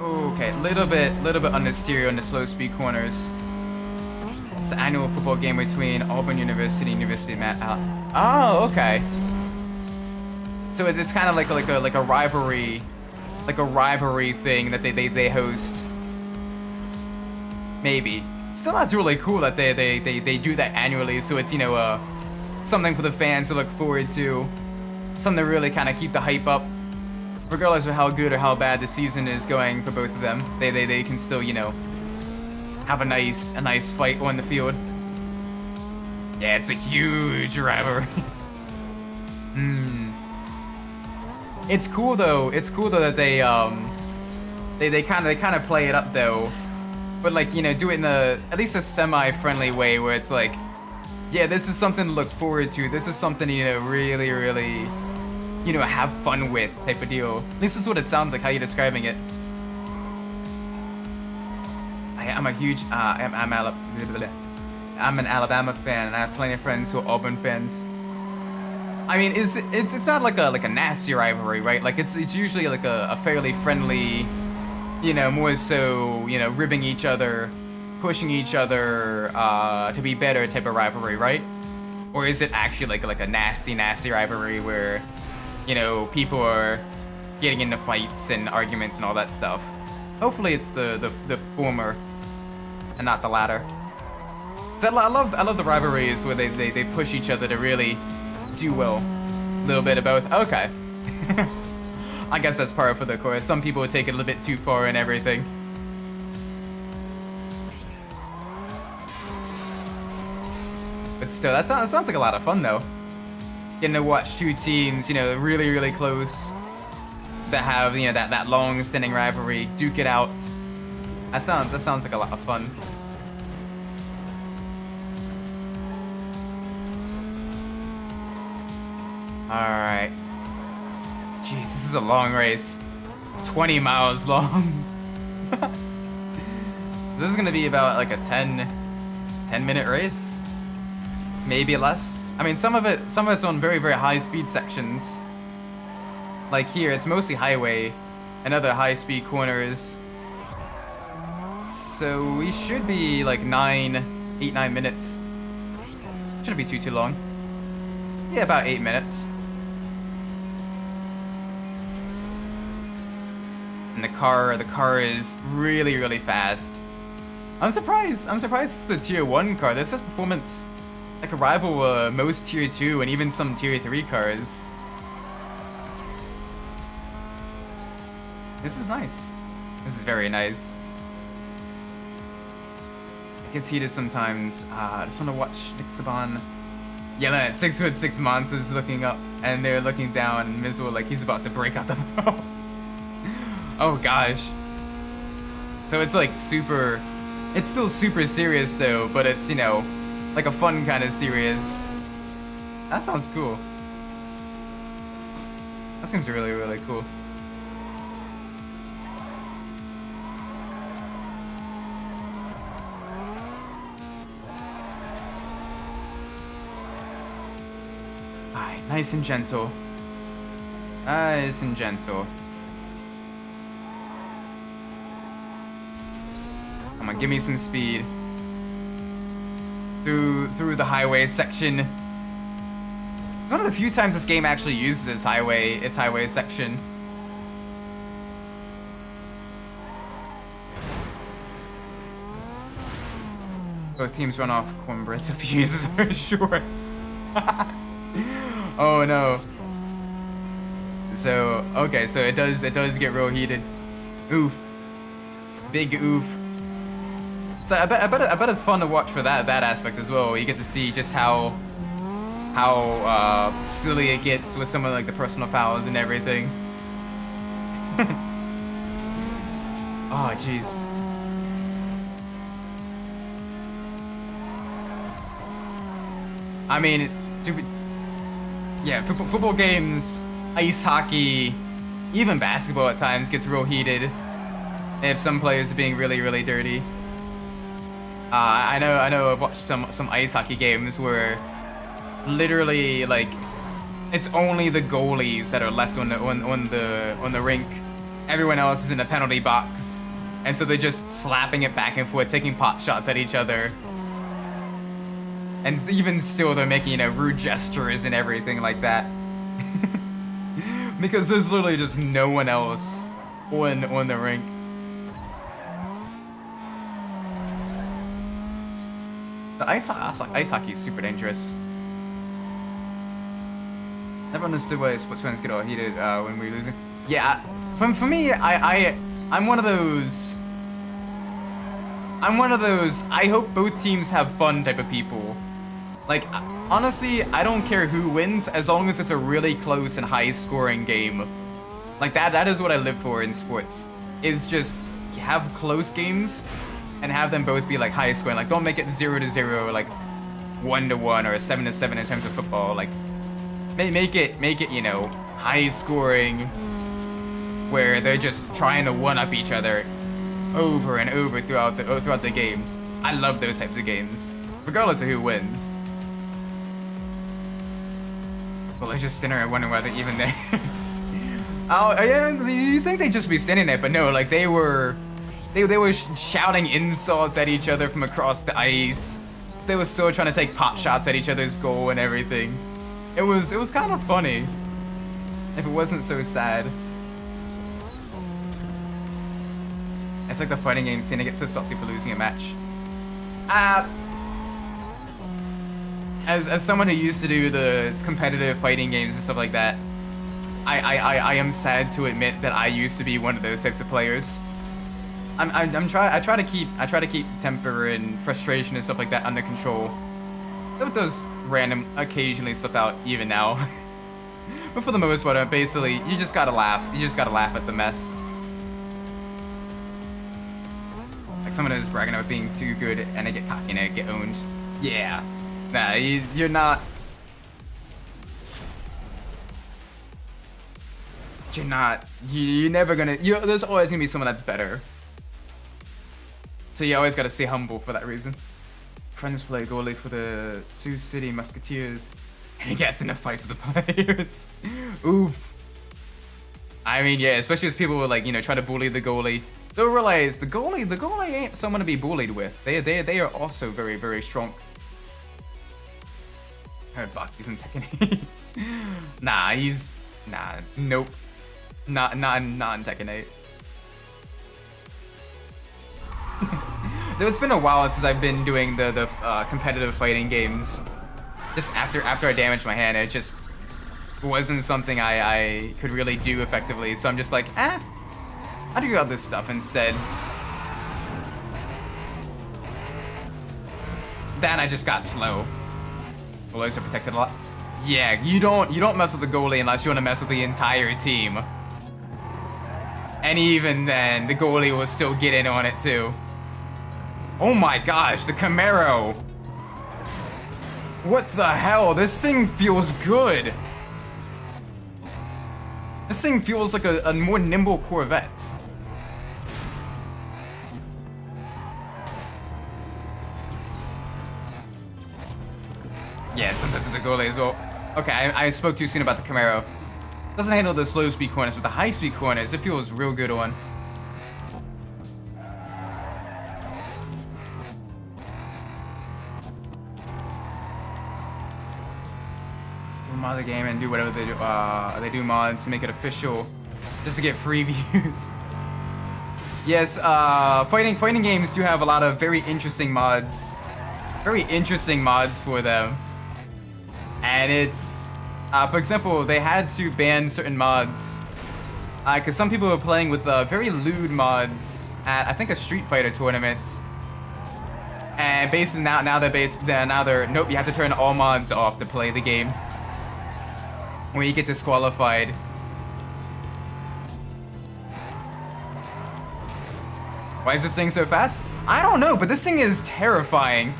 Okay, little bit understeer on the slow speed corners. It's the annual football game between Auburn University and University of Oh, okay. So it's kind of like a rivalry, thing that they host. Maybe. Still, that's really cool that they do that annually. So it's, you know, something for the fans to look forward to, something to really kind of keep the hype up, regardless of how good or how bad the season is going for both of them. They can still, you know, have a nice fight on the field. Yeah, it's a huge rivalry. It's cool though. It's cool though that they kind of play it up though, but like, you know, do it in at least a semi-friendly way where it's like, yeah, this is something to look forward to. This is something, you know, really, you know, have fun with type of deal. At least that's what it sounds like how you're describing it. I'm a huge I'm an Alabama fan, and I have plenty of friends who are Auburn fans. I mean, it's not like a nasty rivalry, right? Like it's usually like a fairly friendly, you know, more so, you know, ribbing each other, pushing each other to be better type of rivalry, right? Or is it actually like a nasty rivalry where, you know, people are getting into fights and arguments and all that stuff? Hopefully it's the former and not the latter. So I love the rivalries where they push each other to really do well. A little bit of both. Okay. I guess that's par for the course. Some people would take it a little bit too far and everything. But still, that sounds like a lot of fun though. Getting to watch two teams, you know, really close, that have, you know, that long-standing rivalry, duke it out. That sounds like a lot of fun. Alright. Jeez, this is a long race. 20 miles long. This is gonna be about like a 10-minute race. Maybe less. I mean, some of it's on very high speed sections. Like here, it's mostly highway and other high speed corners. So we should be like 8-9 minutes. Shouldn't be too long. Yeah, about 8 minutes. And the car is really fast. I'm surprised it's the tier 1 car. This has performance like a rival most tier 2 and even some tier 3 cars. This is nice. This is very nice. It gets heated sometimes. I just want to watch Nick Saban yelling at 6'6" monsters looking up, and they're looking down and miserable like he's about to break out the ball. Oh gosh. So it's like it's still super serious though, but it's, you know, like a fun kind of serious. That sounds cool. That seems really cool. Nice and gentle. Nice and gentle. Come on, give me some speed. Through the highway section. It's one of the few times this game actually uses its highway section. Both teams run off Umbras if he uses her, sure. Oh no. So okay, so it does get real heated. Oof. Big oof. So I bet it's fun to watch for that aspect as well. You get to see just how silly it gets with some of like the personal fouls and everything. Oh jeez. I mean, yeah, football games, ice hockey, even basketball at times gets real heated if some players are being really dirty. I know I've watched some ice hockey games where literally like it's only the goalies that are left on the rink. Everyone else is in a penalty box, and so they're just slapping it back and forth, taking pot shots at each other. And even still, they're making, you know, rude gestures and everything like that. Because there's literally just no one else on the rink. The ice hockey is super dangerous. Never understood why sports fans get all heated when we're losing. Yeah, for me, I'm one of those. I hope both teams have fun type of people. Like, honestly, I don't care who wins as long as it's a really close and high-scoring game. Like, that is what I live for in sports. Is just have close games and have them both be, like, high-scoring. Like, don't make it 0-0, like, 1-1 or 7-7 in terms of football. Like, make it, you know, high-scoring where they're just trying to one-up each other over and over throughout the game. I love those types of games, regardless of who wins. Well, they're just sitting there wondering why they're even there. Oh, yeah, you think they'd just be sitting there, but no, like they were shouting insults at each other from across the ice. They were still trying to take pot shots at each other's goal and everything. It was kind of funny, if it wasn't so sad. It's like the fighting game scene. I get so salty for losing a match. As someone who used to do the competitive fighting games and stuff like that, I am sad to admit that I used to be one of those types of players. I try to keep temper and frustration and stuff like that under control. It does occasionally slip out even now. But for the most part, basically, you just gotta laugh. You just gotta laugh at the mess. Like someone who's bragging about being too good and they get cocky and they get owned. Yeah. Nah, you're not. You're not. You're never gonna. There's always gonna be someone that's better. So you always gotta stay humble for that reason. Friends play goalie for the Sioux City Musketeers, and he gets into fights with the players. Oof. I mean, yeah, especially as people will like, you know, try to bully the goalie. They'll realize the goalie ain't someone to be bullied with. They are also very strong. He's in Tekken 8. Nope. Not in Tekken 8. Though it's been a while since I've been doing the competitive fighting games. Just after I damaged my hand, it just wasn't something I could really do effectively. So I'm just like, I'll do other stuff instead. Then I just got slow. Goalies are protected a lot. Yeah, you don't mess with the goalie unless you want to mess with the entire team. And even then, the goalie will still get in on it too. Oh my gosh, the Camaro. What the hell? This thing feels good. This thing feels like a more nimble Corvette. Yeah, sometimes with the goalie as well. Okay, I spoke too soon about the Camaro. Doesn't handle the slow speed corners, but the high speed corners, it feels real good on. Mod the game and do whatever they do. They do mods to make it official, just to get free views. Yes, fighting games do have a lot of very interesting mods for them. And it's, for example, they had to ban certain mods because some people were playing with very lewd mods at I think a Street Fighter tournament. And basically now they're nope, you have to turn all mods off to play the game. When you get disqualified. Why is this thing so fast? I don't know, but this thing is terrifying.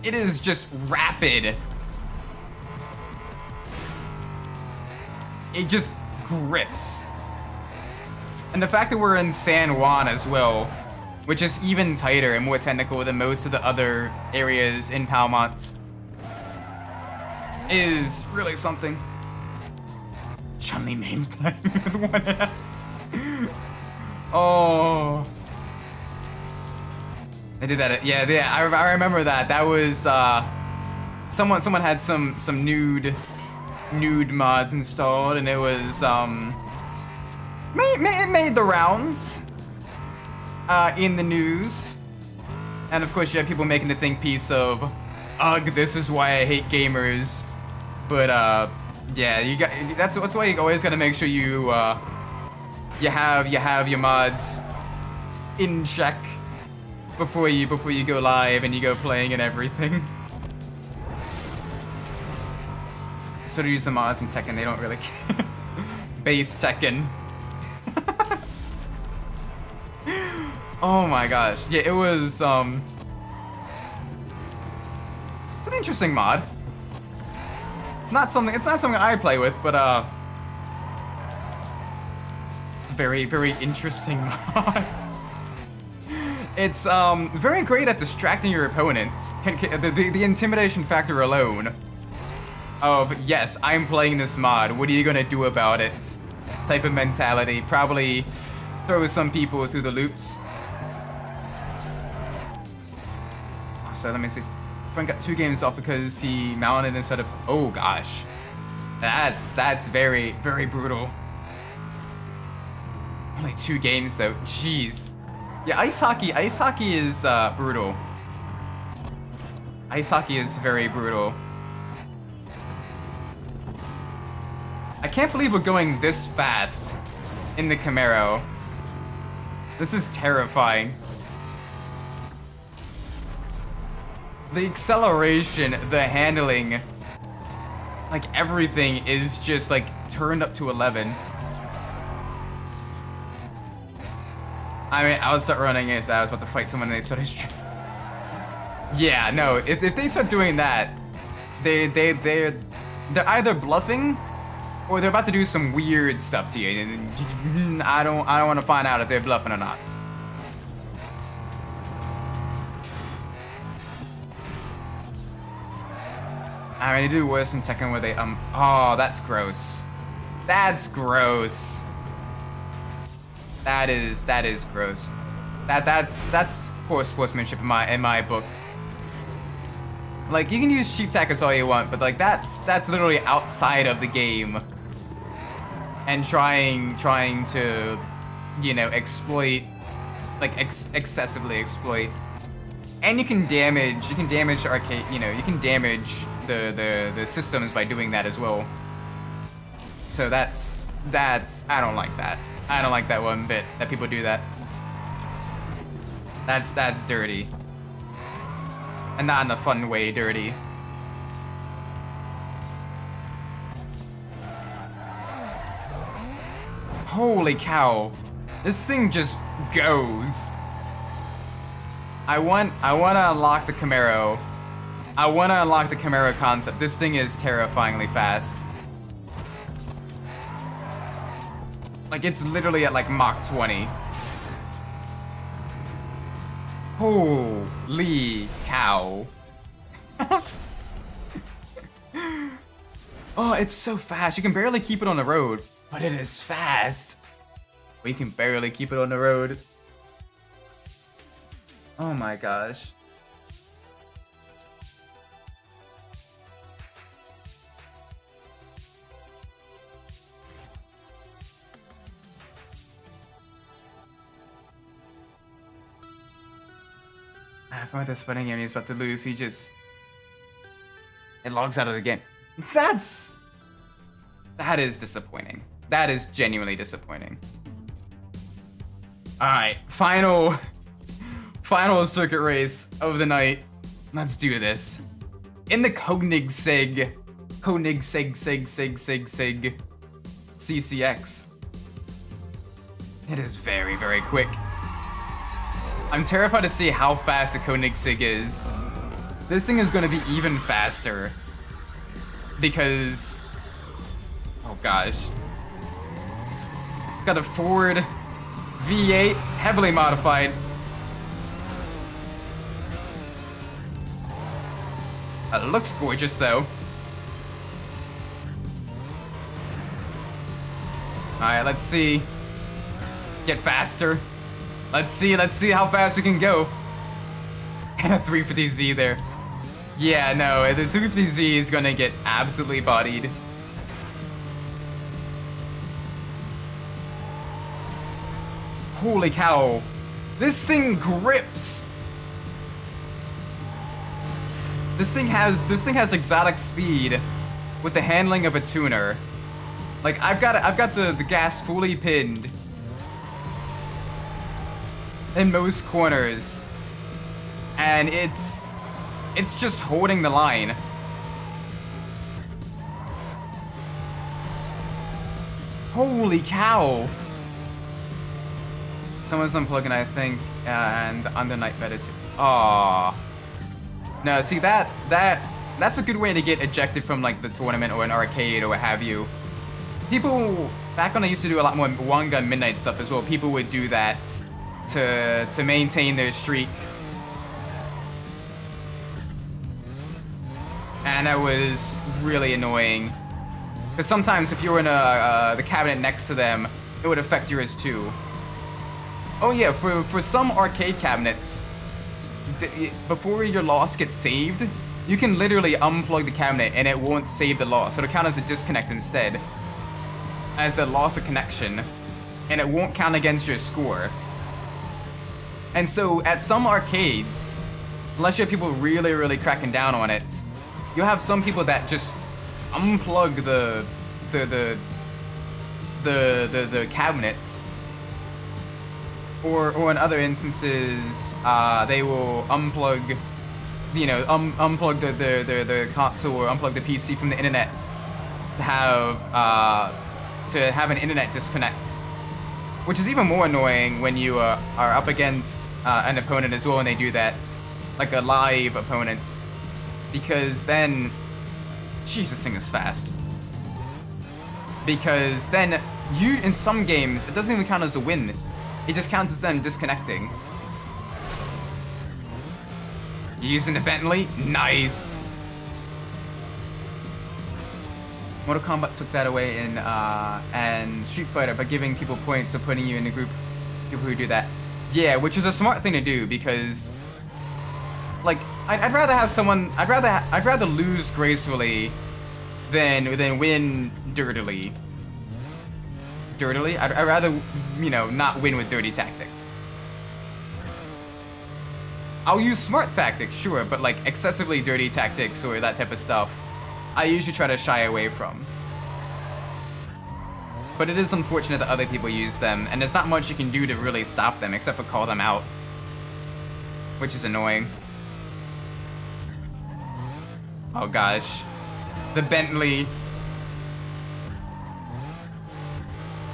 It is just rapid. It just grips. And the fact that we're in San Juan as well, which is even tighter and more technical than most of the other areas in Palmont, is really something. Chun-Li main's playing with one hand. Oh. They did that. Yeah. I remember that. That was someone had some nude mods installed, and it was it made the rounds in the news, and of course you have people making the think piece of, ugh, this is why I hate gamers, but yeah, you got that's why you always gotta make sure you have your mods in check before you go live and you go playing and everything. So to use the mods in Tekken, they don't really care. Base Tekken. Oh my gosh, yeah, it was it's an interesting mod. It's not something I play with, but it's a very, very interesting mod. It's very great at distracting your opponents. The intimidation factor alone of, yes, I'm playing this mod, what are you gonna do about it? Type of mentality probably throws some people through the loops. So let me see. Frank got 2 games off because he mounted instead of, oh gosh. That's very, very brutal. Only 2 games though, jeez. Yeah, ice hockey is brutal. Ice hockey is very brutal. I can't believe we're going this fast in the Camaro. This is terrifying. The acceleration, the handling, like everything is just like turned up to 11. I mean, I would start running if I was about to fight someone and they started yeah, no, if they start doing that, they're either bluffing or they're about to do some weird stuff to you. And I don't want to find out if they're bluffing or not. I mean, they do worse in Tekken where they oh, that's gross. That's gross. That is gross. That's poor sportsmanship in my book. Like, you can use cheap tactics all you want, but like that's literally outside of the game. And trying to, you know, exploit, like excessively exploit. And you can damage arcade, you know, you can damage the systems by doing that as well. So that's I don't like that. I don't like that one bit that people do that. That's dirty. And not in a fun way dirty. Holy cow. This thing just goes. I want to unlock the Camaro. I want to unlock the Camaro concept. This thing is terrifyingly fast. Like, it's literally at like Mach 20. Holy cow. Oh, it's so fast. You can barely keep it on the road, but it is fast. We can barely keep it on the road. Oh my gosh. I find this funny game he's about to lose. He just... It logs out of the game. That is disappointing. That is genuinely disappointing. Alright, final circuit race of the night. Let's do this. In the Koenigsegg CCX. It is very, very quick. I'm terrified to see how fast the Koenigsegg is. This thing is going to be even faster. Because... Oh gosh. It's got a Ford V8, heavily modified. It looks gorgeous though. Alright, let's see. Get faster. Let's see how fast we can go. And a 350Z there. Yeah, no, the 350Z is gonna get absolutely bodied. Holy cow. This thing grips. This thing has exotic speed with the handling of a tuner. Like I've got the gas fully pinned in most corners, and it's just holding the line. Holy cow! Someone's unplugging, I think, and under night better too. Aww. No, see that's a good way to get ejected from like the tournament or an arcade or what have you. People back when I used to do a lot more one gun midnight stuff as well, people would do that to maintain their streak. And that was really annoying. Because sometimes if you were in the cabinet next to them, it would affect yours too. Oh yeah, for some arcade cabinets, before your loss gets saved, you can literally unplug the cabinet and it won't save the loss. It'll count as a disconnect instead. As a loss of connection. And it won't count against your score. And so at some arcades, unless you have people really, really cracking down on it, you'll have some people that just unplug the cabinets. Or in other instances, they will unplug, unplug the console or unplug the PC from the internet to have an internet disconnect, which is even more annoying when you are up against an opponent as well, and they do that, like a live opponent, because then, Jesus, this thing is fast. Because then in some games, it doesn't even count as a win. It just counts as them disconnecting. You using the Bentley? Nice. Mortal Kombat took that away in and Street Fighter by giving people points or putting you in a group of people who do that. Yeah, which is a smart thing to do because, like, I'd rather have someone. I'd rather lose gracefully than win dirtily. I'd rather, not win with dirty tactics. I'll use smart tactics, sure, but like excessively dirty tactics or that type of stuff, I usually try to shy away from. But it is unfortunate that other people use them, and there's not much you can do to really stop them except for call them out, which is annoying. Oh gosh. The Bentley.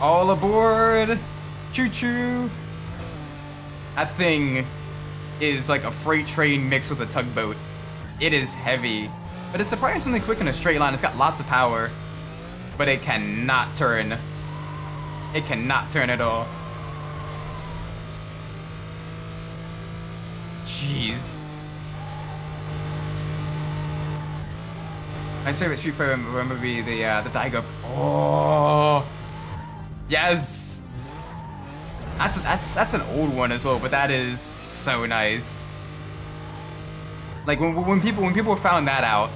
All aboard! Choo-choo! That thing is like a freight train mixed with a tugboat. It is heavy, but it's surprisingly quick in a straight line. It's got lots of power, but it cannot turn. It cannot turn at all. Jeez. My favorite Street Fighter would be the Daigo. Oh, yes. That's an old one as well, but that is so nice. Like when people found that out,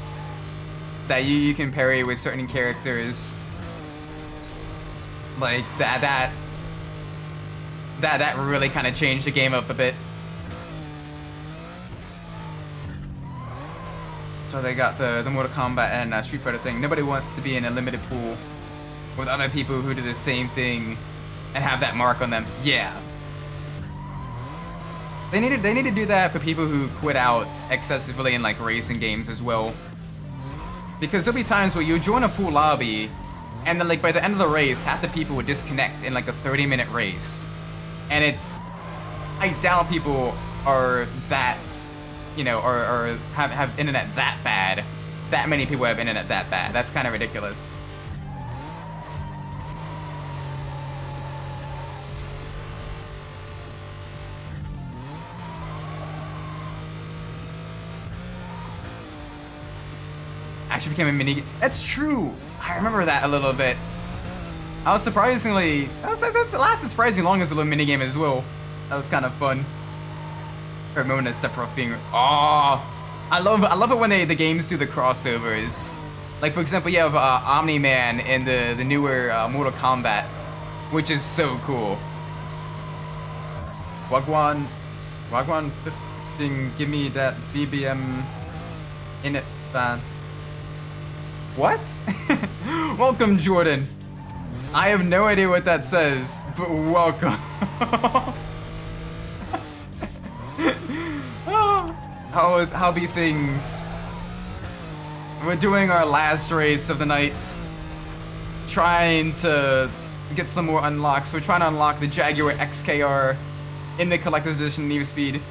that you can parry with certain characters, like that really kind of changed the game up a bit. So they got the Mortal Kombat and Street Fighter thing. Nobody wants to be in a limited pool with other people who do the same thing and have that mark on them. Yeah. They need to do that for people who quit out excessively in like racing games as well. Because there'll be times where you join a full lobby and then like by the end of the race, half the people would disconnect in like a 30-minute race. And I doubt people are that, you know, or have internet that bad. That many people have internet that bad. That's kind of ridiculous. Actually became a mini. That's true. I remember that a little bit. I was surprisingly. That lasted surprisingly long as a little mini game as well. That was kind of fun. For a moment of Sephiroth being. Oh, I love it when the games do the crossovers. Like for example, you have Omni-Man in the newer Mortal Kombat, which is so cool. Wagwan, 15, give me that BBM in it, fan. What? Welcome, Jordan. I have no idea what that says, but welcome. How be things? We're doing our last race of the night, trying to get some more unlocks. We're trying to unlock the Jaguar XKR in the collector's edition Need for Speed.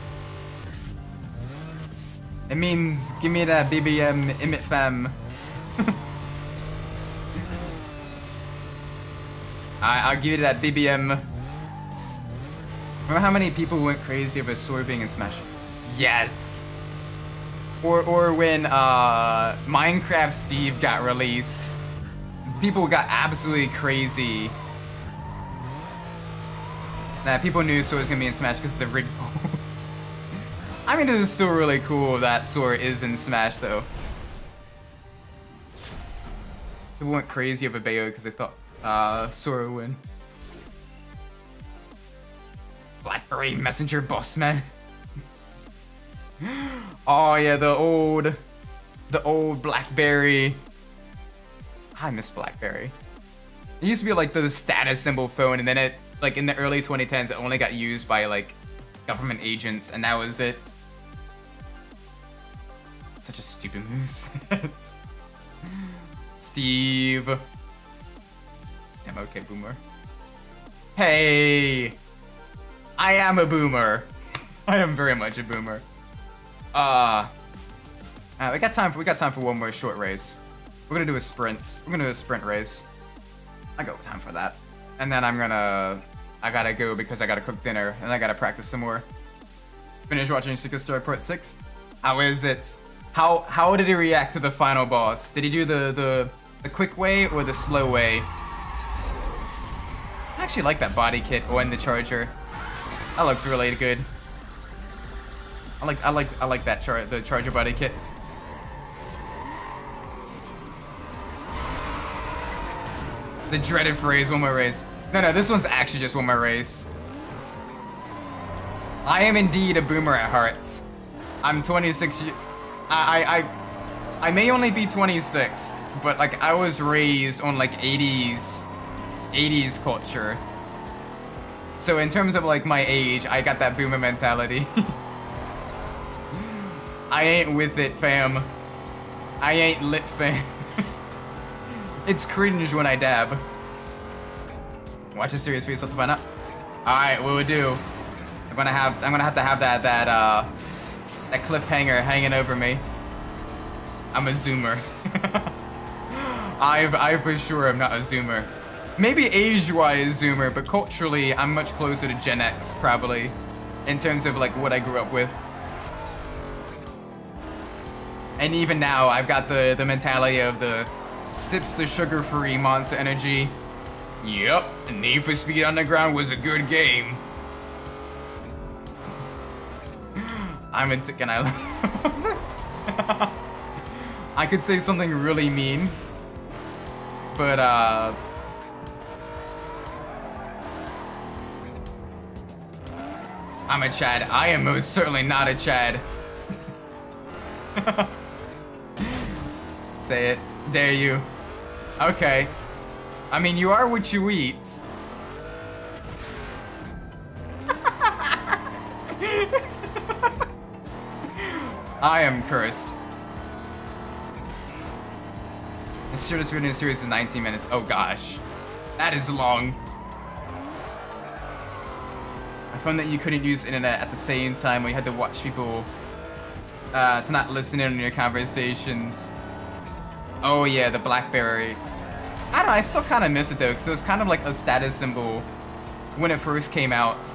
It means give me that BBM Emmet fam. I'll give you that BBM. Remember how many people went crazy over Sora being in Smash? Yes. Or when Minecraft Steve got released, people got absolutely crazy. Nah, people knew Sora was gonna be in Smash because of the rig pose. I mean, it is still really cool that Sora is in Smash though. People went crazy over Bayo because they thought Sora would win. Blackberry Messenger boss man. Oh yeah, the old Blackberry. I miss Blackberry. It used to be like the status symbol phone, and then it, like in the early 2010s, it only got used by like government agents, and that was it. Such a stupid moveset. Steve. I'm okay, boomer. Hey, I am a boomer. I am very much a boomer. We got time for one more short race. We're gonna do a sprint. We're gonna do a sprint race. I got time for that. And then I gotta go because I gotta cook dinner and I gotta practice some more. Finish watching Secret Story Part 6. How is it? How did he react to the final boss? Did he do the quick way or the slow way? I actually like that body kit or in the charger. That looks really good. I like that the charger body kits. The dreaded phrase, one more race. No, this one's actually just one more race. I am indeed a boomer at heart. I'm 26. I may only be 26, but like I was raised on like 80s culture. So in terms of like my age, I got that boomer mentality. I ain't with it, fam. I ain't lit, fam. It's cringe when I dab. Watch a series for yourself to find out. All right, what we'll do? I'm gonna have to have that cliffhanger hanging over me. I'm a zoomer. I for sure am not a zoomer. Maybe age-wise zoomer, but culturally I'm much closer to Gen X probably, in terms of like what I grew up with. And even now, I've got the mentality of the sips the sugar-free Monster Energy. Yep, Need for Speed Underground was a good game. I'm into, can I love it? I could say something really mean, but I'm a Chad. I am most certainly not a Chad. Say it. Dare you. Okay. I mean, you are what you eat. I am cursed. The shortest video in the series is 19 minutes. Oh gosh. That is long. I found that you couldn't use internet at the same time when you had to watch people to not listen in on your conversations. Oh yeah, the BlackBerry. I don't know, I still kind of miss it though, because it was kind of like a status symbol when it first came out.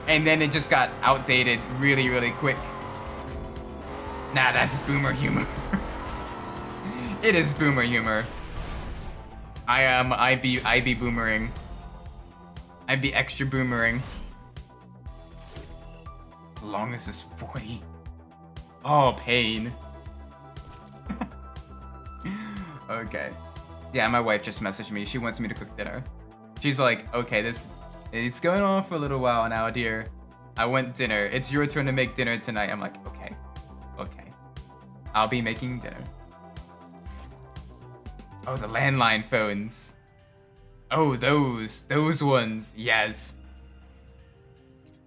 And then it just got outdated really, really quick. Nah, that's boomer humor. It is boomer humor. I be boomering. I be extra boomering. Longest is 40. Oh, pain. Okay. Yeah, my wife just messaged me. She wants me to cook dinner. She's like, okay, it's going on for a little while now, dear. I want dinner. It's your turn to make dinner tonight. I'm like, okay. Okay. I'll be making dinner. Oh, the landline phones. Oh, those ones. Yes.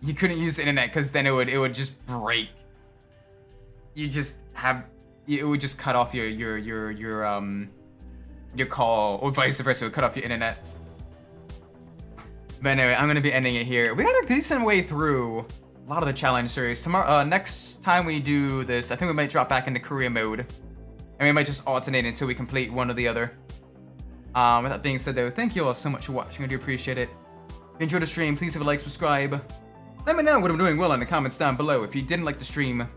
You couldn't use the internet because then it would just break. You just have, it would just cut off your call, or vice versa. It would cut off your internet. But anyway, I'm gonna be ending it here. We got a decent way through a lot of the challenge series. Tomorrow, next time we do this, I think we might drop back into career mode, and we might just alternate until we complete one or the other. With that being said, though, thank you all so much for watching. I do appreciate it. If you enjoyed the stream, please leave a like, subscribe. Let me know what I'm doing well in the comments down below. If you didn't like the stream,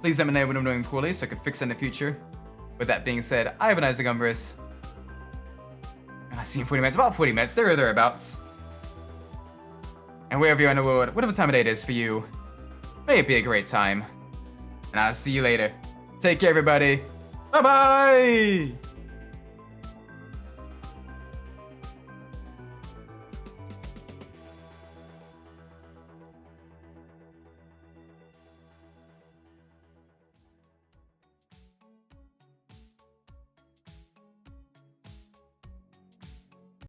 please let me know what I'm doing poorly so I can fix it in the future. With that being said, I have a nice Umbras. I've seen 40 minutes, about 40 minutes, there or thereabouts. And wherever you are in the world, whatever time of day it is for you, may it be a great time. And I'll see you later. Take care, everybody. Bye-bye!